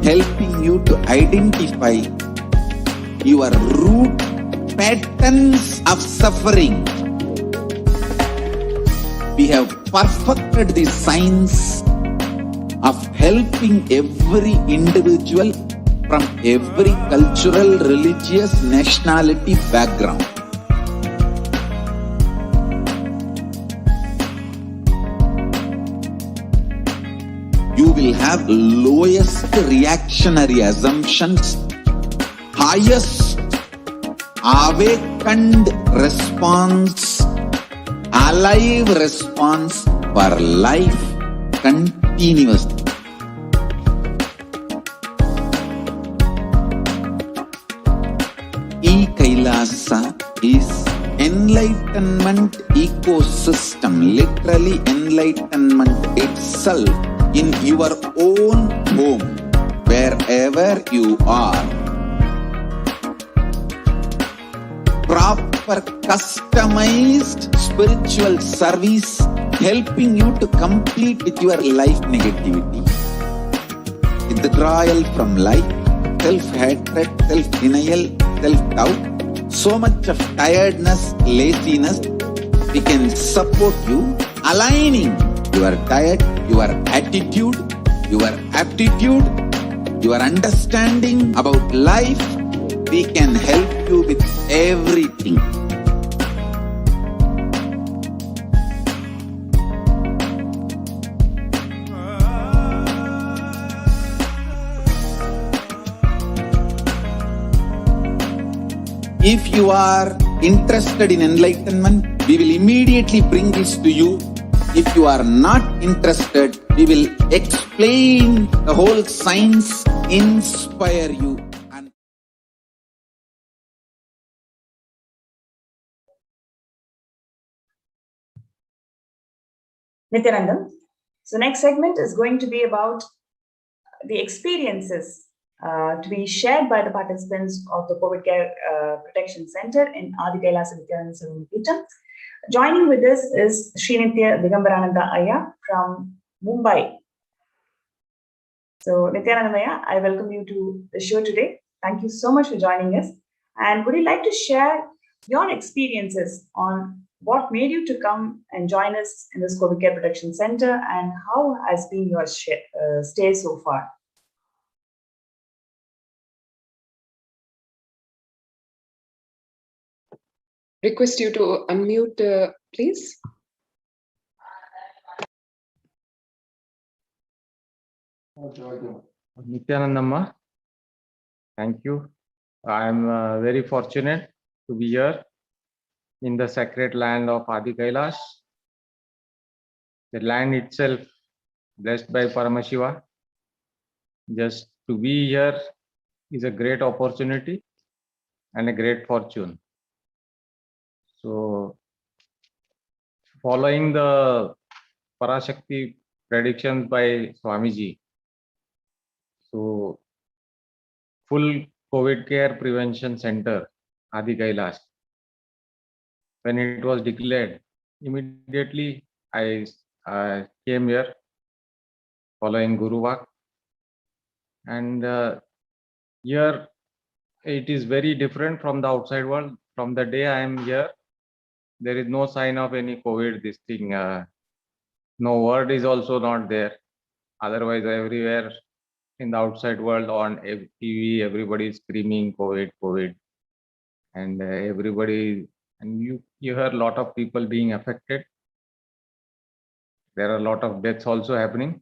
helping you to identify your root patterns of suffering. We have perfected the science of helping every individual from every cultural, religious, nationality background. You will have lowest reactionary assumptions, highest awakened response alive response for life continuously. Kailasa is enlightenment ecosystem, literally enlightenment itself in your own home, wherever you are. Proper customized spiritual service helping you to complete with your life negativity. Withdrawal from life, self-hatred, self-denial, self-doubt, so much of tiredness, laziness, we can support you, aligning your diet, your attitude, your aptitude, your understanding about life. We can help you with everything. If you are interested in enlightenment, we will immediately bring this to you. If you are not interested, we will explain the whole science, inspire you. Nithyanandam. So next segment is going to be about the experiences to be shared by the participants of the COVID Care Protection Center in Adi Kailasa Nithyananda Paramashivam. Joining with us is Srinithya Digambarananda Ayya from Mumbai. So Nithyananda Ayya, I welcome you to the show today. Thank you so much for joining us. And would you like to share your experiences on what made you to come and join us in this COVID Care Protection Center, and how has been your stay so far? Request you to unmute, please. Nithyanandamma, thank you. I am very fortunate to be here in the sacred land of Adi Kailash. The land itself blessed by Paramashiva. Just to be here is a great opportunity and a great fortune. So, following the Parashakti predictions by Swamiji, so full COVID care prevention center, Adi Kailash, when it was declared, immediately I came here following Guru Vak. And here it is very different from the outside world. From the day I am here, there is no sign of any COVID, this thing. No word is also not there. Otherwise, everywhere in the outside world on TV, everybody is screaming COVID, COVID. And everybody, and you hear a lot of people being affected. There are a lot of deaths also happening.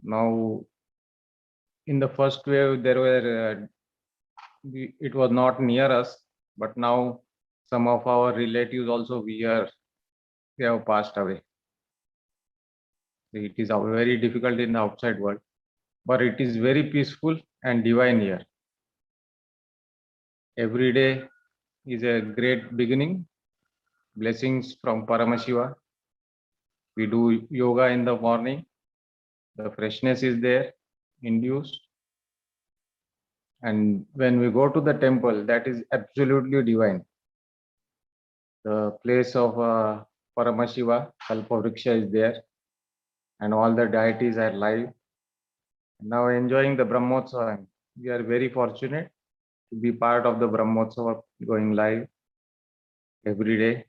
Now, in the first wave, there were, it was not near us, but now some of our relatives also they have passed away. It is very difficult in the outside world, but it is very peaceful and divine here. Every day is a great beginning. Blessings from Paramashiva. We do yoga in the morning. The freshness is there, induced. And when we go to the temple, that is absolutely divine. The place of Paramashiva, Kalpavriksha is there, and all the deities are live. Now enjoying the Brahmotsava. We are very fortunate to be part of the Brahmotsava going live every day.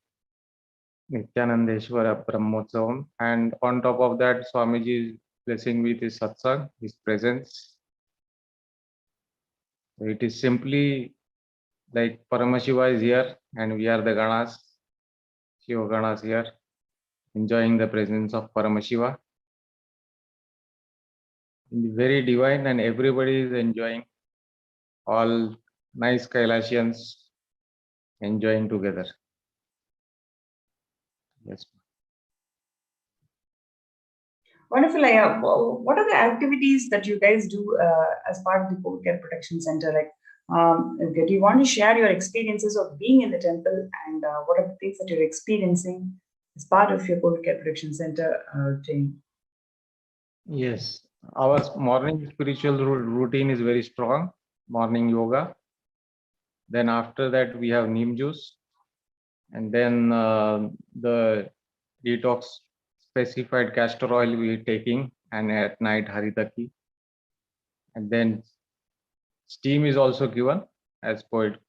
Nithyanandeshwara Brahmotsavam. And on top of that, Swamiji is blessing with his SATSANG, his presence. It is simply like Paramashiva is here and we are the Ganas, Shiva Ganas here, enjoying the presence of Paramashiva. Very divine, and everybody is enjoying, all nice Kailashians enjoying together. Yes. Wonderful. What are the activities that you guys do as part of the COVID Care Protection Center? Do you want to share your experiences of being in the temple, and what are the things that you're experiencing as part of your COVID Care Protection Center training? Yes, our morning spiritual routine is very strong. Morning yoga. Then after that we have neem juice, and then the detox specified castor oil we are taking, and at night haridaki. And then steam is also given as per it.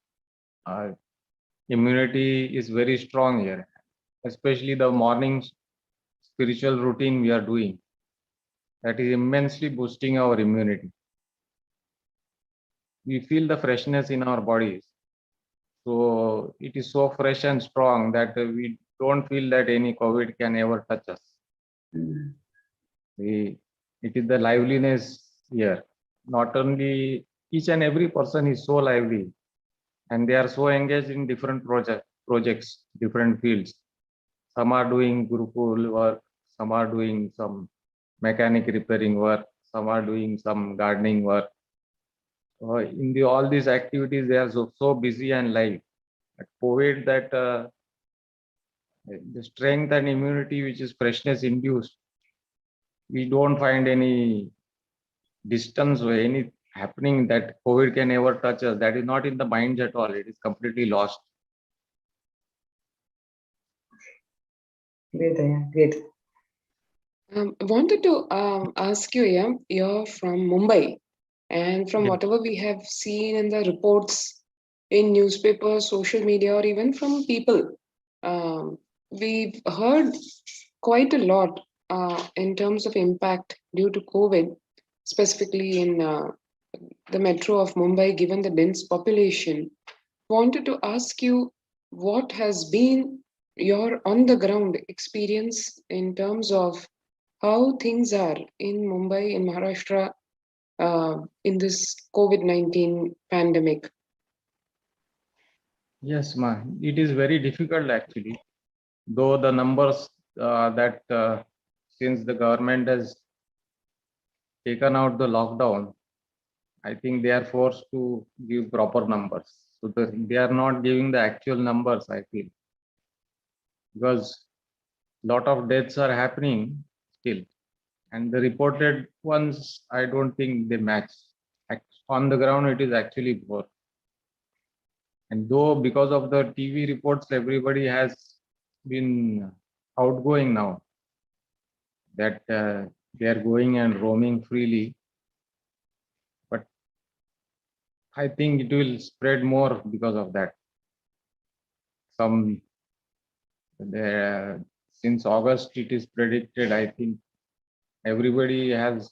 Immunity is very strong here, especially the morning spiritual routine we are doing. That is immensely boosting our immunity. We feel the freshness in our bodies. So it is so fresh and strong that we don't feel that any COVID can ever touch us. It is the liveliness here. Not only each and every person is so lively, and they are so engaged in different projects, different fields. Some are doing Gurukul work, some are doing some mechanic repairing work, some are doing some gardening work. In all these activities, they are so busy and live. At COVID, that the strength and immunity which is freshness induced, we don't find any distance or any happening that COVID can ever touch us. That is not in the minds at all. It is completely lost. Great, Aya, great. I wanted to ask you, yeah, you're from Mumbai, and from whatever we have seen in the reports in newspapers, social media, or even from people, we've heard quite a lot in terms of impact due to COVID, specifically in the metro of Mumbai, given the dense population. Wanted to ask you, what has been your on the ground experience in terms of how things are in Mumbai, in Maharashtra, in this COVID-19 pandemic? Yes, ma. It is very difficult actually. Though the numbers that since the government has taken out the lockdown, I think they are forced to give proper numbers. So they are not giving the actual numbers, I feel. Because lot of deaths are happening still. And the reported ones, I don't think they match. On the ground, it is actually poor. And though because of the TV reports, everybody has been outgoing now, that they are going and roaming freely. But I think it will spread more because of that. Since August, it is predicted, I think everybody has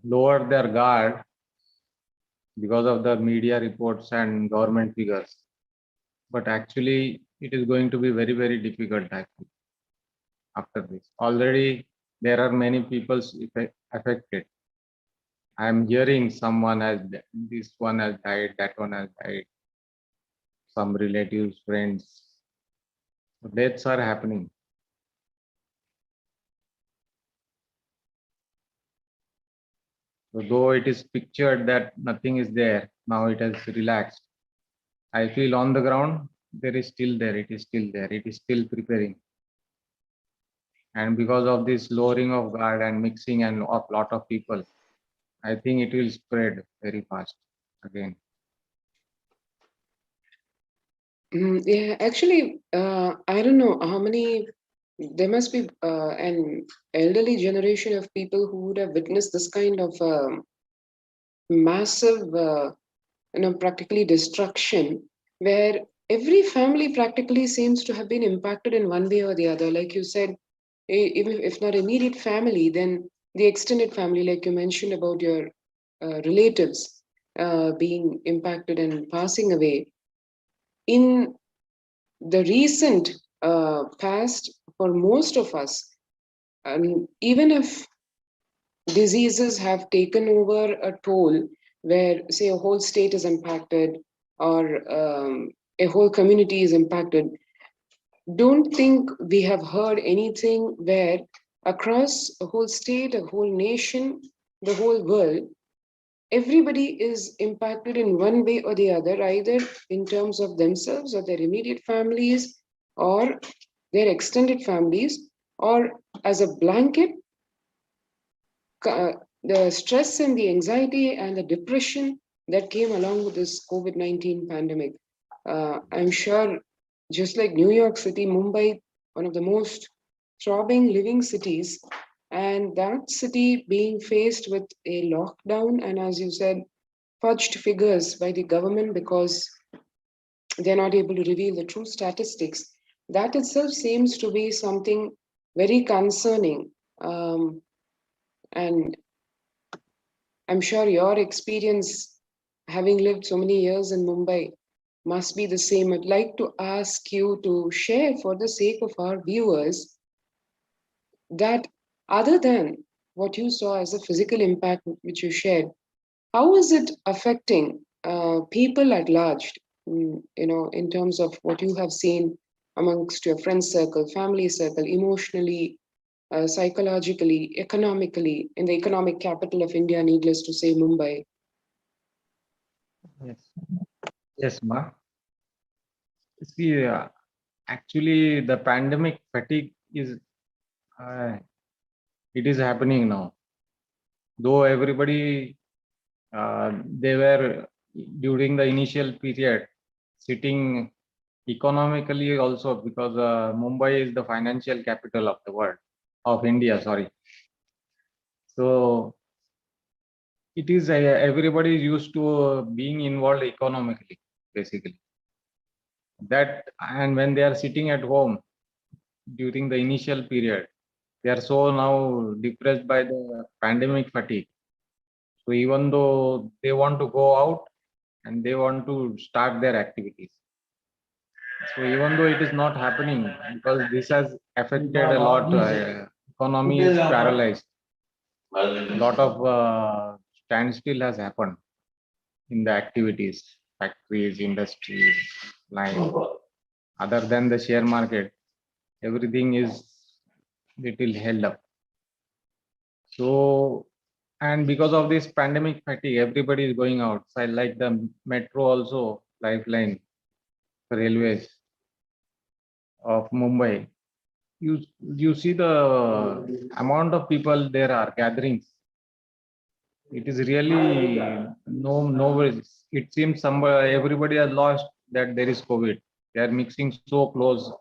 lowered their guard because of the media reports and government figures. But actually, it is going to be very, very difficult actually after this. Already, there are many people affected. I am hearing someone has, this one has died, that one has died, some relatives, friends. Deaths are happening. So though it is pictured that nothing is there, now it has relaxed. I feel on the ground, there is still there, it is still there, it is still preparing. And because of this lowering of guard and mixing and of lot of people, I think it will spread very fast again. Yeah, actually, I don't know how many, there must be an elderly generation of people who would have witnessed this kind of massive, practically destruction, where every family practically seems to have been impacted in one way or the other. Like you said, even if not immediate family, then the extended family, like you mentioned about your relatives being impacted and passing away. In the recent past, for most of us, even if diseases have taken over a toll where, say, a whole state is impacted or a whole community is impacted, don't think we have heard anything where across a whole state, a whole nation, the whole world, everybody is impacted in one way or the other, either in terms of themselves or their immediate families or their extended families, or as a blanket, the stress and the anxiety and the depression that came along with this COVID-19 pandemic. I'm sure, just like New York City, Mumbai, one of the most throbbing living cities, and that city being faced with a lockdown, and as you said, fudged figures by the government because they're not able to reveal the true statistics. That itself seems to be something very concerning. And I'm sure your experience, having lived so many years in Mumbai, must be the same. I'd like to ask you to share, for the sake of our viewers, that other than what you saw as a physical impact which you shared, how is it affecting people at large, in terms of what you have seen amongst your friend circle, family circle, emotionally, psychologically, economically, in the economic capital of India, needless to say, Mumbai? Yes, yes, Ma. See, actually, the pandemic fatigue is it is happening now. Though everybody they were during the initial period sitting economically also, because Mumbai is the financial capital of the world, of India, sorry. So it is everybody is used to being involved economically, basically. That, and when they are sitting at home during the initial period, they are so now depressed by the pandemic fatigue. So even though they want to go out and they want to start their activities, so even though it is not happening, because this has affected a lot, economy is paralyzed. A lot of standstill has happened in the activities, factories, industries, line. Other than the share market, everything is little held up. So, and because of this pandemic fatigue, everybody is going outside, like the metro also, lifeline, railways of Mumbai. You see the amount of people there are gatherings. It is really no. It seems everybody has lost that there is COVID. They are mixing so close,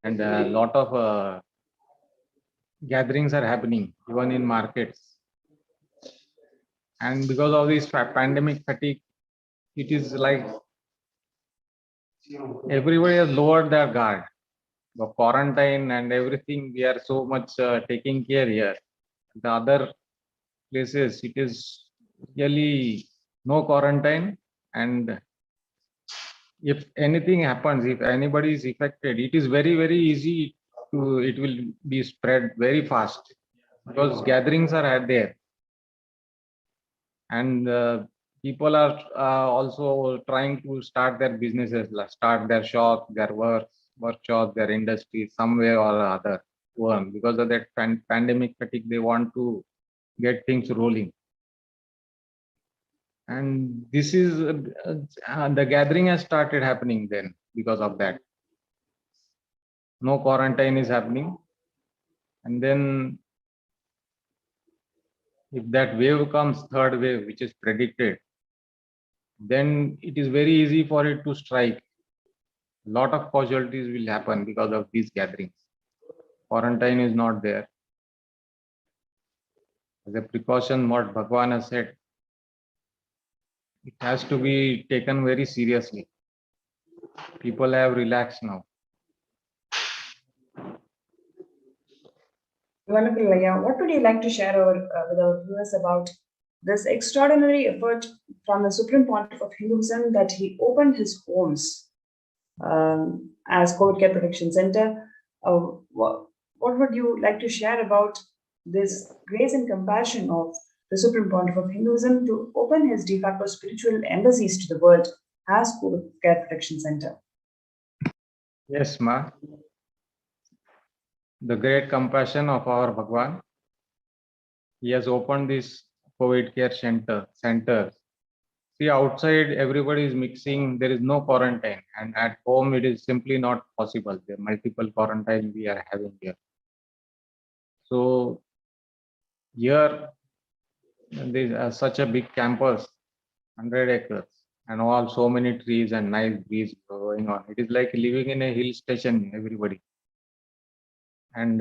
and a lot of gatherings are happening even in markets. And because of this pandemic fatigue, it is like everybody has lowered their guard. The quarantine and everything, we are so much taking care here. The other places, it is really no quarantine, and if anything happens, if anybody is affected, it is very easy to, it will be spread very fast, because gatherings are there, and people are also trying to start their businesses, start their shops, their workshops, their industries, some way or other to earn. Because of that pandemic fatigue, they want to get things rolling. And this is the gathering has started happening then because of that. No quarantine is happening. And then if that wave comes, third wave, which is predicted, then it is very easy for it to strike. A lot of casualties will happen because of these gatherings. Quarantine is not there. As a precaution, what Bhagwan has said, it has to be taken very seriously. People have relaxed now. Wonderful, Laya. What would you like to share with our viewers about this extraordinary effort from the Supreme Pontiff of Hinduism, that he opened his homes as COVID Care Protection Center? What would you like to share about this grace and compassion of the Supreme Pontiff of Hinduism to open his de facto spiritual embassies to the world as COVID Care Protection Center? Yes, Ma. The great compassion of our Bhagwan. He has opened this COVID care center. See, outside everybody is mixing. There is no quarantine, and at home it is simply not possible. There are multiple quarantine we are having here. So here there is such a big campus, 100 acres, and all so many trees and nice breeze going on. It is like living in a hill station. Everybody, and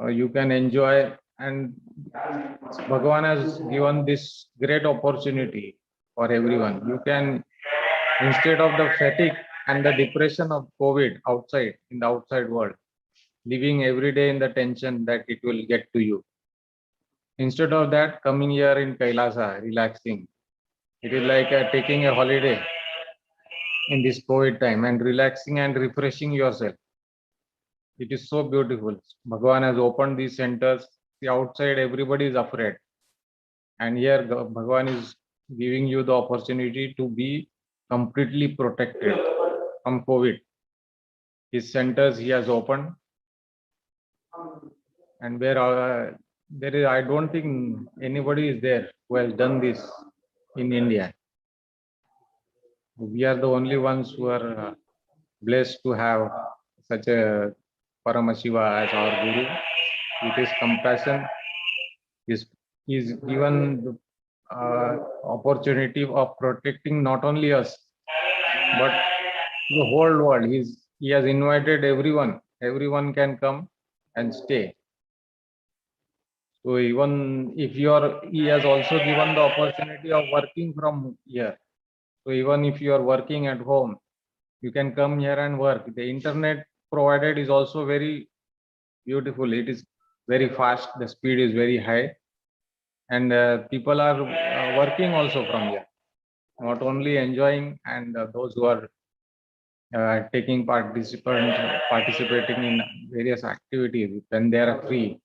you can enjoy. And Bhagavan has given this great opportunity for everyone. You can, instead of the fatigue and the depression of COVID outside, in the outside world, living every day in the tension that it will get to you. Instead of that, coming here in Kailasa, relaxing. It is like taking a holiday in this COVID time and relaxing and refreshing yourself. It is so beautiful. Bhagavan has opened these centers. The outside, everybody is afraid. And here, Bhagavan is giving you the opportunity to be completely protected from COVID. His centers he has opened. And where there is, I don't think anybody is there who has done this in India. We are the only ones who are blessed to have such a Paramashiva as our Guru. With his compassion, he's given the opportunity of protecting not only us, but the whole world. He has invited everyone. Everyone can come and stay. So even if he has also given the opportunity of working from here. So even if you are working at home, you can come here and work. The internet provided is also very beautiful. It is very fast. The speed is very high, and people are working also from here. Not only enjoying, and those who are participating in various activities when they are free.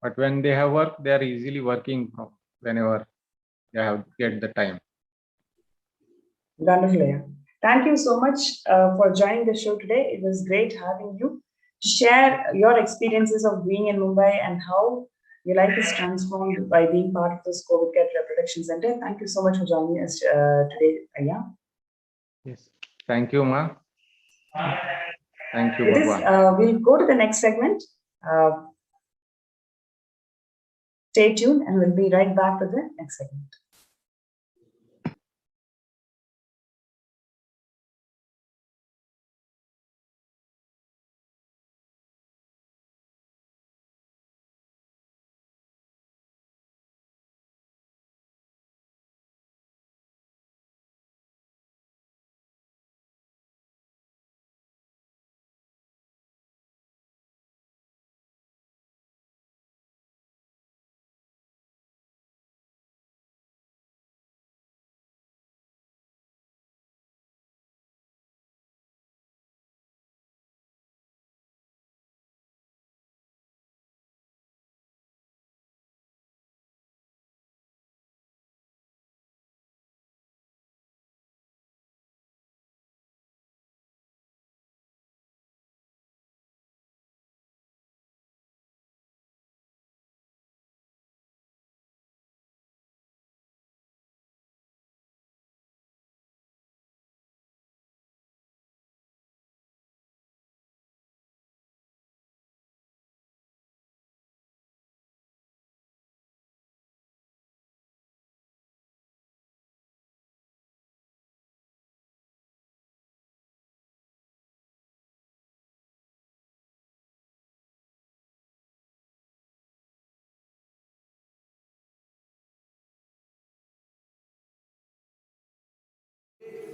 But when they have work, they are easily working from whenever they get the time. Wonderful, yeah. Thank you so much for joining the show today. It was great having you to share your experiences of being in Mumbai and how your life is transformed by being part of this COVID Care Reproduction Center. Thank you so much for joining us today, Aya. Yes. Thank you, Ma. Thank you, With this, we'll go to the next segment. Stay tuned and we'll be right back with the next segment.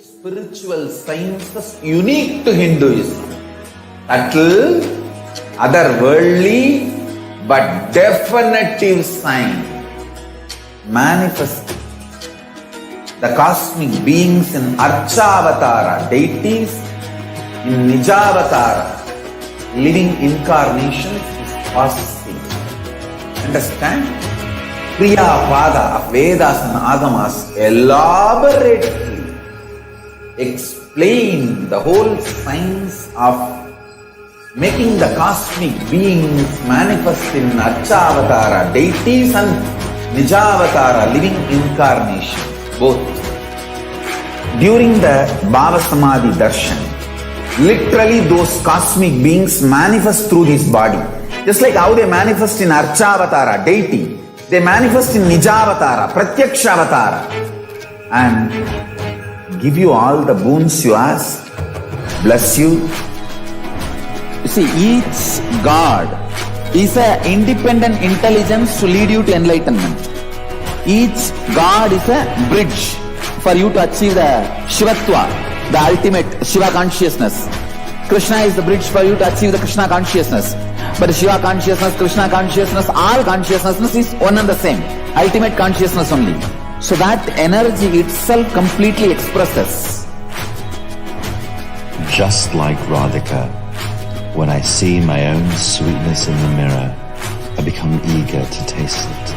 Spiritual sciences unique to Hinduism. Subtle, otherworldly, but definitive sign. Manifesting the cosmic beings in Archavatara, deities in Nijavatara, living incarnations is possible. Understand? Kriya Pada of Vedas and Agamas elaborately explain explain the whole science of making the cosmic beings manifest in Archavatara deities and Nijavatara living incarnation, both. During the BHAVA Samadhi Darshan, literally those cosmic beings manifest through his body. Just like how they manifest in Archavatara deity, they manifest in Nijavatara, Pratyakshavatara, and give you all the boons you ask, bless you. You see, each God is an independent intelligence to lead you to enlightenment. Each God is a bridge for you to achieve the Shivatva, the ultimate Shiva consciousness. Krishna is the bridge for you to achieve the Krishna consciousness. But Shiva consciousness, Krishna consciousness, all consciousness is one and the same. Ultimate consciousness only. So that energy itself completely expresses. Just like Radhika, when I see my own sweetness in the mirror, I become eager to taste it.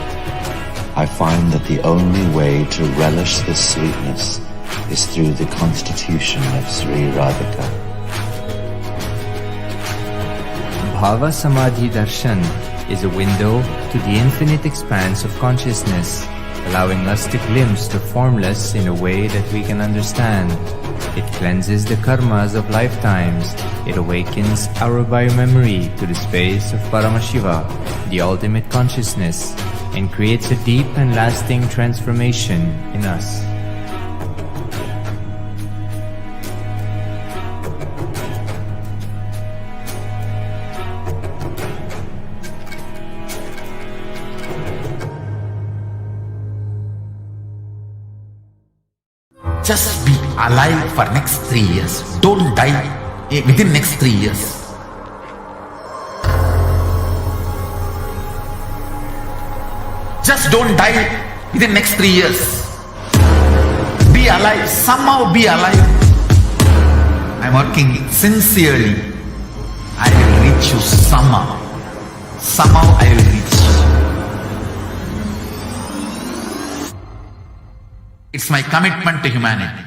I find that the only way to relish this sweetness is through the constitution of Sri Radhika. Bhava Samadhi Darshan is a window to the infinite expanse of consciousness, allowing us to glimpse the formless in a way that we can understand. It cleanses the karmas of lifetimes. It awakens our biomemory to the space of Paramashiva, the ultimate consciousness, and creates a deep and lasting transformation in us. Just be alive for next 3 years. Don't die within next 3 years. Just don't die within next 3 years. Be alive. Somehow be alive. I'm working sincerely. I will reach you somehow. Somehow I will reach you. It's my commitment to humanity.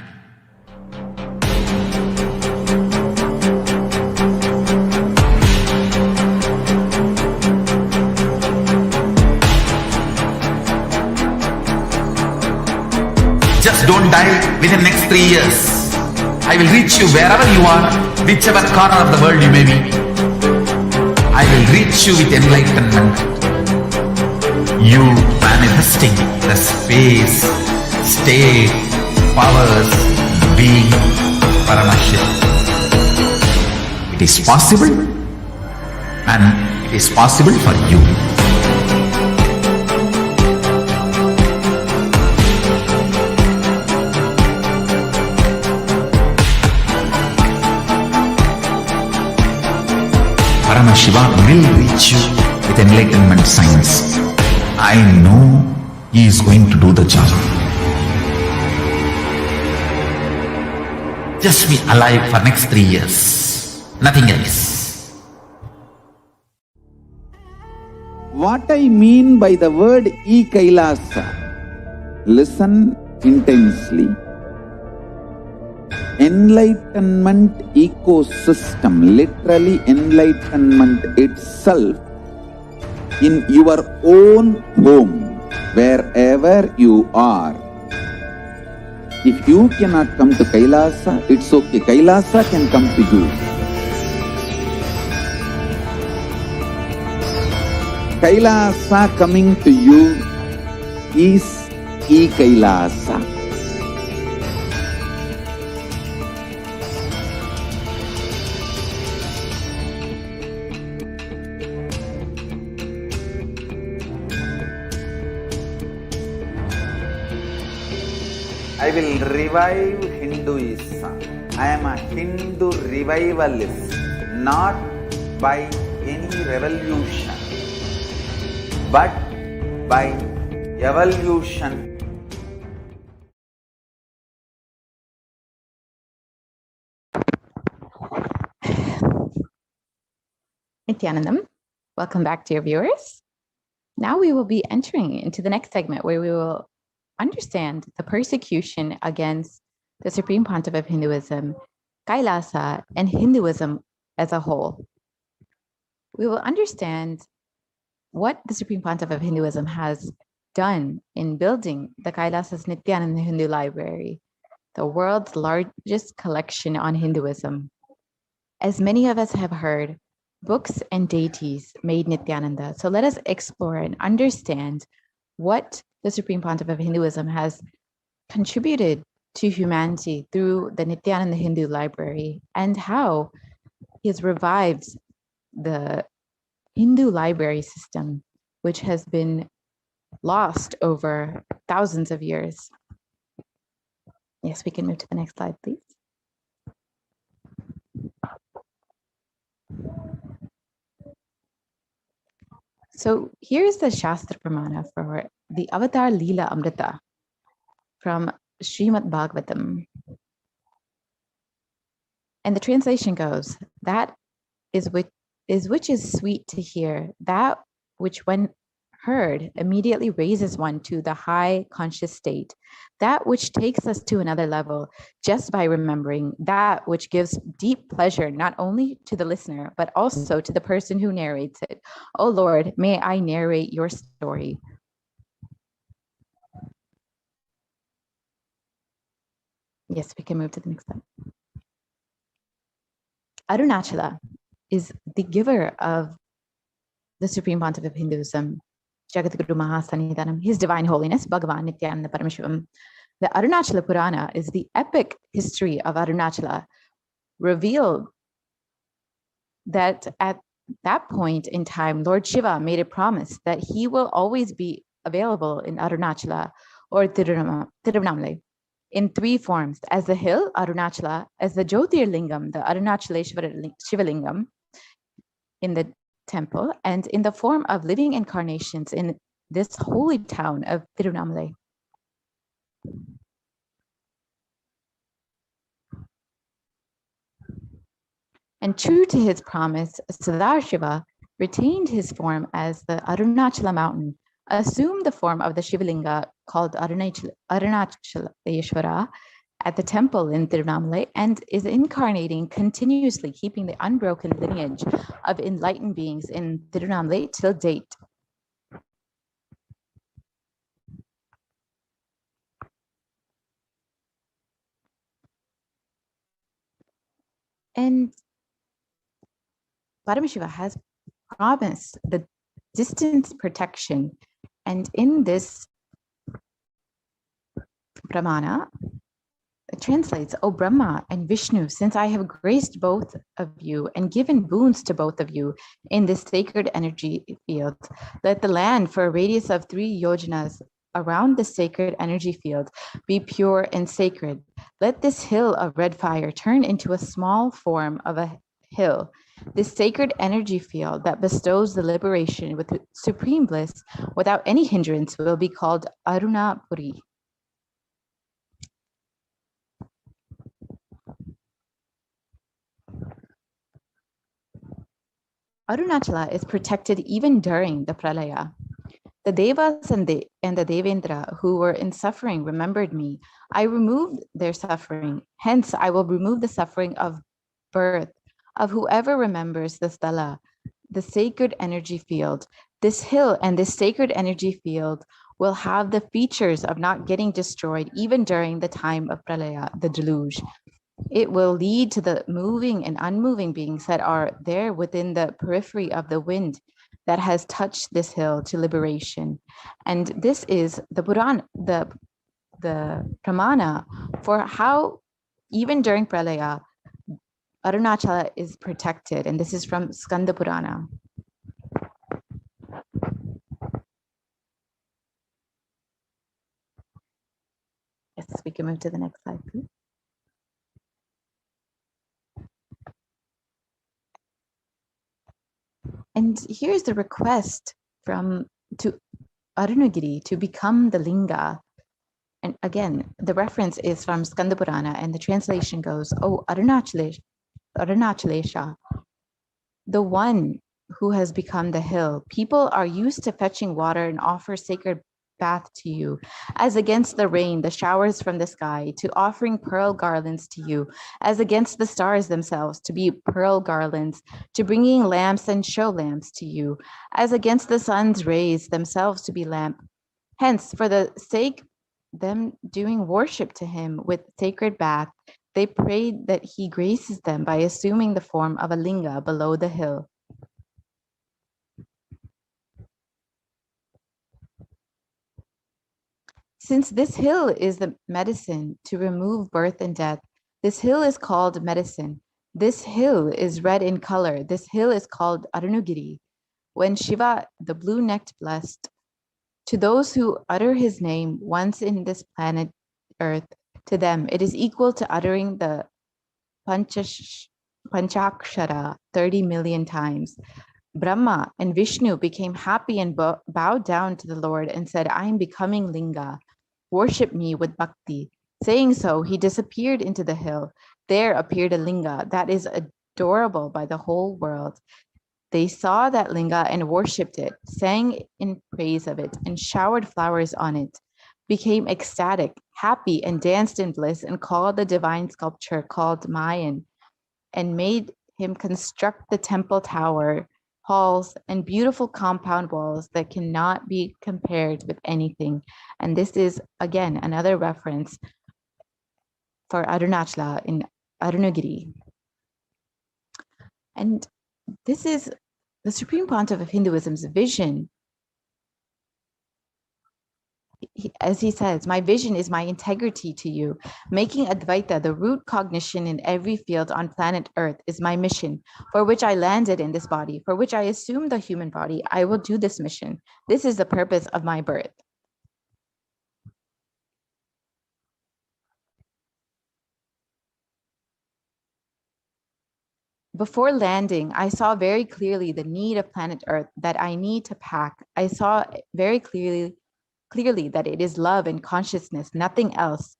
Just don't die within next 3 years. I will reach you wherever you are, whichever corner of the world you may be. I will reach you with enlightenment. You manifesting the space, state, powers, being Paramashivoham. It is possible, and it is possible for you. Paramashiva will reach you with enlightenment science. I know he is going to do the job. Just be alive for next 3 years. Nothing else. What I mean by the word Kailasa, listen intensely. Enlightenment ecosystem, literally enlightenment itself, in your own home, wherever you are. If you cannot come to Kailasa, it's okay. Kailasa can come to you. Kailasa coming to you is Kailasa. I will revive Hinduism. I am a Hindu revivalist, not by any revolution, but by evolution. Nithyanandam, welcome back, dear viewers. Now we will be entering into the next segment where we will understand the persecution against the Supreme Pontiff of Hinduism, Kailasa, and Hinduism as a whole. We will understand what the Supreme Pontiff of Hinduism has done in building the Kailasa's Nithyananda Hindu Library, the world's largest collection on Hinduism. As many of us have heard, books and deities made Nithyananda. So let us explore and understand what the Supreme Pontiff of Hinduism has contributed to humanity through the Nithyananda Hindu Library and how he has revived the Hindu library system, which has been lost over thousands of years. Yes, we can move to the next slide, please. So here's the Shastra Pramana for the Avatar Leela Amrita from Srimad Bhagavatam. And the translation goes, that is which is sweet to hear, that which when heard immediately raises one to the high conscious state, that which takes us to another level just by remembering, that which gives deep pleasure not only to the listener, but also to the person who narrates it. Oh Lord, may I narrate your story. Yes, we can move to the next slide. Arunachala is the giver of the Supreme Pontiff of Hinduism, Jagadguru Mahasannidhanam, His Divine Holiness, Bhagavan Nithyananda Paramashivam. The Arunachala Purana is the epic history of Arunachala, revealed that at that point in time, Lord Shiva made a promise that he will always be available in Arunachala or Tirunamlai in three forms: as the hill, Arunachala; as the Jyotirlingam, the Arunachaleshwara Shivalingam in the temple; and in the form of living incarnations in this holy town of Tirunamlai. And true to his promise, Sadashiva retained his form as the Arunachala mountain, assumed the form of the Shivalinga called Arunachaleshwara at the temple in Tirunamlai, and is incarnating continuously, keeping the unbroken lineage of enlightened beings in Tirunamlai till date. And Paramashiva has promised the distance protection. And in this Pramana, it translates, O Brahma and Vishnu, since I have graced both of you and given boons to both of you in this sacred energy field, let the land for a radius of 3 yojanas around the sacred energy field be pure and sacred. Let this hill of red fire turn into a small form of a hill. This sacred energy field that bestows the liberation with supreme bliss without any hindrance will be called Arunapuri. Arunachala is protected even during the Pralaya. The Devas and the Devendra who were in suffering remembered me. I removed their suffering. Hence, I will remove the suffering of birth of whoever remembers the sthala, the sacred energy field. This hill and this sacred energy field will have the features of not getting destroyed even during the time of Pralaya, the deluge. It will lead to the moving and unmoving beings that are there within the periphery of the wind that has touched this hill to liberation. And this is the Purana, the Pramana for how even during Pralaya, Arunachala is protected. And this is from Skanda Purana. Yes, we can move to the next slide, please. And here's the request to Arunagiri to become the linga. And again, the reference is from Skanda Purana, and the translation goes, "Oh, Arunachalesha, the one who has become the hill. People are used to fetching water and offer sacred bath to you, as against the rain, the showers from the sky, to offering pearl garlands to you, as against the stars themselves, to be pearl garlands, to bringing lamps and show lamps to you, as against the sun's rays themselves to be lamp. Hence, for the sake them doing worship to him with sacred bath, they prayed that he graces them by assuming the form of a linga below the hill. Since this hill is the medicine to remove birth and death, this hill is called medicine. This hill is red in color. This hill is called Arunagiri. When Shiva, the blue-necked blessed, to those who utter his name once in this planet Earth, to them it is equal to uttering the Panchakshara 30 million times. Brahma and Vishnu became happy and bowed down to the Lord and said, I am becoming linga. Worship me with bhakti. Saying so, he disappeared into the hill. There appeared a linga that is adorable by the whole world. They saw that linga and worshipped it, sang in praise of it, and showered flowers on it, became ecstatic, happy, and danced in bliss, and called the divine sculpture called Mayan, and made him construct the temple tower, halls, and beautiful compound walls that cannot be compared with anything. And this is, again, another reference for Arunachala in Arunagiri. And this is the Supreme Pontiff of Hinduism's vision. As he says, my vision is my integrity to you. Making Advaita the root cognition in every field on planet Earth is my mission, for which I landed in this body, for which I assumed the human body. I will do this mission. This is the purpose of my birth. Before landing, I saw very clearly the need of planet Earth that I need to pack. I saw very clearly that it is love and consciousness, nothing else.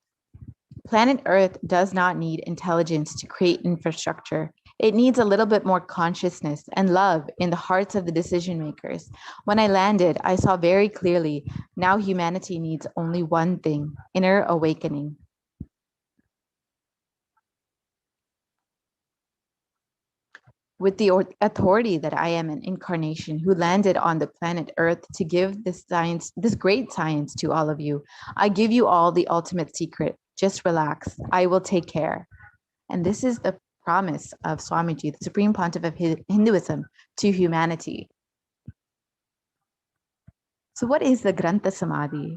Planet Earth does not need intelligence to create infrastructure. It needs a little bit more consciousness and love in the hearts of the decision makers. When I landed, I saw very clearly now humanity needs only one thing, inner awakening. With the authority that I am an incarnation who landed on the planet Earth to give this science, this great science to all of you, I give you all the ultimate secret. Just relax. I will take care. And this is the promise of Swamiji, the Supreme Pontiff of Hinduism, to humanity. So what is the Grantha Samadhi?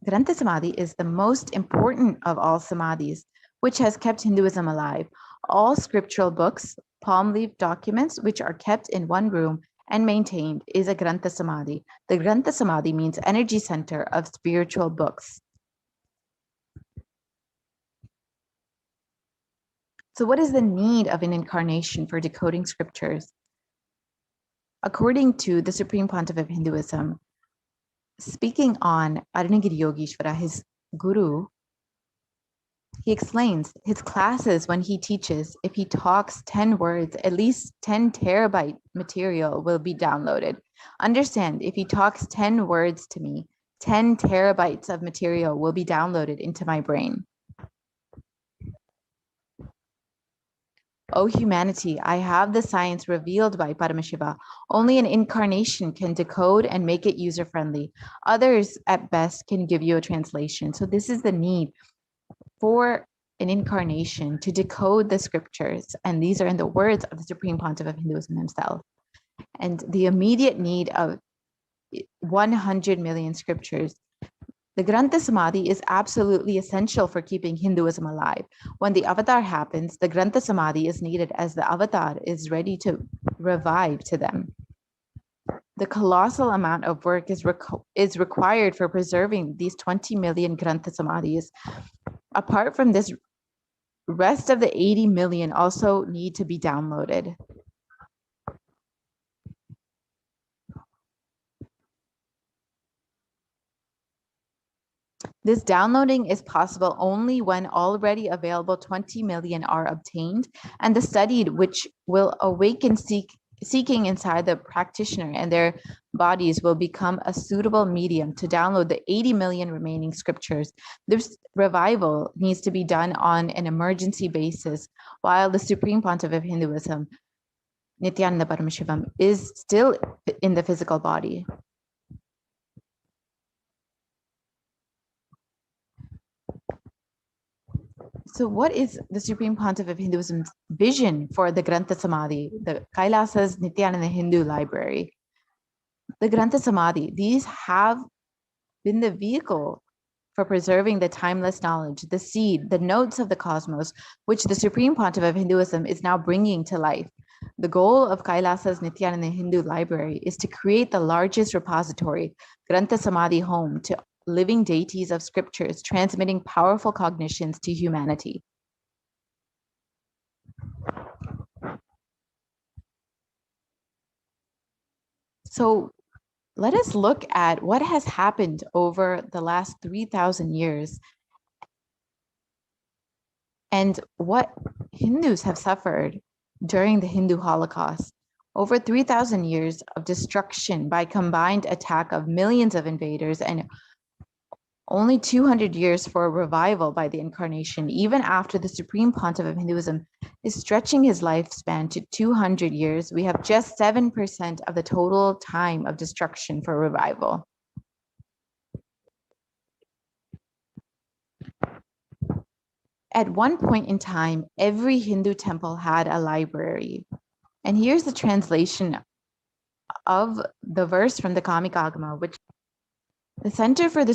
Grantha Samadhi is the most important of all samadhis, which has kept Hinduism alive. All scriptural books, palm leaf documents, which are kept in one room and maintained, is a Grantha Samadhi. The Grantha Samadhi means energy center of spiritual books. So what is the need of an incarnation for decoding scriptures? According to the Supreme Pontiff of Hinduism, speaking on Arunagiri Yogeshwara, his guru, he explains his classes when he teaches, if he talks 10 words, at least 10 terabyte material will be downloaded. Understand, if he talks 10 words to me, 10 terabytes of material will be downloaded into my brain. O humanity, I have the science revealed by Paramashiva. Only an incarnation can decode and make it user-friendly. Others, at best, can give you a translation. So this is the need for an incarnation to decode the scriptures. And these are in the words of the Supreme Pontiff of Hinduism himself. And the immediate need of 100 million scriptures. The Grantha Samadhi is absolutely essential for keeping Hinduism alive. When the avatar happens, the Grantha Samadhi is needed as the avatar is ready to revive to them. The colossal amount of work is required for preserving these 20 million Grantha Samadhis. Apart from this, rest of the 80 million also need to be downloaded. This downloading is possible only when already available 20 million are obtained, and the studied which will awaken seeking inside the practitioner and their bodies will become a suitable medium to download the 80 million remaining scriptures. This revival needs to be done on an emergency basis, while the Supreme Pontiff of Hinduism, Nithyananda Paramashivam, is still in the physical body. So what is the Supreme Pontiff of Hinduism's vision for the Grantha Samadhi, the Kailasa's Nithyananda Hindu Library? The Grantha Samadhi, these have been the vehicle for preserving the timeless knowledge, the seed, the notes of the cosmos, which the Supreme Pontiff of Hinduism is now bringing to life. The goal of Kailasa's Nithyananda Hindu Library is to create the largest repository, Grantha Samadhi home, to living deities of scriptures, transmitting powerful cognitions to humanity. So let us look at what has happened over the last 3,000 years and what Hindus have suffered during the Hindu Holocaust. Over 3,000 years of destruction by combined attack of millions of invaders, and only 200 years for a revival by the incarnation, even after the Supreme Pontiff of Hinduism is stretching his lifespan to 200 years. We have just 7% of the total time of destruction for revival. At one point in time, every Hindu temple had a library. And here's the translation of the verse from the Kamikagama, which the Center for the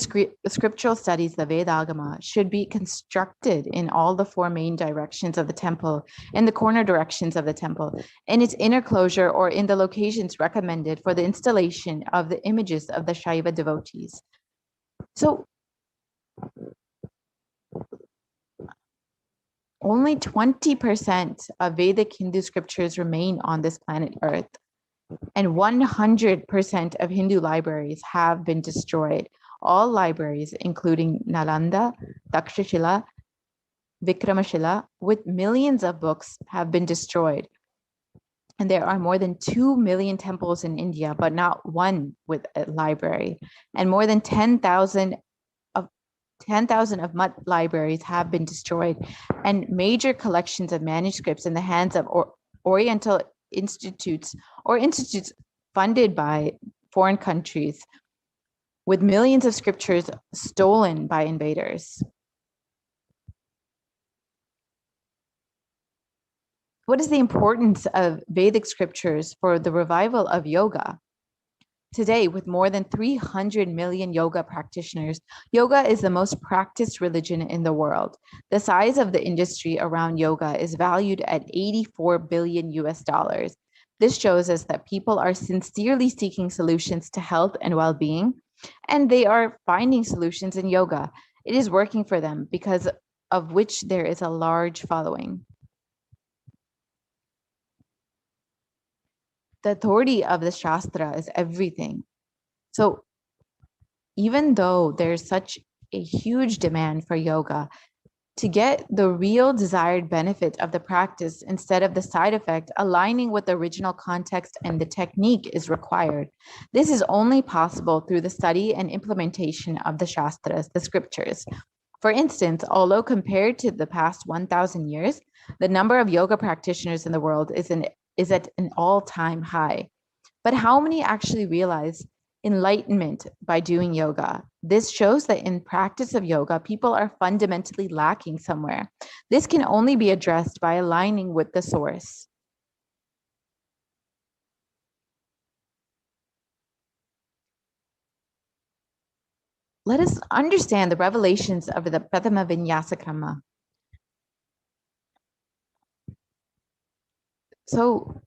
Scriptural Studies, the Vedagama, should be constructed in all the four main directions of the temple, in the corner directions of the temple, in its inner closure, or in the locations recommended for the installation of the images of the Shaiva devotees. So, only 20% of Vedic Hindu scriptures remain on this planet Earth, and 100% of Hindu libraries have been destroyed. All libraries, including Nalanda, Takshashila, Vikramashila, with millions of books, have been destroyed. And there are more than 2 million temples in India, but not one with a library. And more than 10,000 of Mutt libraries have been destroyed, and major collections of manuscripts in the hands of Oriental institutes or institutes funded by foreign countries, with millions of scriptures stolen by invaders. What is the importance of Vedic scriptures for the revival of yoga? Today, with more than 300 million yoga practitioners, yoga is the most practiced religion in the world. The size of the industry around yoga is valued at $84 billion US. This shows us that people are sincerely seeking solutions to health and well-being, and they are finding solutions in yoga. It is working for them, because of which there is a large following. The authority of the Shastra is everything. So even though there's such a huge demand for yoga, to get the real desired benefit of the practice instead of the side effect, aligning with the original context and the technique is required. This is only possible through the study and implementation of the Shastras, the scriptures. For instance, although compared to the past 1,000 years, the number of yoga practitioners in the world is at an all-time high. But how many actually realize enlightenment by doing yoga? This shows that in practice of yoga, people are fundamentally lacking somewhere. This can only be addressed by aligning with the source. Let us understand the revelations of the Prathama Vinyasa Krama. So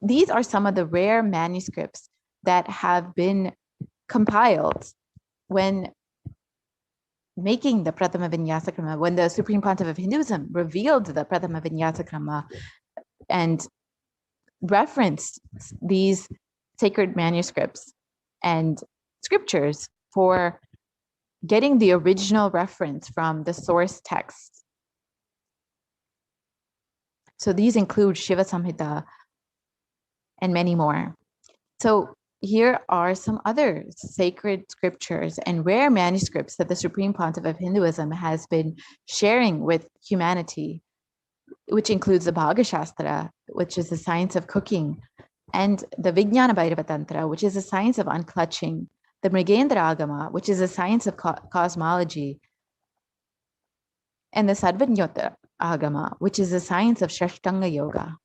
these are some of the rare manuscripts that have been compiled when making the Prathama Vinyasa Krama, when the Supreme Pontiff of Hinduism revealed the Prathama Vinyasa Krama and referenced these sacred manuscripts and scriptures for getting the original reference from the source text. So these include Shiva Samhita and many more. So here are some other sacred scriptures and rare manuscripts that the Supreme Pontiff of Hinduism has been sharing with humanity, which includes the Bhaga Shastra, which is the science of cooking, and the Vijnana Bhairava Tantra, which is the science of unclutching, the Mrigendra Agama, which is the science of cosmology, and the Sarvajnota Agama, which is the science of Shashtanga Yoga.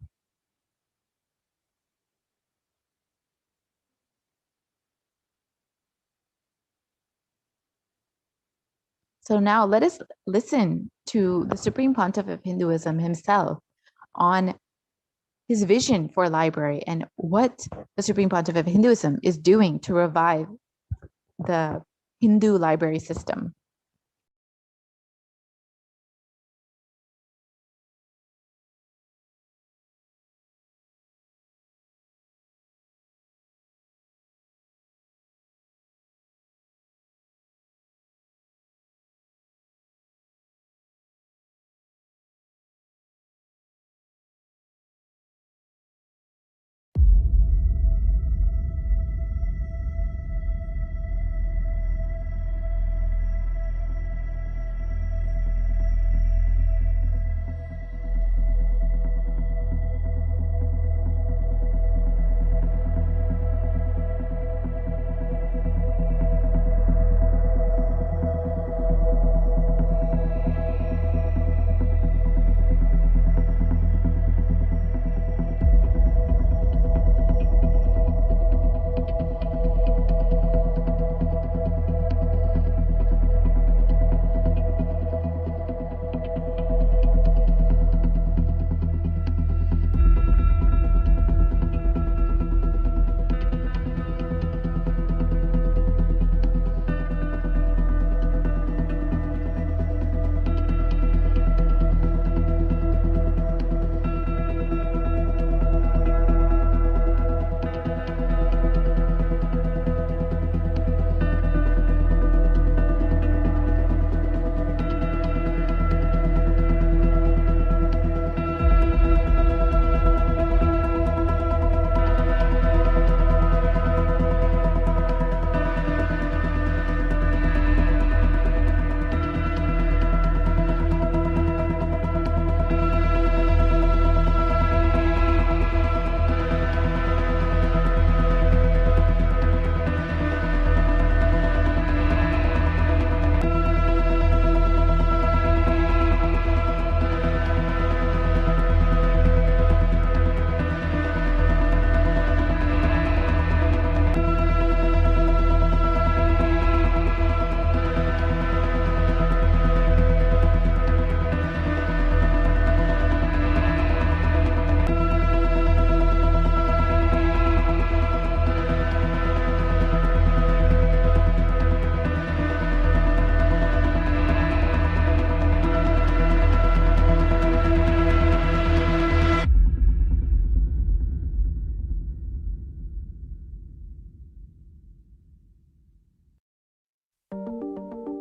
So now let us listen to the Supreme Pontiff of Hinduism himself on his vision for a library and what the Supreme Pontiff of Hinduism is doing to revive the Hindu library system.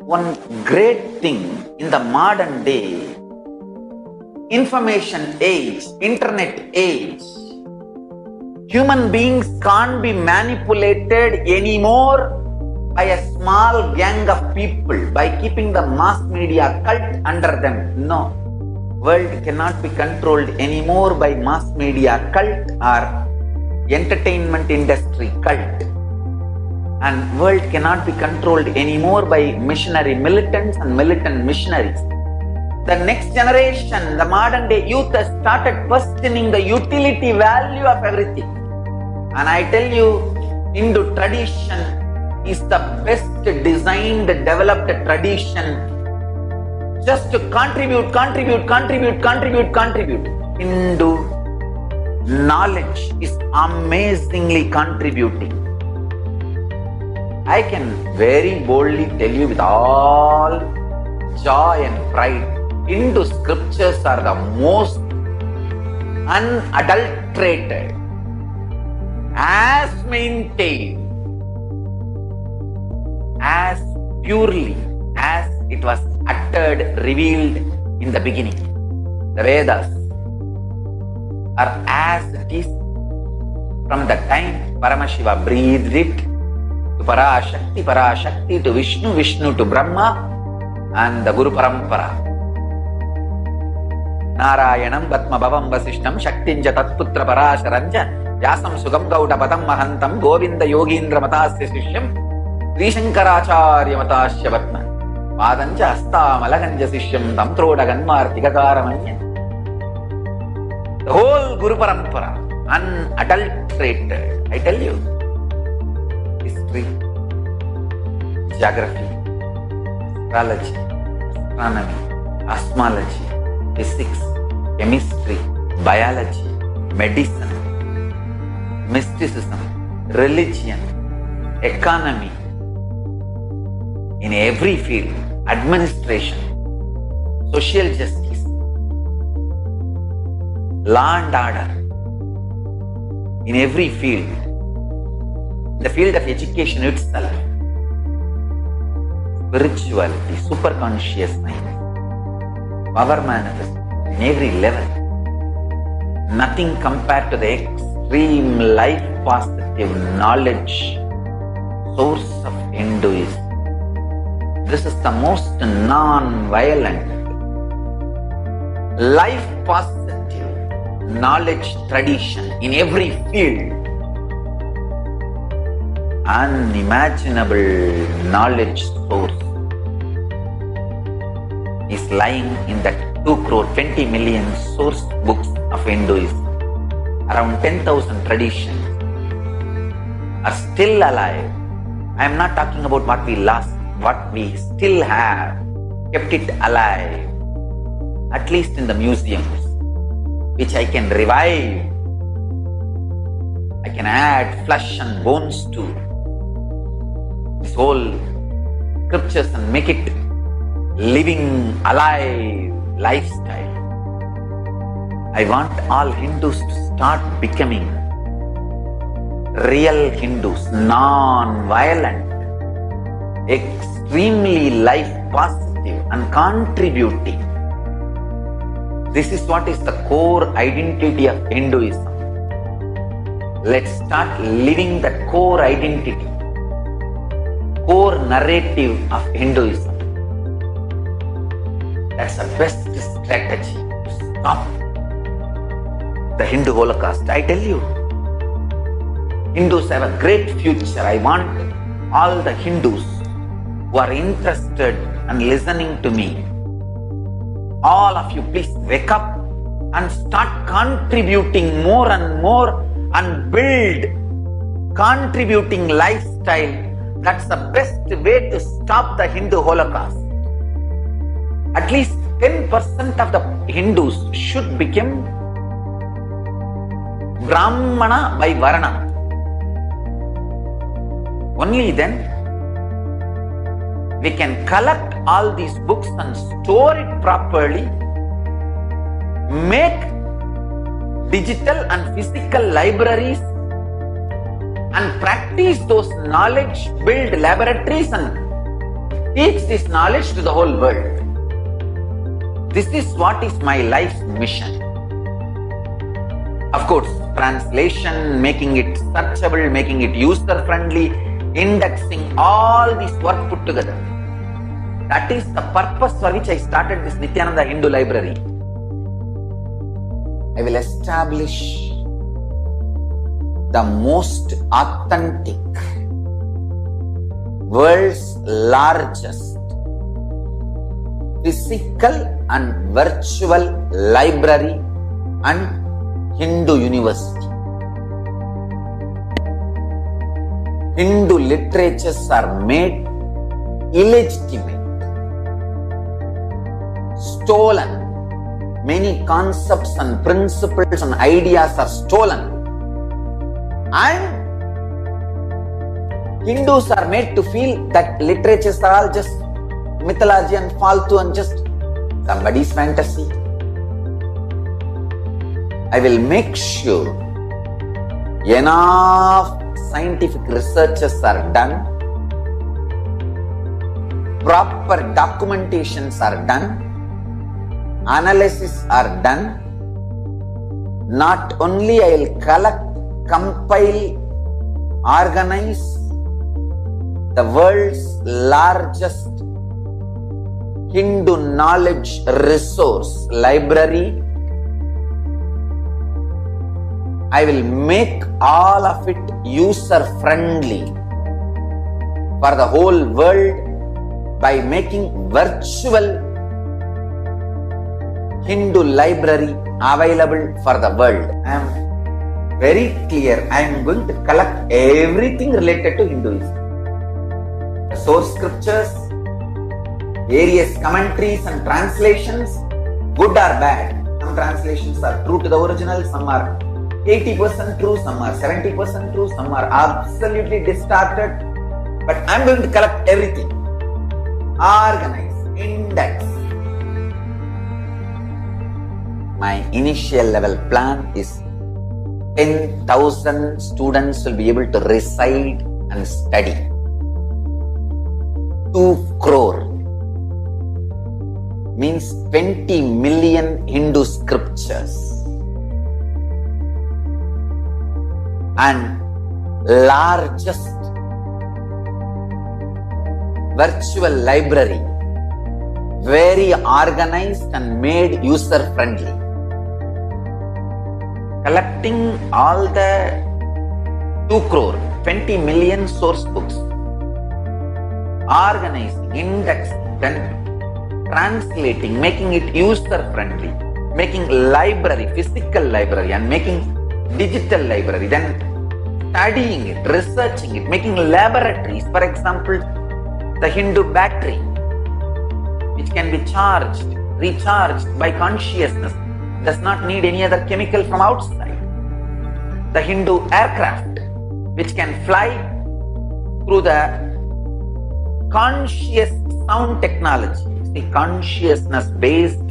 One great thing in the modern day, information age, internet age, human beings can't be manipulated anymore by a small gang of people, by keeping the mass media cult under them. No, world cannot be controlled anymore by mass media cult or entertainment industry cult. And world cannot be controlled anymore by missionary militants and militant missionaries. The next generation, the modern day youth has started questioning the utility value of everything. And I tell you, Hindu tradition is the best designed, developed tradition just to contribute. Hindu knowledge is amazingly contributing. I can very boldly tell you with all joy and pride, Hindu scriptures are the most unadulterated, as maintained, as purely as it was uttered, revealed in the beginning. The Vedas are as it is From the time Paramashiva breathed it to Parashakti to Vishnu, Vishnu to Brahma and the Guru Parampara. Narayanam Batma Bhavam Vasishtam Shaktinja Tatputra Parasharanja Yasam Sugam Gauda Padam Mahantam Govinda Yogindra Matasya Sishyam Srishankaracharya Matasya Vatma Padanja Asta Malaganja Sishyam Tamtroda Ganmar Tigakaramanya. The whole Guru Parampara, unadulterated, I tell you. History, geography, astrology, astronomy, cosmology, physics, chemistry, biology, medicine, mysticism, religion, economy, in every field, administration, social justice, law and order, in every field, the field of education itself, spirituality, superconsciousness, power manifest in every level. Nothing compared to the extreme life positive knowledge source of Hinduism. This is the most non-violent, life positive knowledge tradition in every field. Unimaginable knowledge source is lying in that 2,20 million source books of Hinduism. Around 10,000 traditions are still alive. I am not talking about what we lost, what we still have, kept it alive, at least in the museums, which I can revive. I can add flesh and bones to this whole scriptures and make it living, alive lifestyle. I want all Hindus to start becoming real Hindus, non-violent, extremely life positive and contributing. This is what is the core identity of Hinduism. Let's start living that core identity, core narrative of Hinduism. That's the best strategy to stop the Hindu Holocaust. I tell you, Hindus have a great future. I want all the Hindus who are interested and listening to me, all of you, please wake up and start contributing more and more and build contributing lifestyle. That's the best way to stop the Hindu Holocaust. At least 10% of the Hindus should become Brahmana by Varna. Only then we can collect all these books and store it properly, make digital and physical libraries and practice those knowledge, build laboratories and teach this knowledge to the whole world. This is what is my life's mission. Of course, translation, making it searchable, making it user-friendly, indexing, all this work put together. That is the purpose for which I started this Nithyananda Hindu Library. I will establish the most authentic, world's largest physical and virtual library and Hindu university. Hindu literatures are made illegitimate, stolen. Many concepts and principles and ideas are stolen. And Hindus are made to feel that literatures are all just mythology and faltu and just somebody's fantasy. I will make sure enough scientific researches are done, proper documentations are done, analysis are done. Not only I will collect compile, organize the world's largest Hindu knowledge resource library. I will make all of it user-friendly for the whole world by making virtual Hindu library available for the world. I am very clear. I am going to collect everything related to Hinduism. The source scriptures, various commentaries and translations, good or bad. Some translations are true to the original, some are 80% true, some are 70% true, some are absolutely distorted. But I am going to collect everything, organize, index. My initial level plan is 10,000 students will be able to reside and study. 2 crore means 20 million Hindu scriptures. And largest virtual library, very organized and made user-friendly. Collecting all the 2 crore, 20 million source books, organizing, indexing, then translating, making it user-friendly, making library, physical library, and making digital library, then studying it, researching it, making laboratories. For example, the Hindu battery, which can be charged, recharged by consciousness, does not need any other chemical from outside. The Hindu aircraft, which can fly through the conscious sound technology, the consciousness-based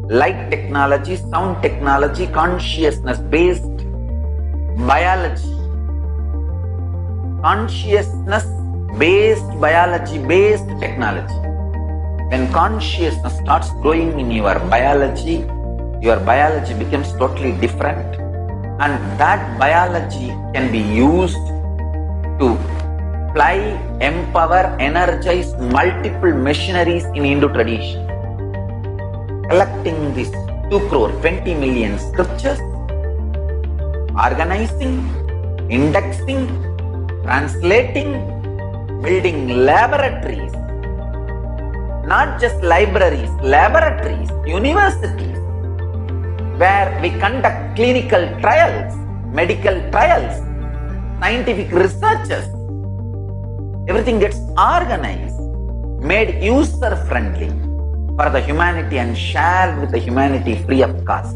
light technology, sound technology, consciousness-based biology, consciousness-based biology-based technology. When consciousness starts growing in your biology becomes totally different, and that biology can be used to fly, empower, energize multiple machineries in Hindu tradition. Collecting this 2 crore, 20 million scriptures, organizing, indexing, translating, building laboratories, not just libraries, laboratories, universities, where we conduct clinical trials, medical trials, scientific researches. Everything gets organized, made user-friendly for the humanity and shared with the humanity free of cost.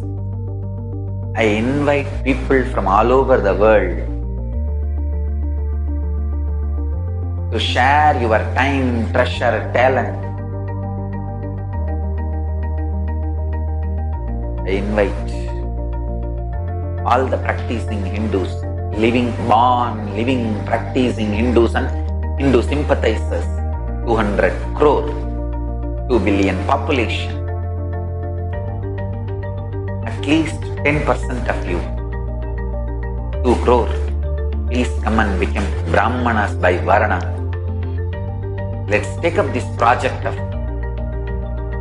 I invite people from all over the world to share your time, treasure, talent. I invite all the practicing Hindus, living, practicing Hindus and Hindu sympathizers, 200 crore, 2 billion population. At least 10% of you, 2 crore, please come and become Brahmanas by Varna. Let's take up this project of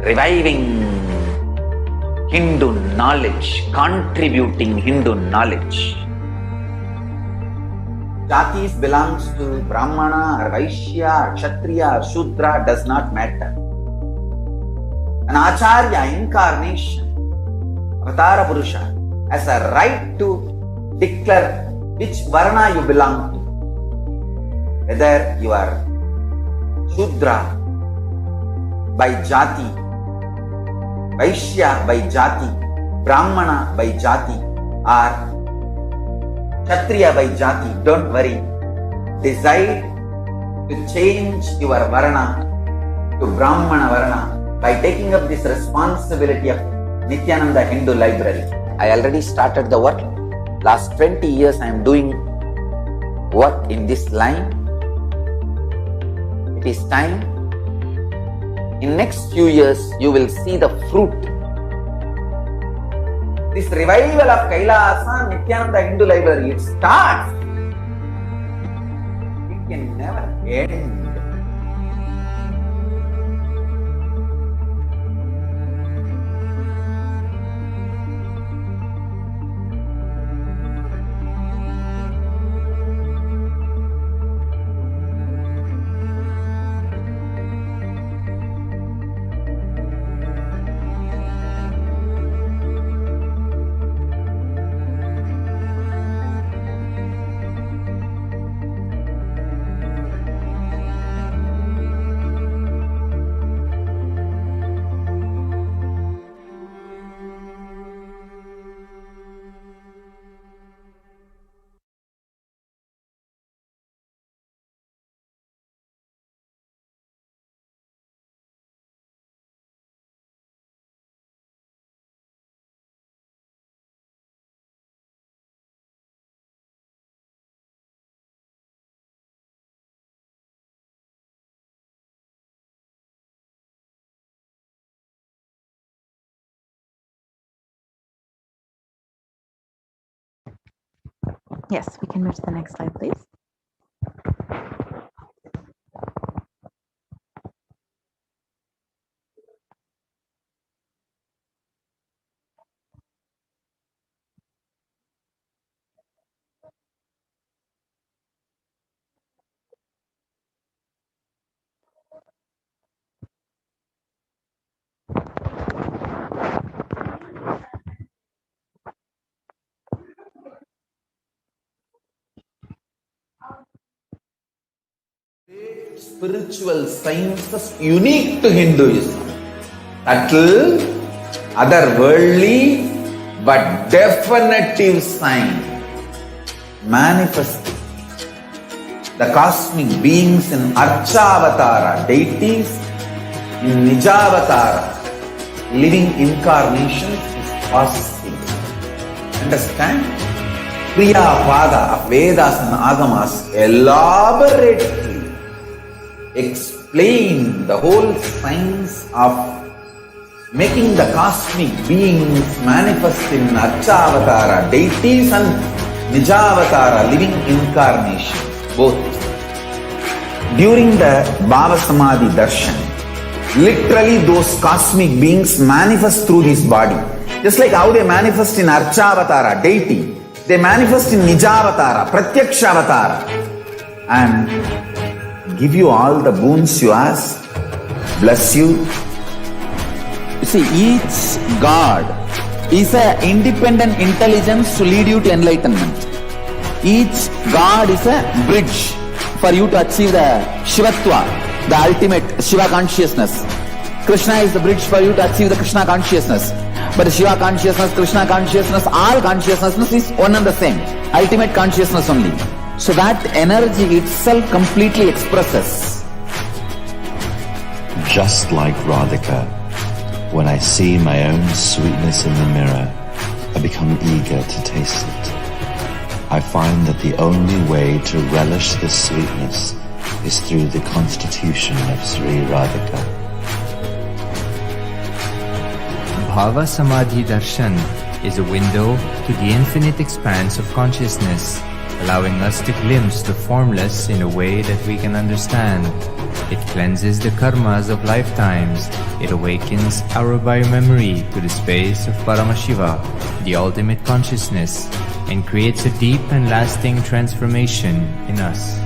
reviving Hindu knowledge, contributing Hindu knowledge. Jatis belongs to Brahmana or Vaishya or Kshatriya or Shudra does not matter. An Acharya incarnation, Avatara Purusha, has a right to declare which Varna you belong to. Whether you are Shudra by Jati, Vaishya by Jati, Brahmana by Jati, or Kshatriya by Jati, don't worry. Decide to change your Varna to Brahmana Varna by taking up this responsibility of Nithyananda Hindu Library. I already started the work. Last 20 years I am doing work in this line. It is time. In next few years you will see the fruit. this revival of Kailasa, Nithyananda Hindu Library, it starts. It can never end. Yes, we can move to the next slide, please. Spiritual sciences unique to Hinduism. Subtle, otherworldly, but definitive sign. Manifesting the cosmic beings in Archavatara, deities in Nijavatara, living incarnations is possible. Understand? Priya Pada of Vedas and Agamas elaborately explain the whole science of making the cosmic beings manifest in Archavatara, deities and Nijavatara, living incarnations, both. During the BHAVA Samadhi Darshan, literally those cosmic beings manifest through this body. Just like how they manifest in Archavatara, deity, they manifest in Nijavatara, Pratyakshavatara, and give you all the boons you ask, bless you. You see, each God is an independent intelligence to lead you to enlightenment. Each God is a bridge for you to achieve the Shivatva, the ultimate Shiva consciousness. Krishna is the bridge for you to achieve the Krishna consciousness. But the Shiva consciousness, Krishna consciousness, all consciousness is one and the same. Ultimate consciousness only. So that energy itself completely expresses. Just like Radhika, when I see my own sweetness in the mirror, I become eager to taste it. I find that the only way to relish this sweetness is through the constitution of Sri Radhika. Bhava Samadhi Darshan is a window to the infinite expanse of consciousness, allowing us to glimpse the formless in a way that we can understand. It cleanses the karmas of lifetimes. It awakens our biomemory to the space of Paramashiva, the ultimate consciousness, and creates a deep and lasting transformation in us.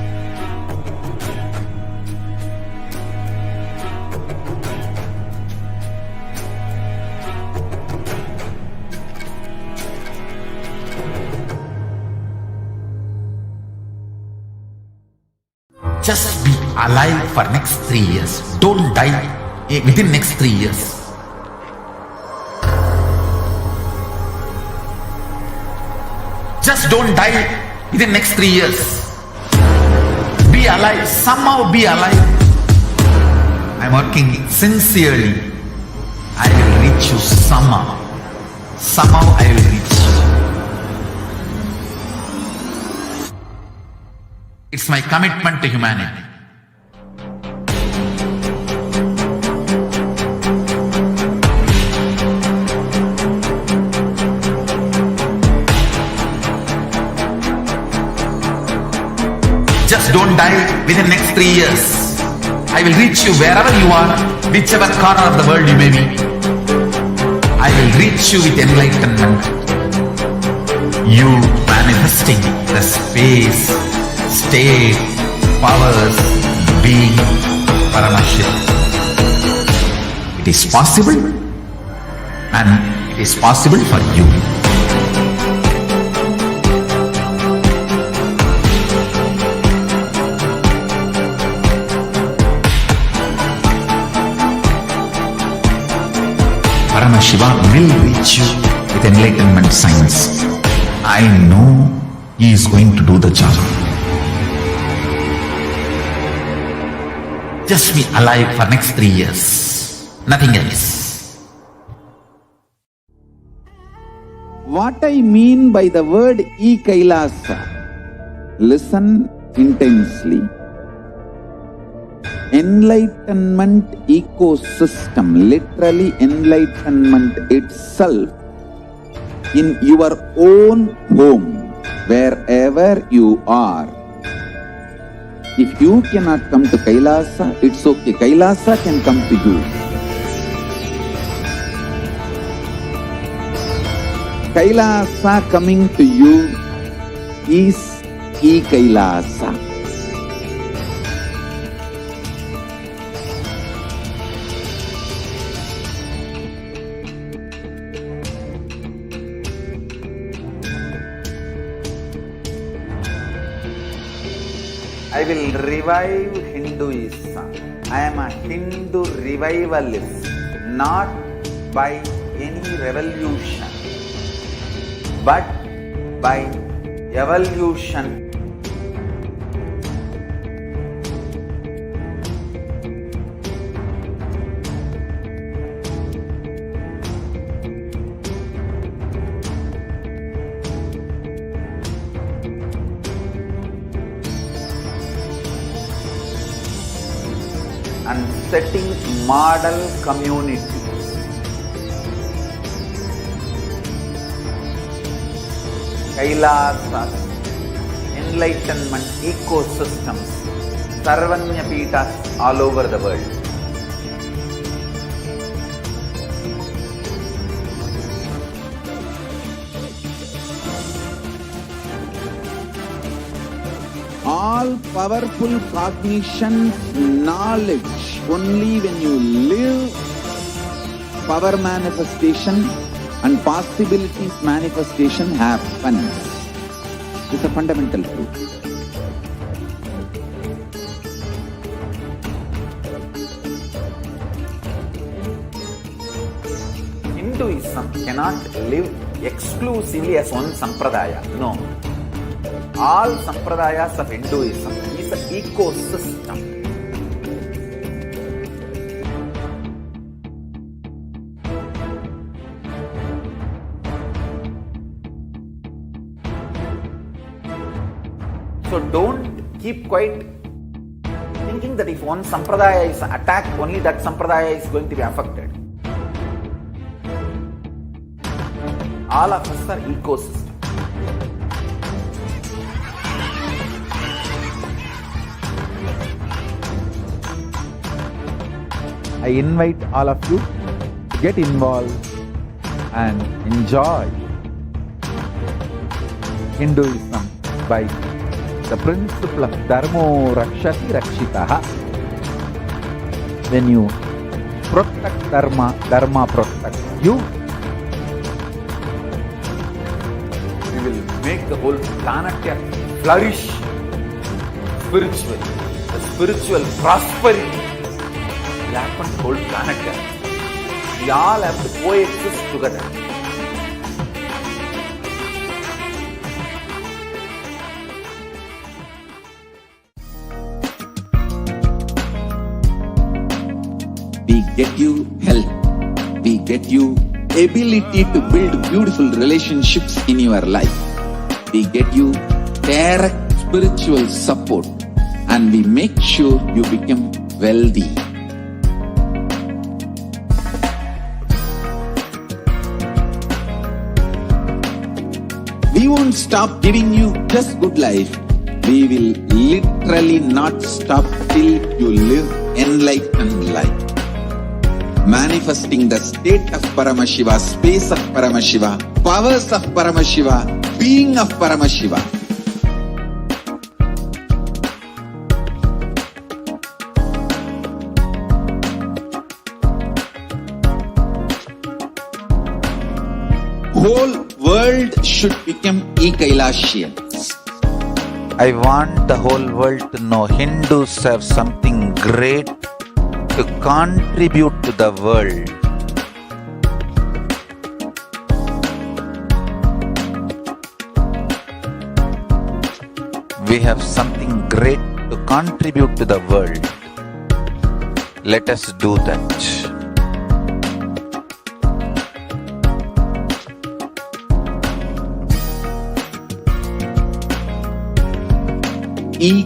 Just be alive for next 3 years. Don't die within next 3 years. Just don't die within next 3 years. Be alive. Somehow be alive. I'm working sincerely. I will reach you somehow. Somehow I will reach you. It's my commitment to humanity. Just don't die within next 3 years. I will reach you wherever you are, whichever corner of the world you may be. I will reach you with enlightenment. You manifesting the space, state, powers, being Paramashivoham. It is possible, and it is possible for you. Paramashivoham will reach you with enlightenment science. I know he is going to do the job. Just be alive for next 3 years. Nothing else. What I mean by the word Kailasa, listen intensely. Enlightenment ecosystem, literally enlightenment itself, in your own home, wherever you are. If you cannot come to Kailasa, it's okay. Kailasa can come to you. Kailasa coming to you is Kailasa. I will revive Hinduism. I am a Hindu revivalist, not by any revolution, but by evolution. And setting model communities. Kailasa, enlightenment ecosystems, Sarvanya Pitas all over the world. All powerful cognition, knowledge, only when you live, power manifestation and possibilities manifestation happens. It's a fundamental truth. Hinduism cannot live exclusively as one sampradaya. No. All sampradayas of Hinduism is an ecosystem. So don't keep quiet thinking that if one sampradaya is attacked, only that sampradaya is going to be affected. All of us are ecosystems. I invite all of you to get involved and enjoy Hinduism by the principle of Dharmo Rakshati Rakshitaha. When you protect Dharma, Dharma protects you. We will make the whole planet flourish spiritually. The spiritual prosperity will happen to the whole planet. We all have to coexist together. We get you health. We get you ability to build beautiful relationships in your life. We get you direct spiritual support, and we make sure you become wealthy. We won't stop giving you just good life. We will literally not stop till you live enlightened life. Manifesting the state of Paramashiva, space of Paramashiva, powers of Paramashiva, being of Paramashiva. Whole world should become Kailasians. I want the whole world to know Hindus have something great to contribute to the world. We have something great to contribute to the world. Let us do that.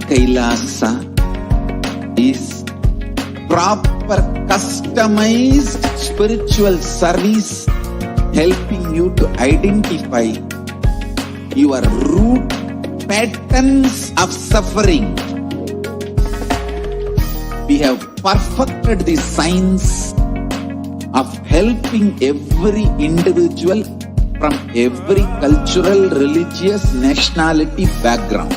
Kailasa is proper customized spiritual service helping you to identify your root patterns of suffering. We have perfected the science of helping every individual from every cultural, religious, nationality background.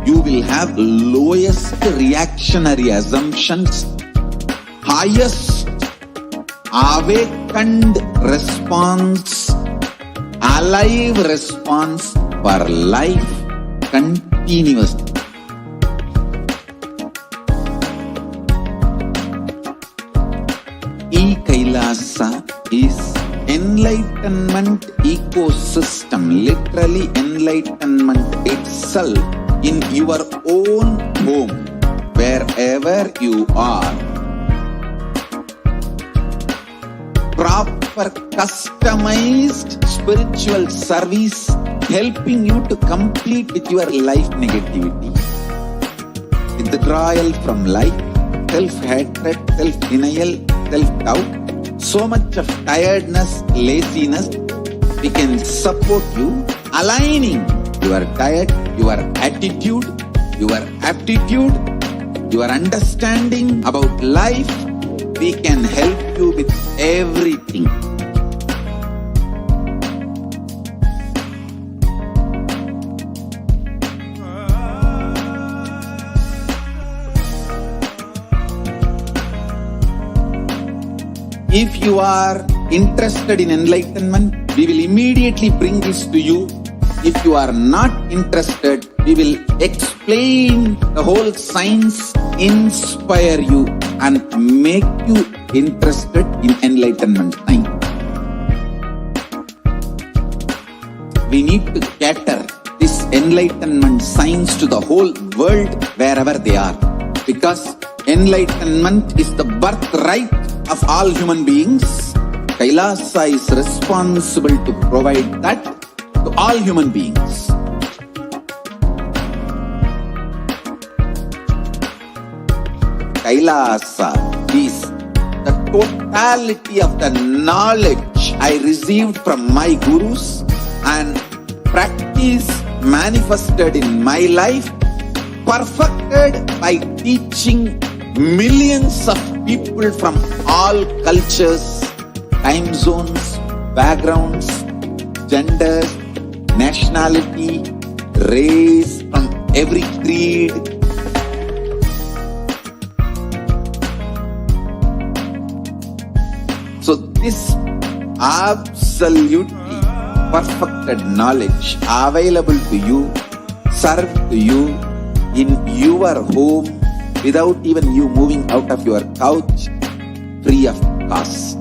You will have lowest reactionary assumptions, highest awakened response, alive response for life continuously. Kailasa is enlightenment ecosystem, literally enlightenment itself in your own home, wherever you are. Proper customized spiritual service helping you to complete with your life negativity. Withdrawal from life, self-hatred, self-denial, self-doubt, so much of tiredness, laziness. We can support you aligning your diet, your attitude, your aptitude, your understanding about life. We can help you with everything. If you are interested in enlightenment, we will immediately bring this to you. If you are not interested, we will explain the whole science, inspire you and make you interested in enlightenment time. We need to cater this enlightenment science to the whole world wherever they are, because enlightenment is the birthright of all human beings. Kailasa is responsible to provide that to all human beings. Kailasa is the totality of the knowledge I received from my gurus and practice manifested in my life, perfected by teaching millions of people from all cultures, time zones, backgrounds, genders, nationality, race, from every creed. So this absolutely perfected knowledge available to you, served to you in your home without even you moving out of your couch, free of cost.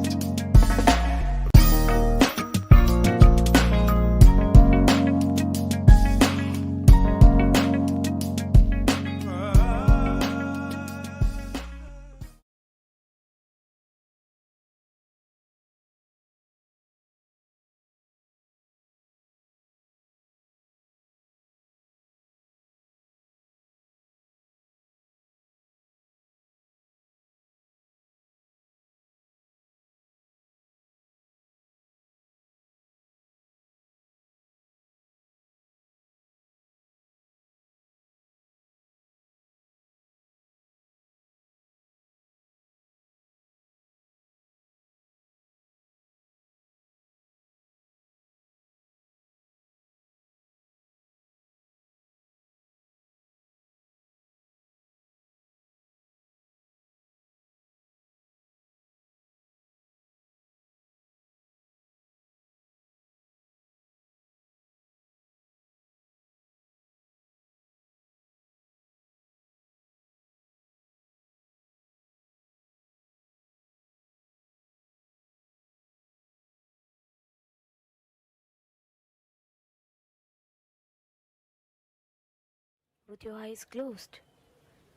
with your eyes closed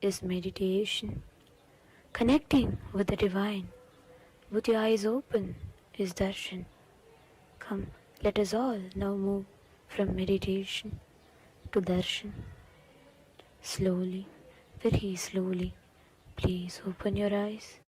is meditation. Connecting with the divine with your eyes open is darshan. Come, let us all now move from meditation to darshan. Slowly, very slowly, please open your eyes.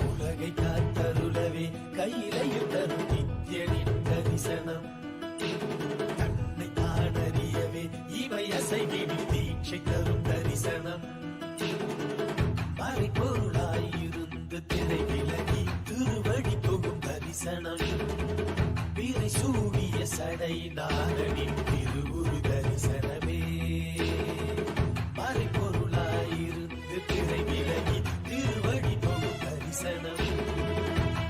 உலகை காத்தருளவே கையிலையில் தரும் நித்யனின் தரிசனம் தன்னை தானறியவே இவை அசைவினில் தீட்சை தரும் தரிசனம் மறைப்பொருளாயிருந்து திரை விலகி திருவடி தொகும் தரிசனம் பிறை சூடிய சடை நாதனின் திருவுரு தரிசனமே மறைப்பொருளாயிருந்து திரை விலகி திருவடி தொகும் தரிசனம்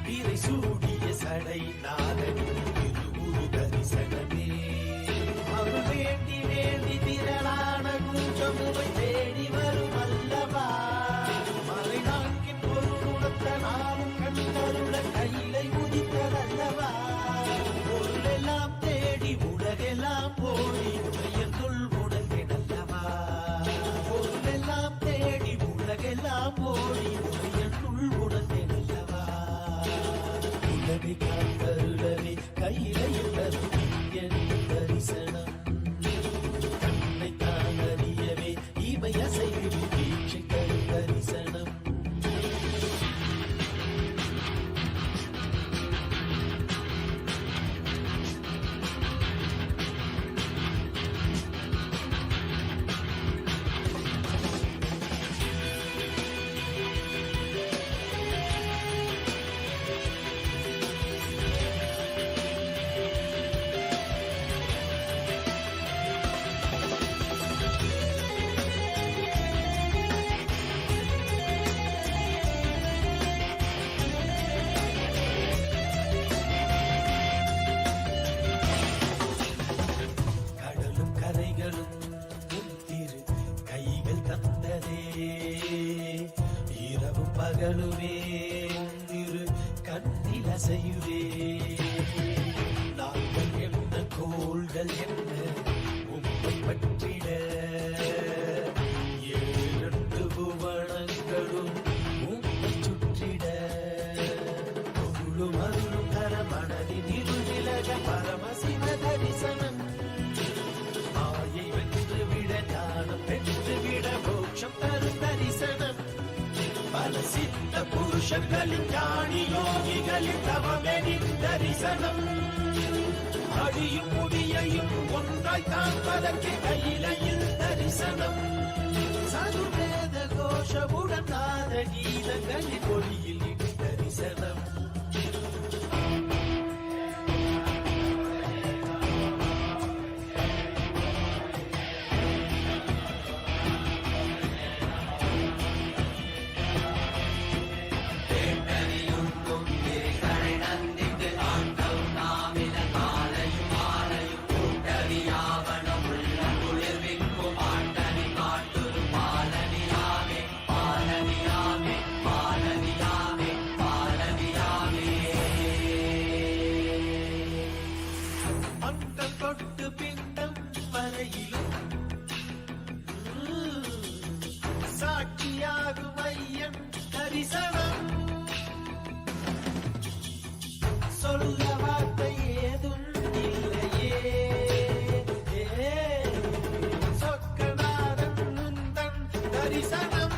பிறை சூடிய சடை நாதனின் திருவுரு தரிசனமே அவள் வேண்டி வேண்டி திரளான குஞ்சமுவை தேடி வரும் அல்லவா மலை நான்கின் பொருளுணர்த்த நாளும் கண்களுள்ள கையிலை உதித்ததல்லவா பொருளெல்லாம் தேடி உலகெல்லாம் போடி உயர்ந்துள் உணர்ந்தல்லவா பொருளெல்லாம் தேடி உலகெல்லாம் போடி உயர்ந்துள் உணர்ந்தல்லவா உலகை காத்தருளவே கையிலையில் தரும் என் தரிசனம் தன்னை தான் அறியவே இவை அசைவில் தீட்சை தரும் தரிசனம் கடலும் கரைகளும் உன் திரு கைகள் தந்ததே இரவும் பகலுமே உன் திரு கண்ணில் அசையுதே நாங்கள் என்ன கோள்கள் என்ன உம்மை பற்றிட ஏழு புவனங்களும் உம்மை சுற்றிட பொருளும் அருளும் தர மனதின் இருவிலக பரமசிவ தரிசனம் மாயை வென்று விட ஞானம் பெற்று விட மோட்சம் தரும் தரிசனம் பல சித்த புருஷர்களின் ஞானி யோகிகளின் தவமெனின் தரிசனம் அடியும் முடியையும் ஒன்றாய் காண்பதற்கு கையிலையில் தரிசனம் சதுர்வேத கோஷமுடன் நாத கீதங்களின் ஒளியில் தரிசனம் மங்கள் தொட்டு பிண்டம் வரையிலும் சாட்சியாகும் ஐயன் தரிசனம் சொல்ல வார்த்தை ஏதும் இல்லையே சொக்கநாதன் முந்தன் தரிசனம்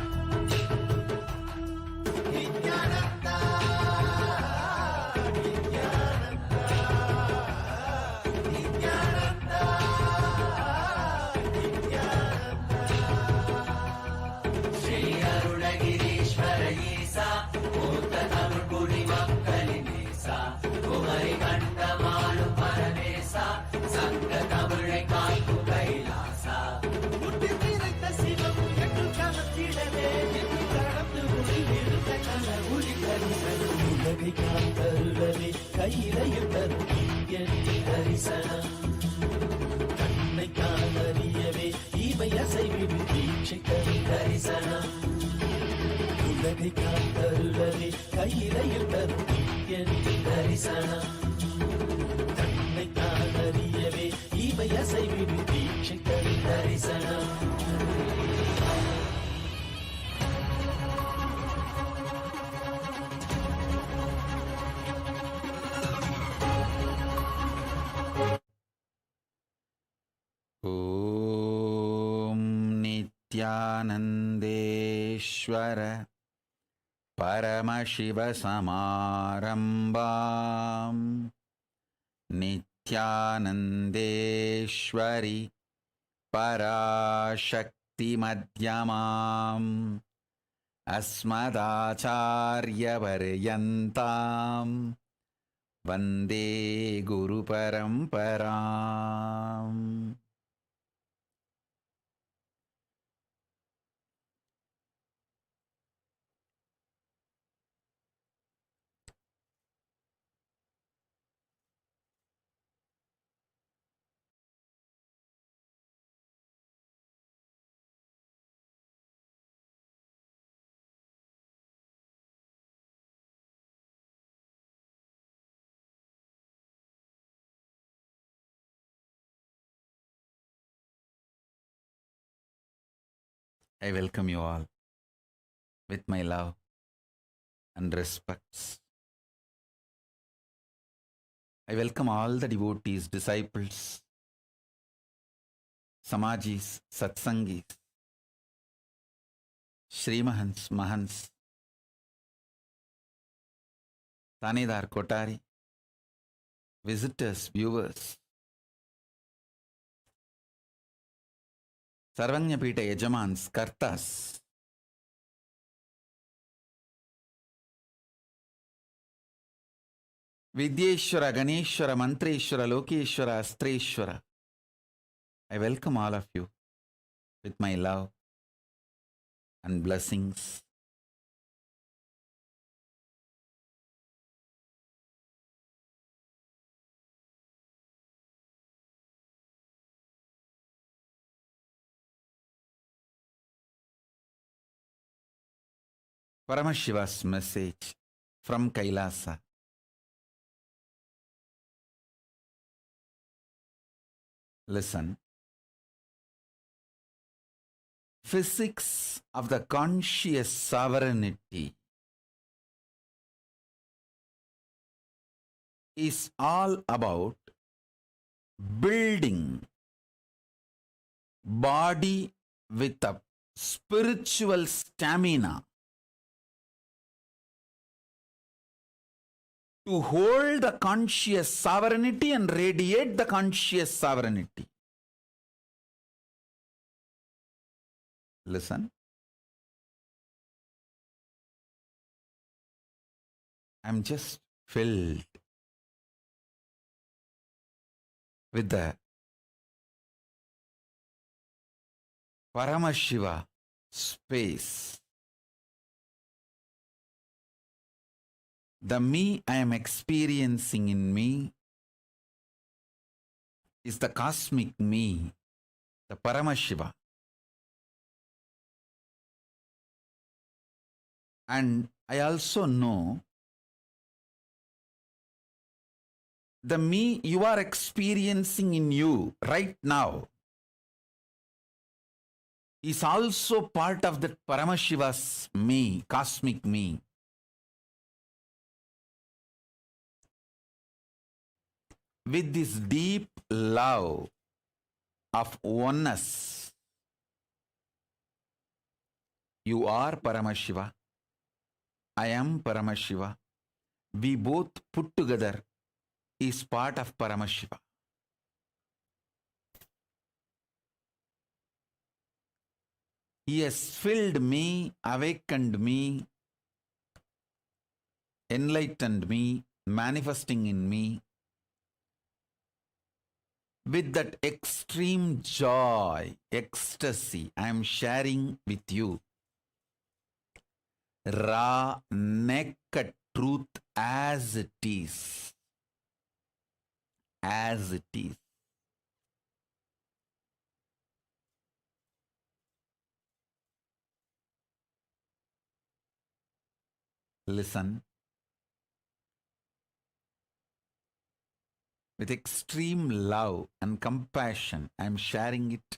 நித்யானந்தா நித்யானந்தா நித்யானந்தா கையிலையும் தரும் எட்டி தரிசனம் கண்ணை காணறியவே இவை அசைவிடு தீட்சை தரும் தரிசனம் உலகை காத்தருளவே கையிலையும் தரும் எட்டி தரிசனம் கண்ணை காணறியவே இவை அசைவிடு தீட்சை தரும் தரிசனம் ॐ नित्यानन्देश्वर परमशिवसमारम्भाम् नित्यानन्देश्वरि पराशक्तिमध्यमाम् अस्मदाचार्यपर्यन्ताम् वन्दे गुरुपरम्पराम् I welcome you all with my love and respects. I welcome all the devotees, disciples, Samajis, Satsangis, Srimahans, Mahans, Tanedar, Kotari, visitors, viewers, Sarvanyapita Yajamans, Kartas, Vidyeshwara, Ganeshwara, Mantreshwara, Lokeshwara, Astreshwara. I welcome all of you with my love and blessings. Paramashiva's message from Kailasa. Listen. Physics of the conscious sovereignty is all about building body with a spiritual stamina to hold the conscious sovereignty and radiate the conscious sovereignty. Listen. I'm just filled with the Paramashiva space. The me I am experiencing in me is the cosmic me, the Paramashiva. And I also know the me you are experiencing in you right now is also part of that Paramashiva's me, cosmic me. With this deep love of oneness, you are Paramashiva, I am Paramashiva. We both put together is part of Paramashiva. He has filled me, awakened me, enlightened me, manifesting in me with that extreme joy, ecstasy I am sharing with you. Raw, naked truth as it is. as it is. Listen. With extreme love and compassion, I am sharing it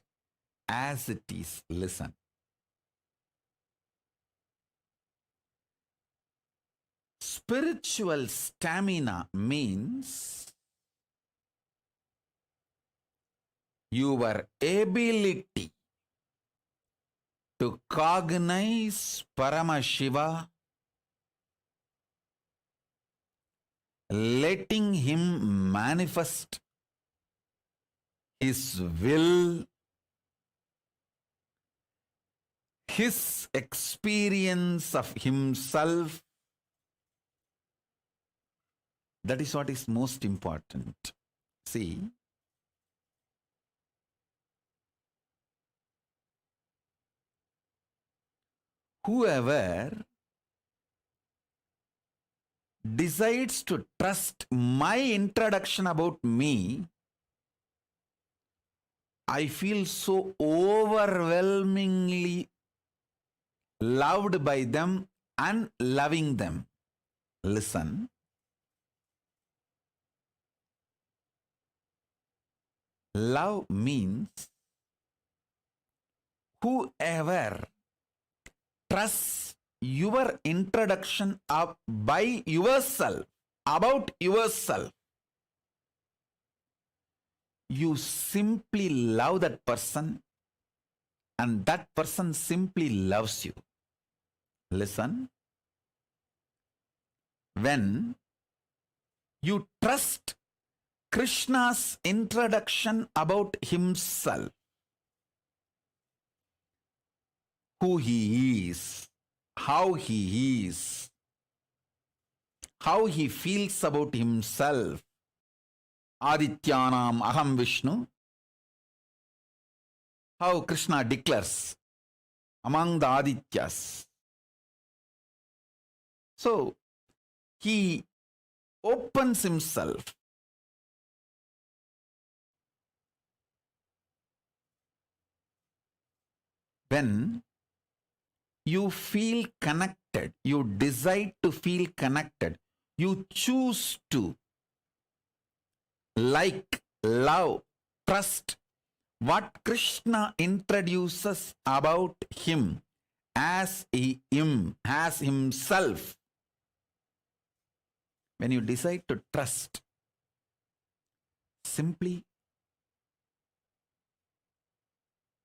as it is. Listen. Spiritual stamina means your ability to cognize Paramashiva, letting him manifest his will, his experience of himself. That is what is most important. See, whoever decides to trust my introduction about me, I feel so overwhelmingly loved by them and loving them. Listen. Love means whoever trusts your introduction of by yourself, about yourself, you simply love that person and that person simply loves you. Listen. When you trust Krishna's introduction about himself, who he is, how he is, how he feels about himself. Adityanam Aham Vishnu. How Krishna declares among the Adityas. So, he opens himself. When you feel connected, you decide to feel connected, you choose to like, love, trust what Krishna introduces about him as as himself. When you decide to trust, simply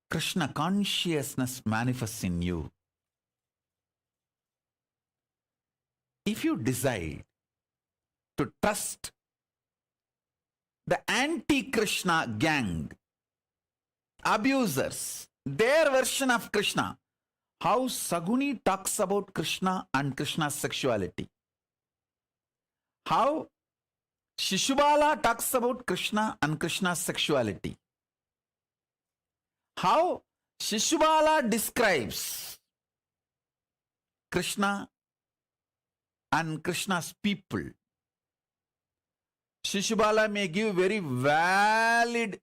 Krishna consciousness manifests in you. If you decide to trust the anti-Krishna gang, abusers, their version of Krishna, how Saguni talks about Krishna and Krishna's sexuality, how Shishubala talks about Krishna and Krishna's sexuality, how Shishubala describes Krishna and Krishna's people. Shishubala may give very valid,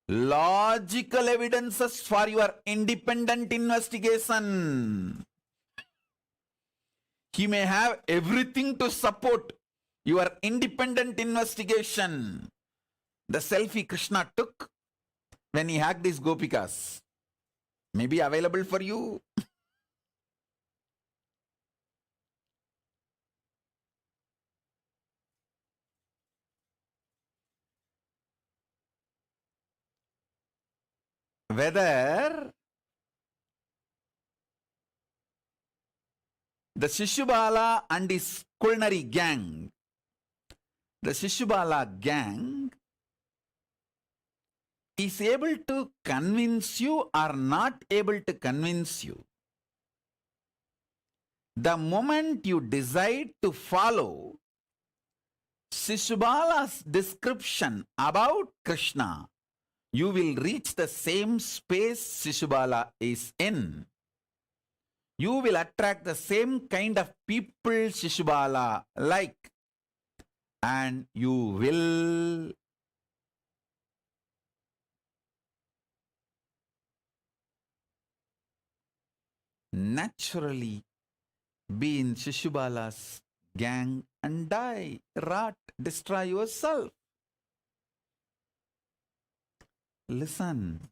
logical evidences for your independent investigation. He may have everything to support your independent investigation. The selfie Krishna took when he hugged his gopikas may be available for you. Whether the Shishubala and his culinary gang, the Shishubala gang is able to convince you or not able to convince you, the moment you decide to follow Shishubala's description about Krishna, you will reach the same space Shishubala is in. You will attract the same kind of people Shishubala like. and you will naturally be in Shishubala's gang and die, rot, destroy yourself. Listen.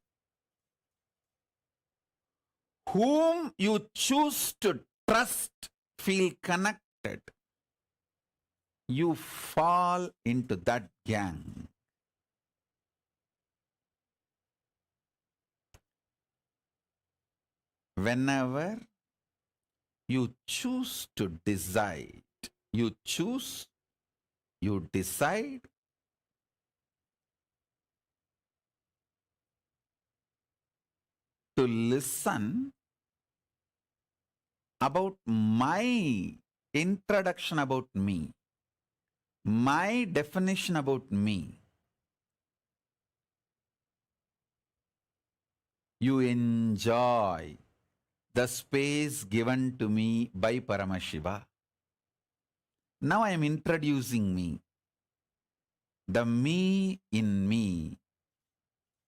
Whom you choose to trust, feel connected, you fall into that gang. Whenever you choose to decide, you decide to listen about my introduction about me, my definition about me. You enjoy the space given to me by Paramashiva. Now I am introducing me. The me in me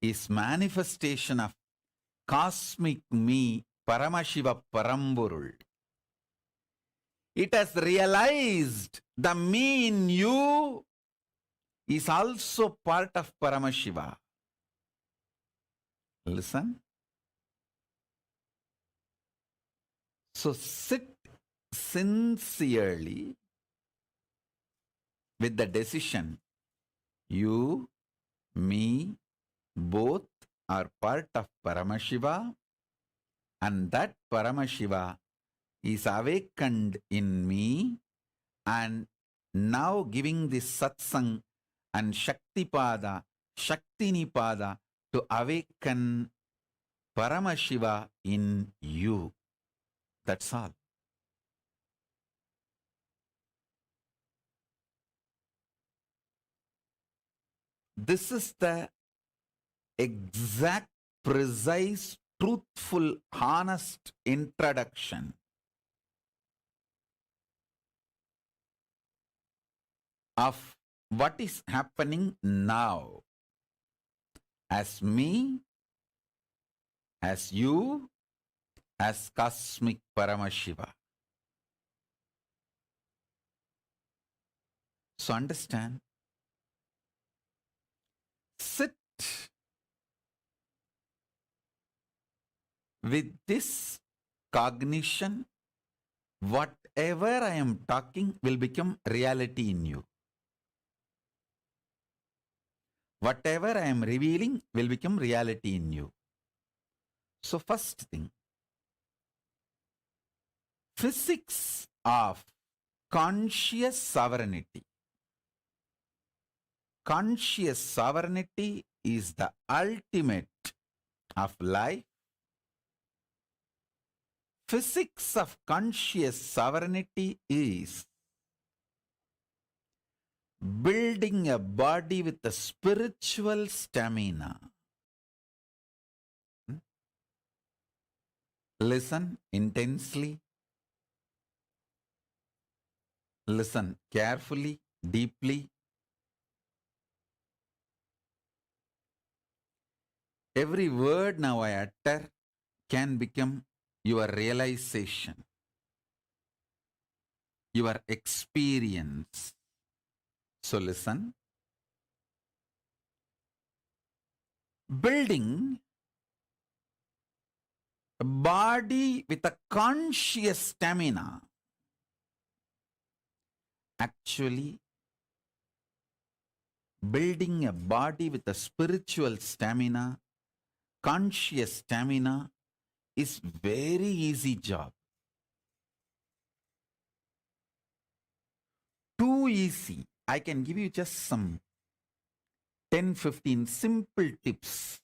is manifestation of cosmic me, Paramashiva Paramburul. It has realized the me in you is also part of Paramashiva. Listen. So sit sincerely with the decision, you, me, both are part of Paramashiva, and that Paramashiva is awakened in me, and now giving this satsang and Shaktipada, Shaktinipada to awaken Paramashiva in you. That's all. This is the exact, precise, truthful, honest introduction of what is happening now as me, as you, as cosmic Paramashiva. So understand, sit with this cognition, whatever I am talking will become reality in you. Whatever I am revealing will become reality in you. So first thing, physics of conscious sovereignty. Conscious sovereignty is the ultimate of life. Physics of conscious sovereignty is building a body with a spiritual stamina. Listen intensely. Listen carefully, deeply. Every word now I utter can become your realization, your experience. So listen. Building a body with a conscious stamina. Actually, building a body with a spiritual stamina, conscious stamina, is very easy job. Too easy. I can give you just some 10-15 simple tips.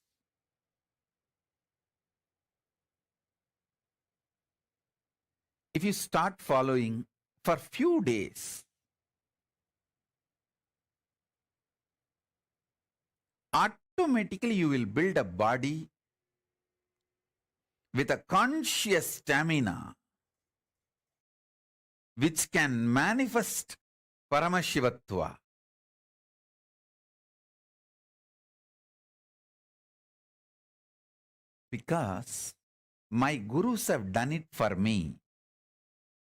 If you start following for few days, automatically you will build a body with a conscious stamina which can manifest Paramashivatva. Because my gurus have done it for me.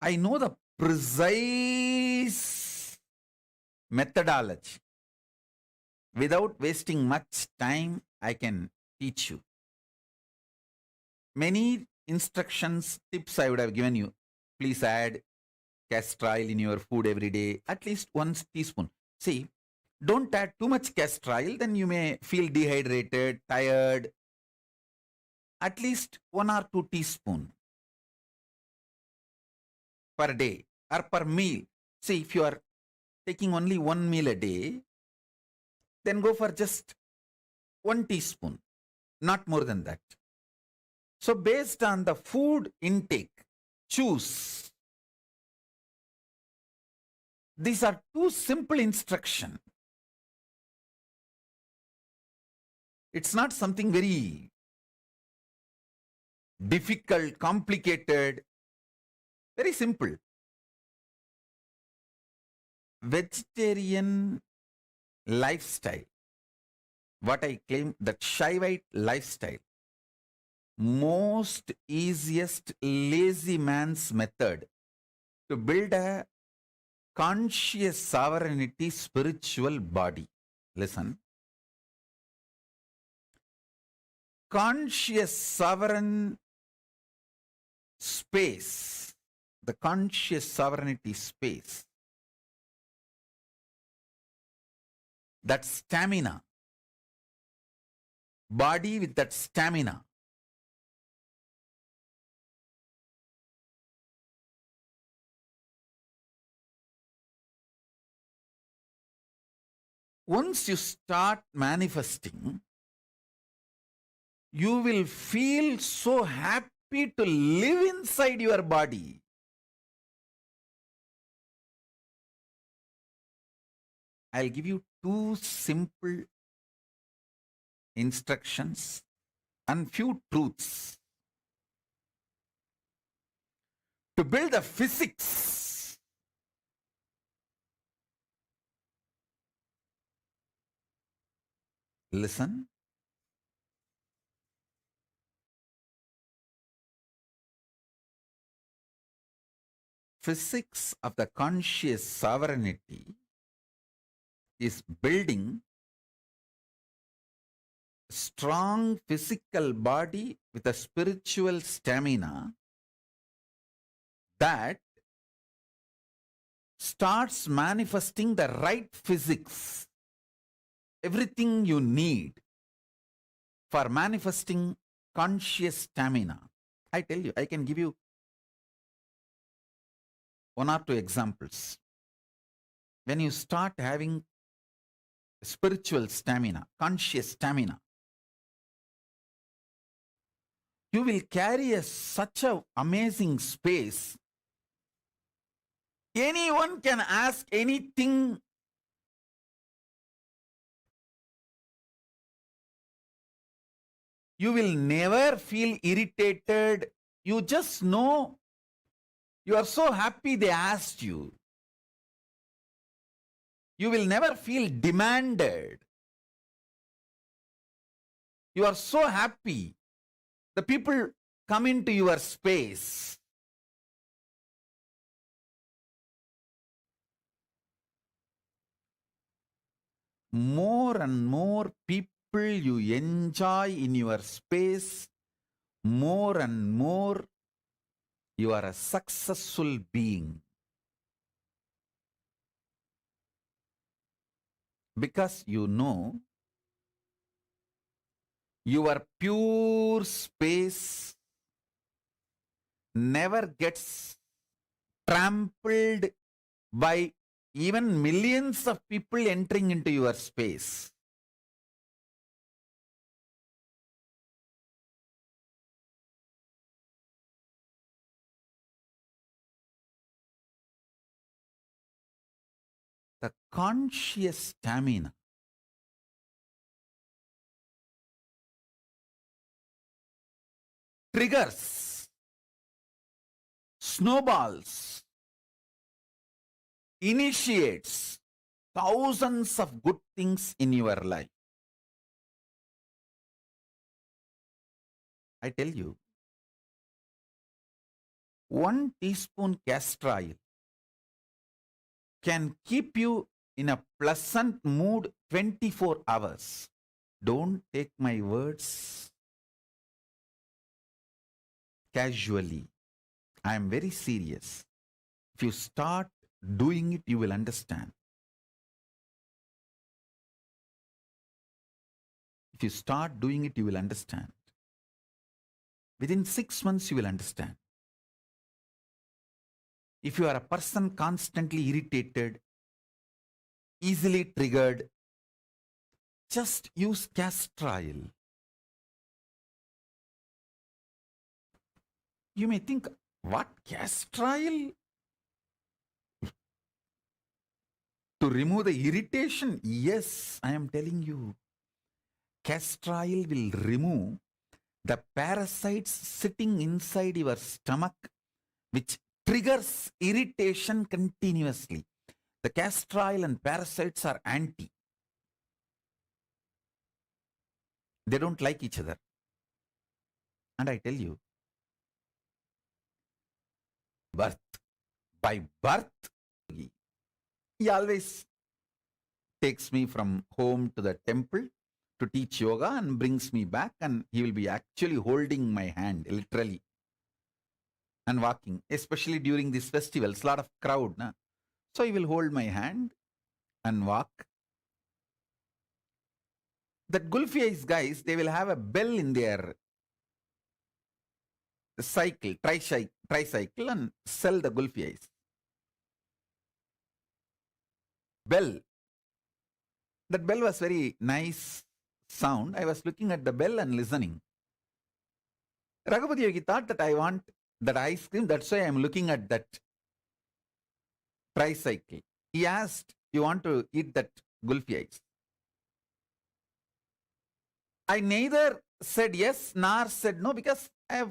I know the precise methodology. Without wasting much time, I can teach you. Many instructions, tips I would have given you. Please add castor oil in your food every day, at least 1 teaspoon. See, don't add too much castor oil, then you may feel dehydrated, tired. At least 1 or 2 teaspoon per day or per meal. See, if you are taking only 1 meal a day, then go for just 1 teaspoon, not more than that. So based on the food intake, choose. These are 2 simple instructions. It's not something very difficult, complicated, very simple. Vegetarian lifestyle, what I claim, that Shaivite lifestyle, most easiest lazy man's method to build a conscious sovereignty spiritual body. Listen. Conscious sovereign space, the conscious sovereignty space, that stamina, body with that stamina, once you start manifesting, you will feel so happy to live inside your body. I'll give you 2 simple instructions and few truths to build the physics. Listen. Physics of the conscious sovereignty is building strong physical body with a spiritual stamina that starts manifesting the right physics, everything you need for manifesting conscious stamina. I tell you, I can give you 1 or 2 examples. When you start having spiritual stamina, conscious stamina, you will carry such an amazing space. Anyone can ask anything. You will never feel irritated. You just know you are so happy they asked you. You will never feel demanded. You are so happy. The people come into your space. More and more people you enjoy in your space, more and more you are a successful being. Because you know your pure space never gets trampled by even millions of people entering into your space. The conscious stamina triggers, snowballs, initiates thousands of good things in your life. I tell you, 1 teaspoon castor oil can keep you in a pleasant mood 24 hours. Don't take my words casually. I am very serious. If you start doing it, you will understand. If you start doing it, you will understand. Within 6 months, you will understand. If you are a person constantly irritated, easily triggered, just use castor oil. You may think, what, castor oil? To remove the irritation? Yes, I am telling you. Castor oil will remove the parasites sitting inside your stomach, which triggers irritation continuously. The castor oil and parasites are anti. They don't like each other. And I tell you, by birth, he always takes me from home to the temple to teach yoga and brings me back, and he will be actually holding my hand, literally, and walking, especially during these festivals, lot of crowd. Na? So he will hold my hand and walk. That Gulfi Ice guys, they will have a bell in their cycle, tricycle, and sell the Gulfi Ice. Bell. That bell was very nice sound. I was looking at the bell and listening. Raghupati Yogi thought that I want that ice cream. That's why I am looking at that tricycle. He asked, you want to eat that Gulfi Ice? I neither said yes nor said no, because there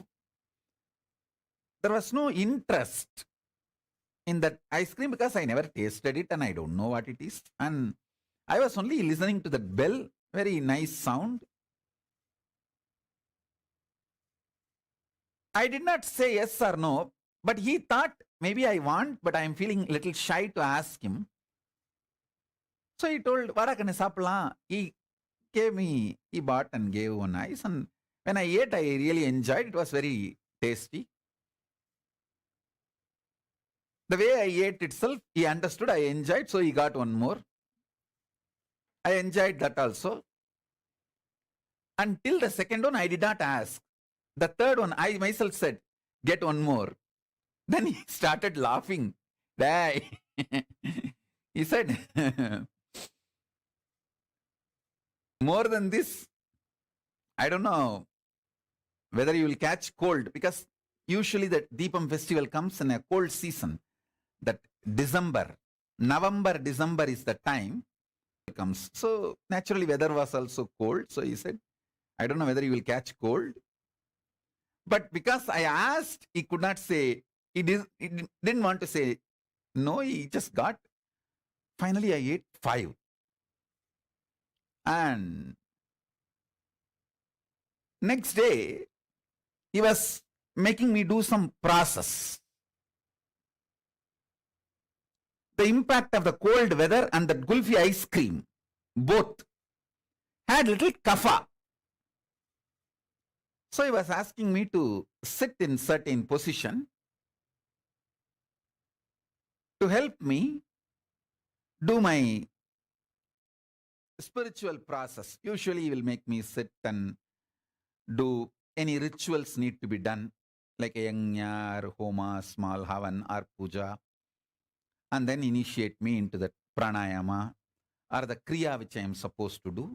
was no interest in that ice cream, because I never tasted it and I don't know what it is. And I was only listening to that bell, very nice sound. I did not say yes or no, but he thought maybe I want, but I am feeling a little shy to ask him. So he told, Varakane sapla. He gave me, he bought and gave one ice, and when I ate, I really enjoyed. It was very tasty. The way I ate itself, he understood, I enjoyed, so he got one more. I enjoyed that also. Until the second one, I did not ask. The third one, I myself said, get one more. Then he started laughing. He said, more than this, I don't know whether you will catch cold, because usually the Deepam festival comes in a cold season. That December, November, December is the time it comes. So naturally weather was also cold. So he said, I don't know whether you will catch cold. But because I asked, he could not say, he didn't want to say no, he just got. Finally I ate 5. And next day, he was making me do some process. The impact of the cold weather and the Gulfi ice cream, both had little kapha. So he was asking me to sit in certain position to help me do my spiritual process. Usually he will make me sit and do any rituals need to be done, like a yajna or homa, small havan or puja, and then initiate me into the pranayama or the kriya which I am supposed to do.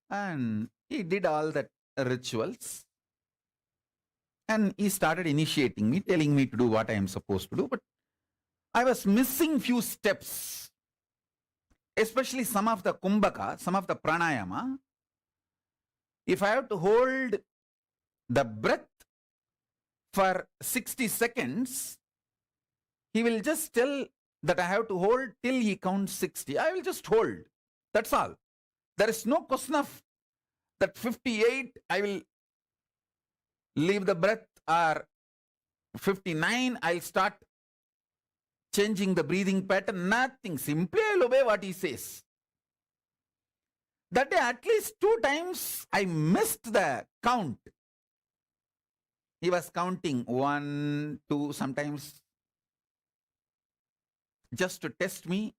And he did all that rituals, and he started initiating me, telling me to do what I am supposed to do. But I was missing few steps, especially some of the kumbhaka, some of the pranayama. If I have to hold the breath for 60 seconds, he will just tell that I have to hold till he counts 60. I will just hold. That's all. There is no question of that 58, I will leave the breath, or 59, I'll start changing the breathing pattern. Nothing. Simply I'll obey what he says. That day, at least 2 times, I missed the count. He was counting 1, 2, sometimes just to test me.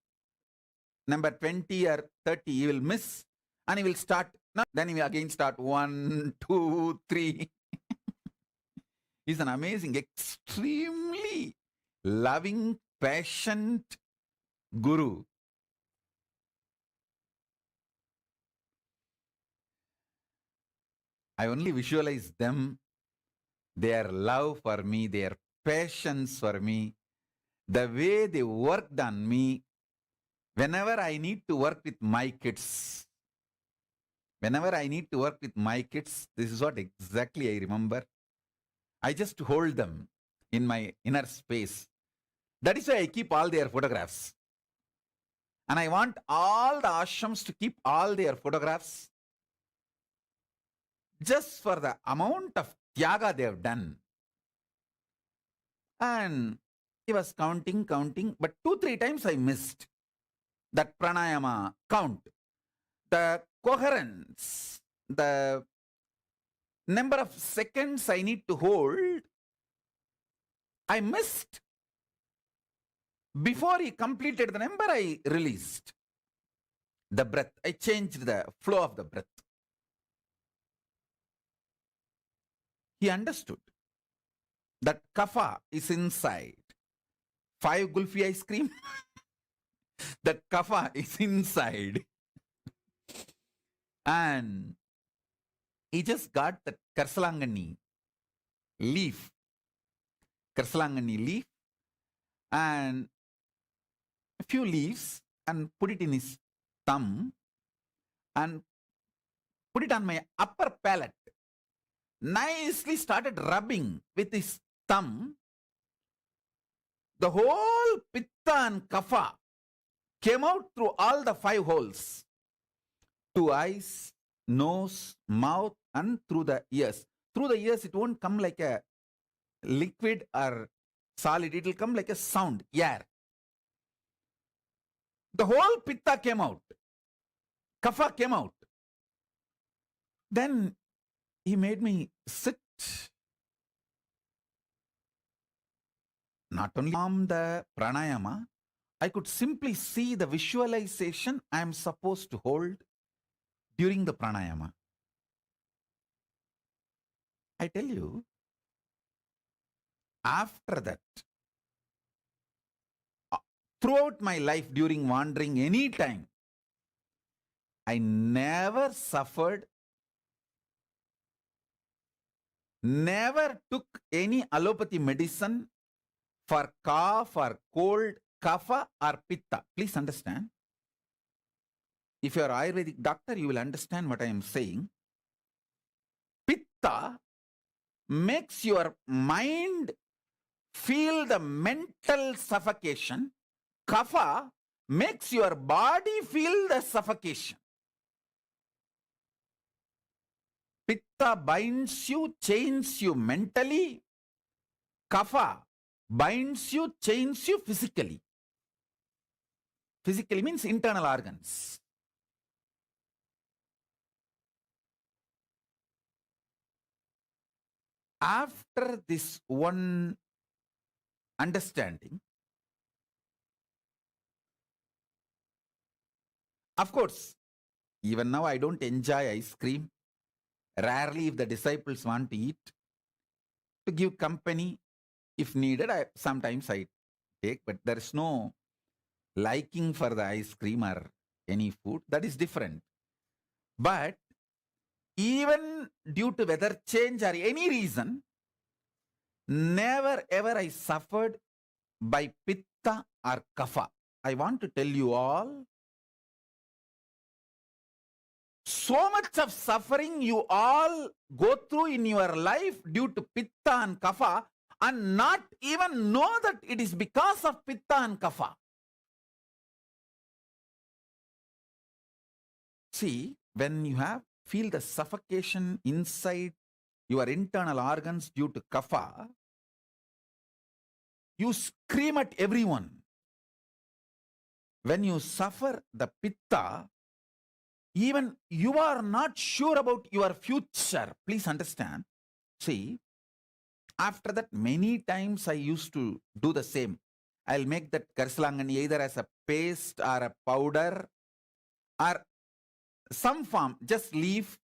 Number 20 or 30, he will miss and he will start. Then he will again start 1, 2, 3. He's an amazing, extremely loving, patient guru. I only visualize them, their love for me, their patience for me, the way they worked on me. Whenever I need to work with my kids, this is what exactly I remember. I just hold them in my inner space. That is why I keep all their photographs. And I want all the ashrams to keep all their photographs just for the amount of tyaga they have done. And he was counting, but 2-3 times I missed that pranayama count. The coherence, the number of seconds I need to hold, I missed. Before he completed the number, I released the breath. I changed the flow of the breath. He understood that kapha is inside. 5 gulfi ice cream, that kapha is inside. And he just got the Karsalangani leaf, and a few leaves, and put it in his thumb and put it on my upper palate. Nicely started rubbing with his thumb. The whole pitta and kapha came out through all the 5 holes. 2 eyes, nose, mouth, and through the ears. Through the ears, it won't come like a liquid or solid. It will come like a sound, air. The whole pitta came out. Kapha came out. Then he made me sit. Not only from the pranayama, I could simply see the visualization I am supposed to hold during the pranayama. I tell you, after that, throughout my life, during wandering any time, I never suffered, never took any allopathy medicine for cough or cold, kapha or pitta. Please understand. If you are Ayurvedic doctor, you will understand what I am saying. Pitta makes your mind feel the mental suffocation. Kapha makes your body feel the suffocation. Pitta binds you, chains you mentally. Kapha binds you, chains you physically. Physically means internal organs. After this one understanding, of course, even now I don't enjoy ice cream. Rarely, if the disciples want to eat, to give company, if needed, sometimes I take, but there is no liking for the ice cream or any food. That is different. But even due to weather change or any reason, never ever I suffered by pitta or kapha. I want to tell you all, so much of suffering you all go through in your life due to pitta and kapha, and not even know that it is because of pitta and kapha. See, when you feel the suffocation inside your internal organs due to kapha, you scream at everyone. When you suffer the pitta, even you are not sure about your future. Please understand. See, after that, many times I used to do the same. I'll make that karsalangani either as a paste or a powder or some form, just leaf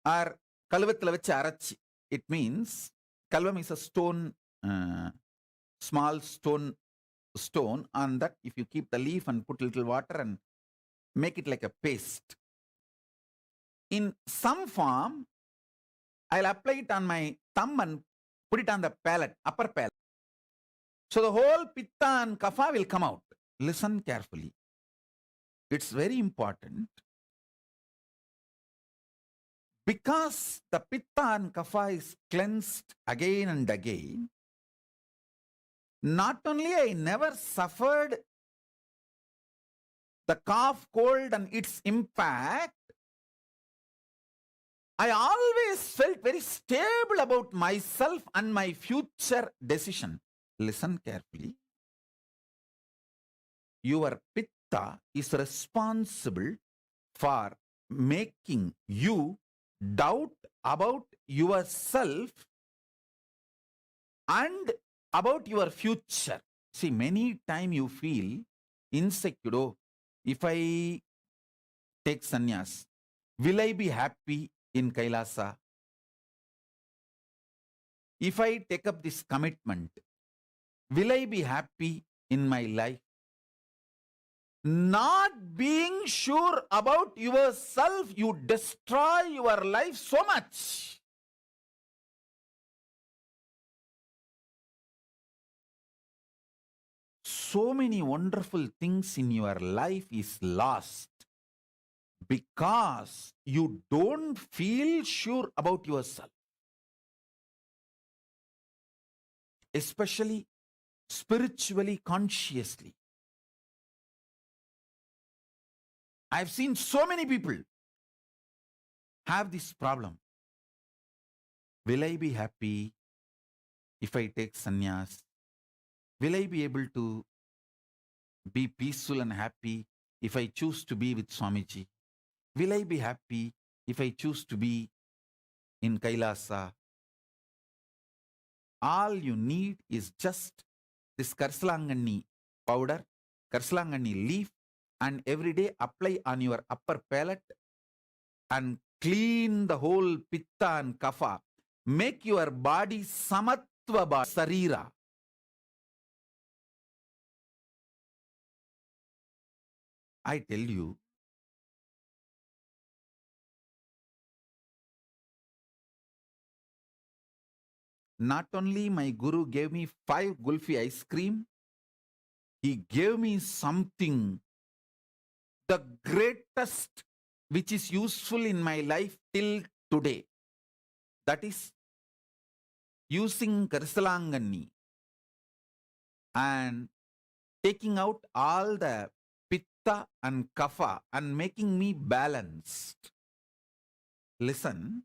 or kalvathila vechi arachi. It means kalvam is a stone, small stone, on that if you keep the leaf and put little water and make it like a paste. In some form, I'll apply it on my thumb and put it on the palate, upper palate. So the whole pitta and kapha will come out. Listen carefully. It's very important. Because the pitta and kapha is cleansed again and again, not only I never suffered the cough, cold and its impact, I always felt very stable about myself and my future decision. Listen carefully. Your pitta is responsible for making you doubt about yourself and about your future. See, many times you feel insecure. Oh, if I take sannyas, will I be happy in Kailasa? If I take up this commitment, will I be happy in my life? Not being sure about yourself, you destroy your life so much. So many wonderful things in your life is lost because you don't feel sure about yourself. Especially spiritually, consciously. I've seen so many people have this problem. Will I be happy if I take sannyas? Will I be able to be peaceful and happy if I choose to be with Swamiji? Will I be happy if I choose to be in Kailasa? All you need is just this karsalangani powder, karsalangani leaf, and every day apply on your upper palate and clean the whole pitta and kapha. Make your body samatva sarira. I tell you, not only my guru gave me 5 gulfi ice cream, he gave me something, the greatest, which is useful in my life till today. That is using karsalangani and taking out all the pitta and kapha and making me balanced. Listen,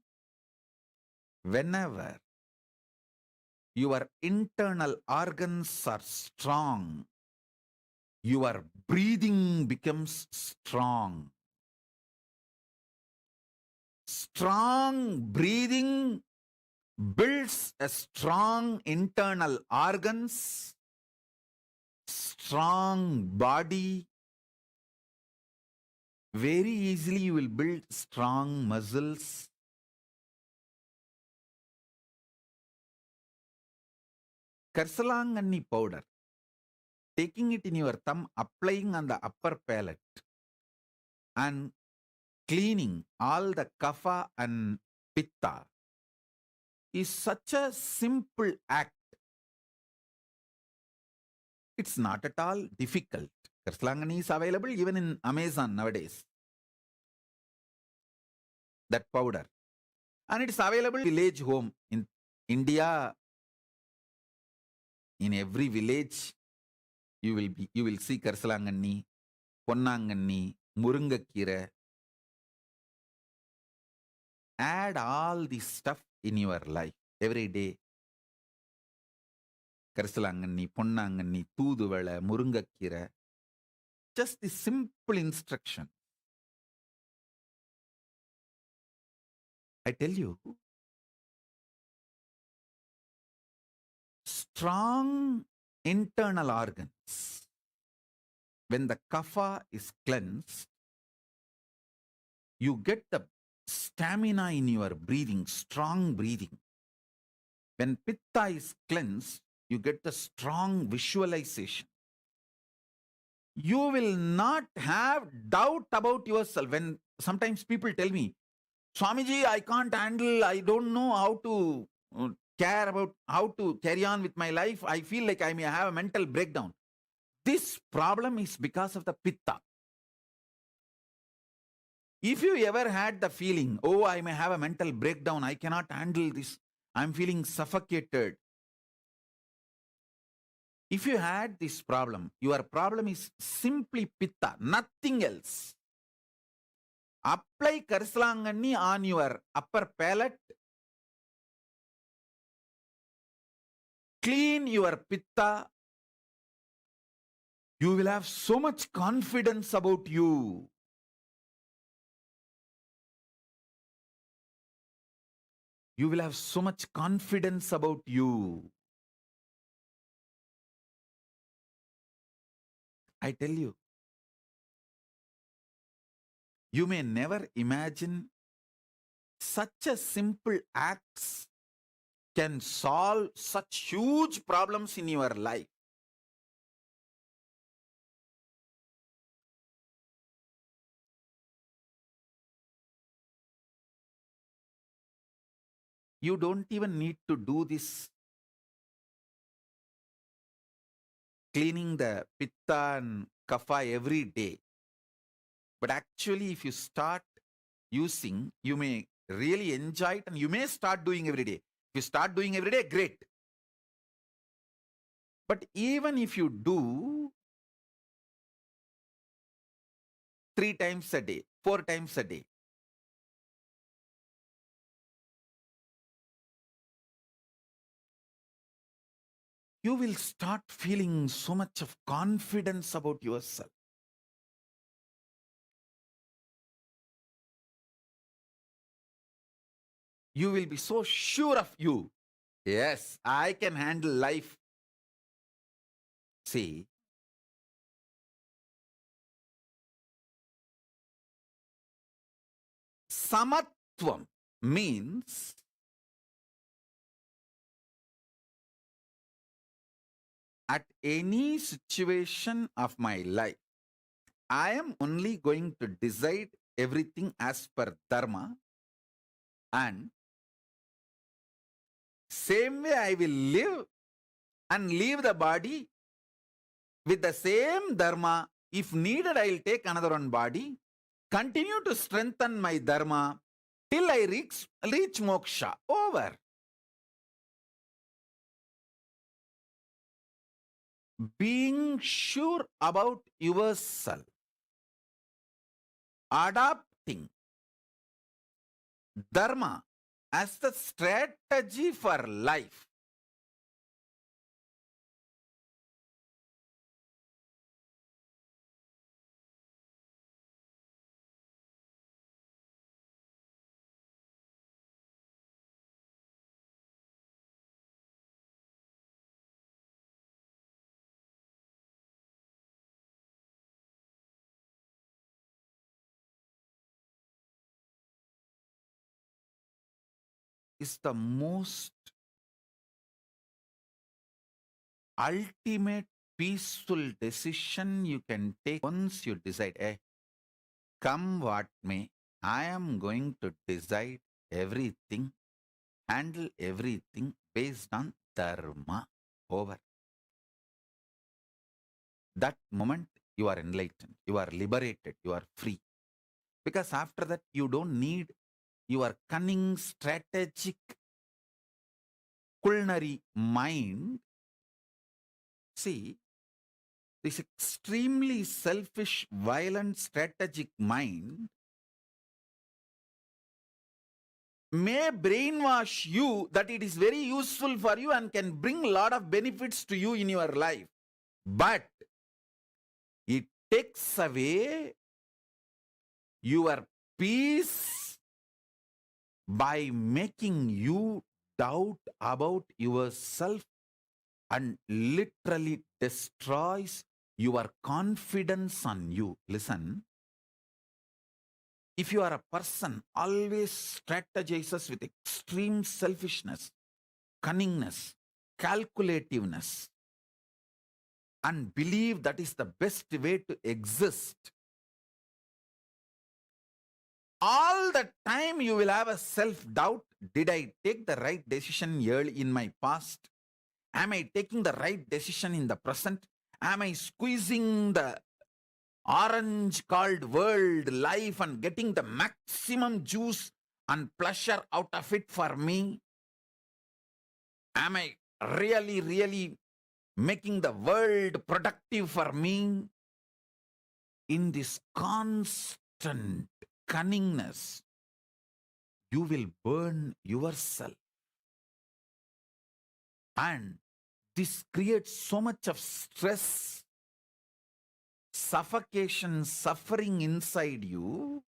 whenever your internal organs are strong, your breathing becomes strong. Strong breathing builds a strong internal organs, strong body. Very easily you will build strong muscles. Karsalangani powder, taking it in your thumb, applying on the upper palate and cleaning all the kapha and pitta is such a simple act. It's not at all difficult. Karsalangani is available even in Amazon nowadays. That powder. And it's available in village home. In India, in every village, you will see Karsalangani, Ponnangani, Murungakira. Add all this stuff in your life every day. Karisalanganni, Ponnanganni, Thooduvala, Murungakkira. Just the simple instruction. I tell you, strong internal organs, when the kapha is cleansed, you get the stamina in your breathing, strong breathing. When pitta is cleansed, you get the strong visualization. You will not have doubt about yourself. When sometimes people tell me, Swamiji, I can't handle, I don't know how to care about how to carry on with my life. I feel like I may have a mental breakdown. This problem is because of the pitta. If you ever had the feeling, oh, I may have a mental breakdown, I cannot handle this, I'm feeling suffocated. If you had this problem, your problem is simply pitta, nothing else. Apply Karisalanganni on your upper palate. Clean your pitta. You will have so much confidence about you. You will have so much confidence about you. I tell you, you may never imagine such a simple acts can solve such huge problems in your life. You don't even need to do this cleaning the pitta and kapha every day. But actually, if you start using, you may really enjoy it and you may start doing every day. If you start doing every day, great. But even if you do 3 times a day, 4 times a day, you will start feeling so much of confidence about yourself. You will be so sure of you. Yes, I can handle life. See, samatvam means at any situation of my life, I am only going to decide everything as per dharma, and same way I will live and leave the body with the same dharma. If needed, I will take another one body, continue to strengthen my dharma till I reach moksha. Over. Being sure about yourself, adopting dharma as the strategy for life. Is the most ultimate peaceful decision you can take. Once you decide, come what may, I am going to decide everything, handle everything based on dharma. Over. That moment you are enlightened, you are liberated, you are free. Because after that you don't need your cunning, strategic, culinary mind. See, this extremely selfish, violent, strategic mind may brainwash you that it is very useful for you and can bring a lot of benefits to you in your life. But it takes away your peace by making you doubt about yourself and literally destroys your confidence on you. Listen, if you are a person always strategizes with extreme selfishness, cunningness, calculativeness, and believe that is the best way to exist, all the time you will have a self-doubt. Did I take the right decision early in my past? Am I taking the right decision in the present? Am I squeezing the orange called world life and getting the maximum juice and pleasure out of it for me? Am I really making the world productive for me? In this constant cunningness, you will burn yourself. And this creates so much of stress, suffocation, suffering inside you.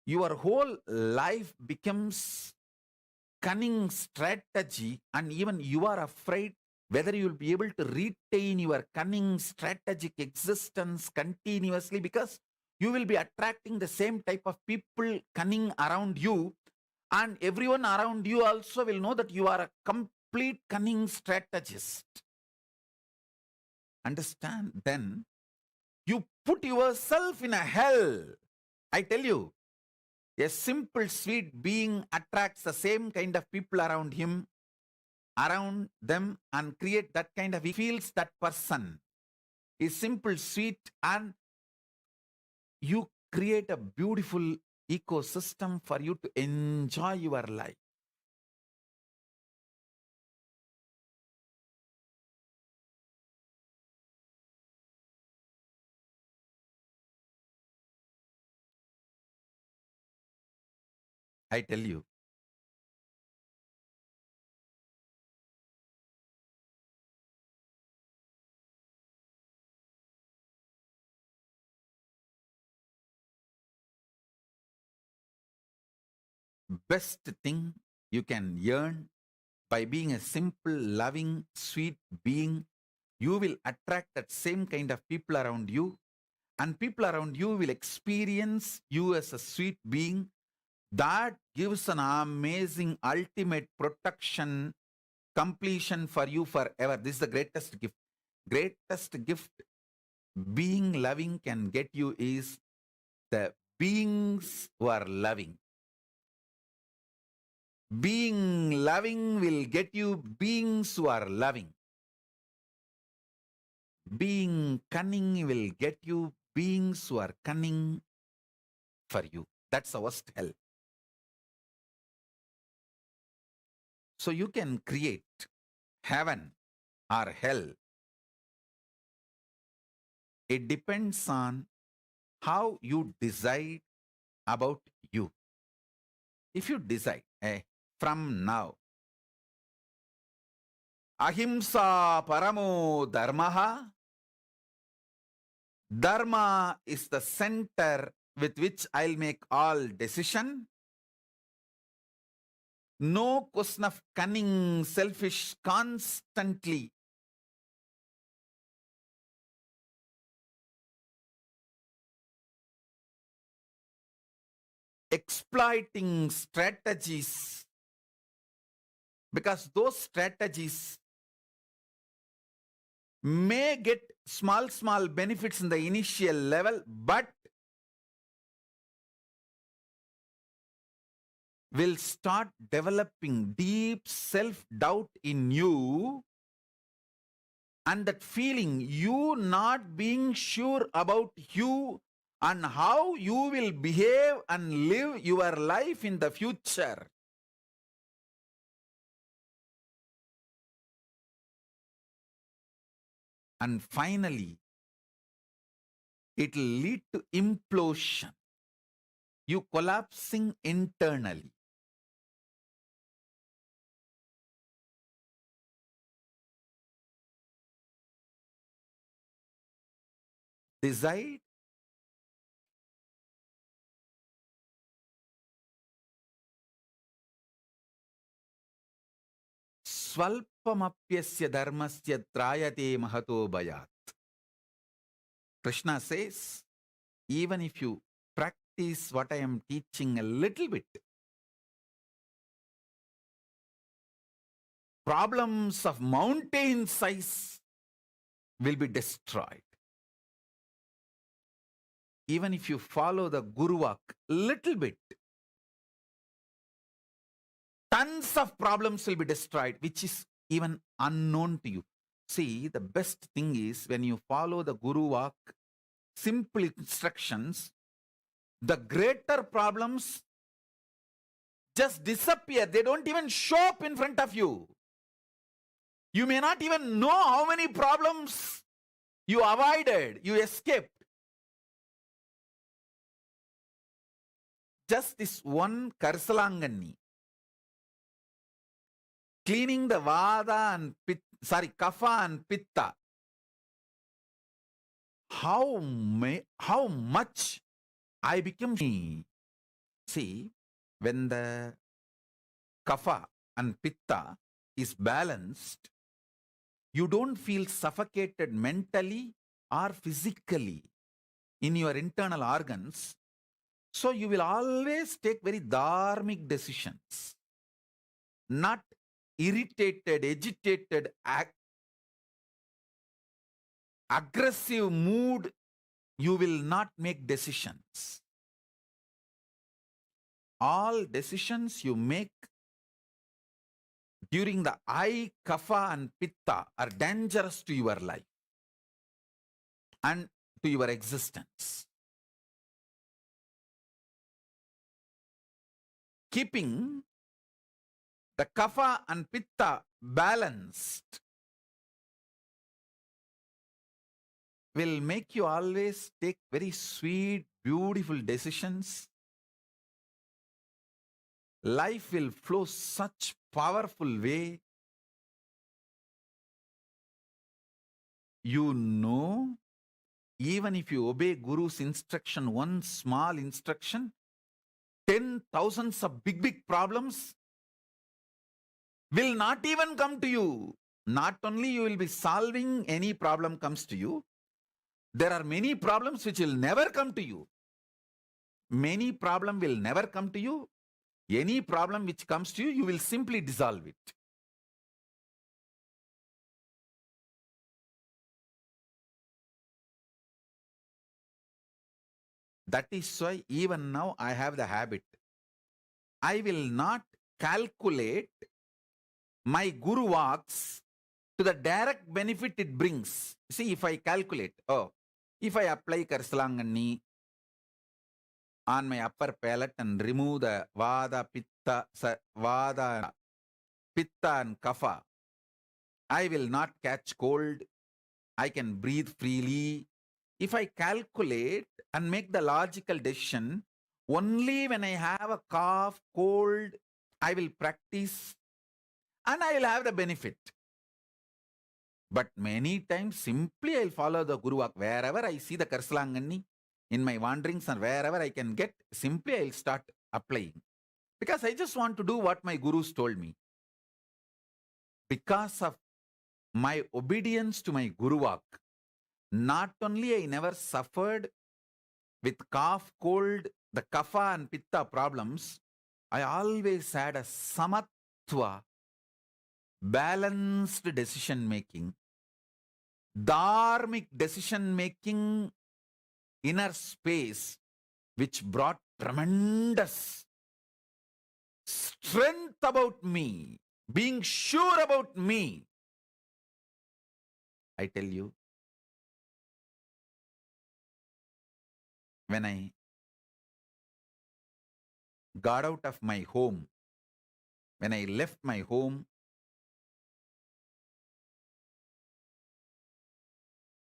Your whole life becomes cunning strategy, and even you are afraid whether you will be able to retain your cunning strategic existence continuously, because you will be attracting the same type of people cunning around you, and everyone around you also will know that you are a complete cunning strategist. Understand? Then you put yourself in a hell. I tell you, a simple sweet being attracts the same kind of people around him, around them, and create that kind of, he feels that person is simple, sweet, and you create a beautiful ecosystem for you to enjoy your life. I tell you, best thing you can earn by being a simple, loving, sweet being, you will attract that same kind of people around you, and people around you will experience you as a sweet being. That gives an amazing ultimate protection, completion for you forever. This is the greatest gift. Greatest gift being loving can get you is the beings who are loving. Being loving will get you beings who are loving. Being cunning will get you beings who are cunning for you. That's the worst hell. So you can create heaven or hell. It depends on how you decide about you. If you decide, from now, ahimsa paramo dharmaha, dharma is the center with which I'll make all decision. No question of cunning, selfish, constantly exploiting strategies, because those strategies may get small benefits in the initial level, but will start developing deep self-doubt in you, and that feeling, you not being sure about you and how you will behave and live your life in the future. And finally, it will lead to implosion. you collapsing internally. Decide Swalpamapyasya dharmasya trayate mahato bhayat. Krishna says, even if you practice what I am teaching a little bit, problems of mountain size will be destroyed. Even if you follow the Guru walk little bit, tons of problems will be destroyed, which is even unknown to you. See, the best thing is when you follow the Guru walk, simple instructions, the greater problems just disappear. They don't even show up in front of you. You may not even know how many problems you avoided, you escaped. Just this one Karsalangani, cleaning the Vada and Kapha and Pitta. How much I become me. See, when the Kapha and Pitta is balanced, you don't feel suffocated mentally or physically in your internal organs. So you will always take very dharmic decisions, not irritated, agitated, aggressive mood. You will not make decisions. All decisions you make during the I, Kapha and Pitta are dangerous to your life and to your existence. Keeping the Kapha and Pitta balanced will make you always take very sweet, beautiful decisions. Life will flow such powerful way. You know, even if you obey Guru's instruction, one small instruction, 10,000s of big problems will not even come to you. Not only you will be solving any problem comes to you, there are many problems which will never come to you. Many problem will never come to you. Any problem which comes to you, you will simply dissolve it. That is why even now I have the habit. I will not calculate my Guru walks to the direct benefit it brings. See, if I calculate, if I apply Karsalangani on my upper palate and remove the Vada, Pitta and Kapha, I will not catch cold. I can breathe freely. If I calculate and make the logical decision, only when I have a cough, cold, I will practice and I will have the benefit. But many times simply I'll follow the Guru walk. Wherever I see the Karsalangani in my wanderings and wherever I can get, simply I'll start applying. Because I just want to do what my Gurus told me. Because of my obedience to my Guru walk, not only I never suffered with cough, cold, the Kapha and Pitta problems, I always had a samatva, balanced decision making, dharmic decision making, inner space, which brought tremendous strength about me, being sure about me. I tell you, when I got out of my home, when I left my home,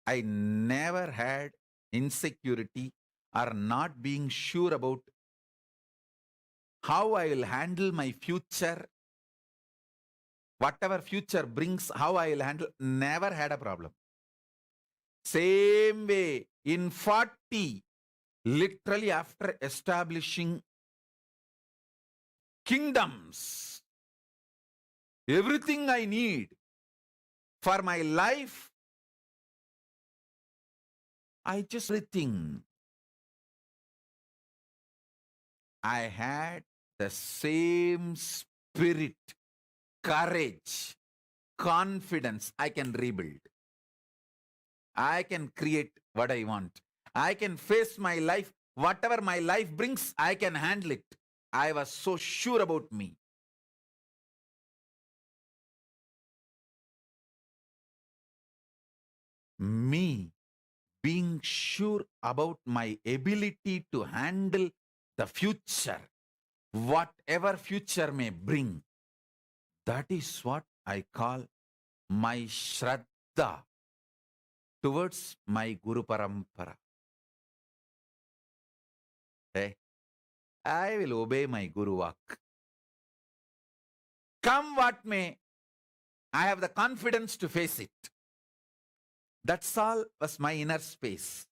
I never had insecurity or not being sure about how I will handle my future, whatever future brings, how I will handle, never had a problem. Same way, in 40, literally after establishing kingdoms, everything I need for my life, I just everything. I had the same spirit, courage, confidence. I can rebuild. I can create what I want. I can face my life. Whatever my life brings, I can handle it. I was so sure about me. Me being sure about my ability to handle the future, whatever future may bring, that is what I call my Shraddha towards my Guru Parampara. Hey, I will obey my Guru Vak. Come what may, I have the confidence to face it. That's all was my inner space.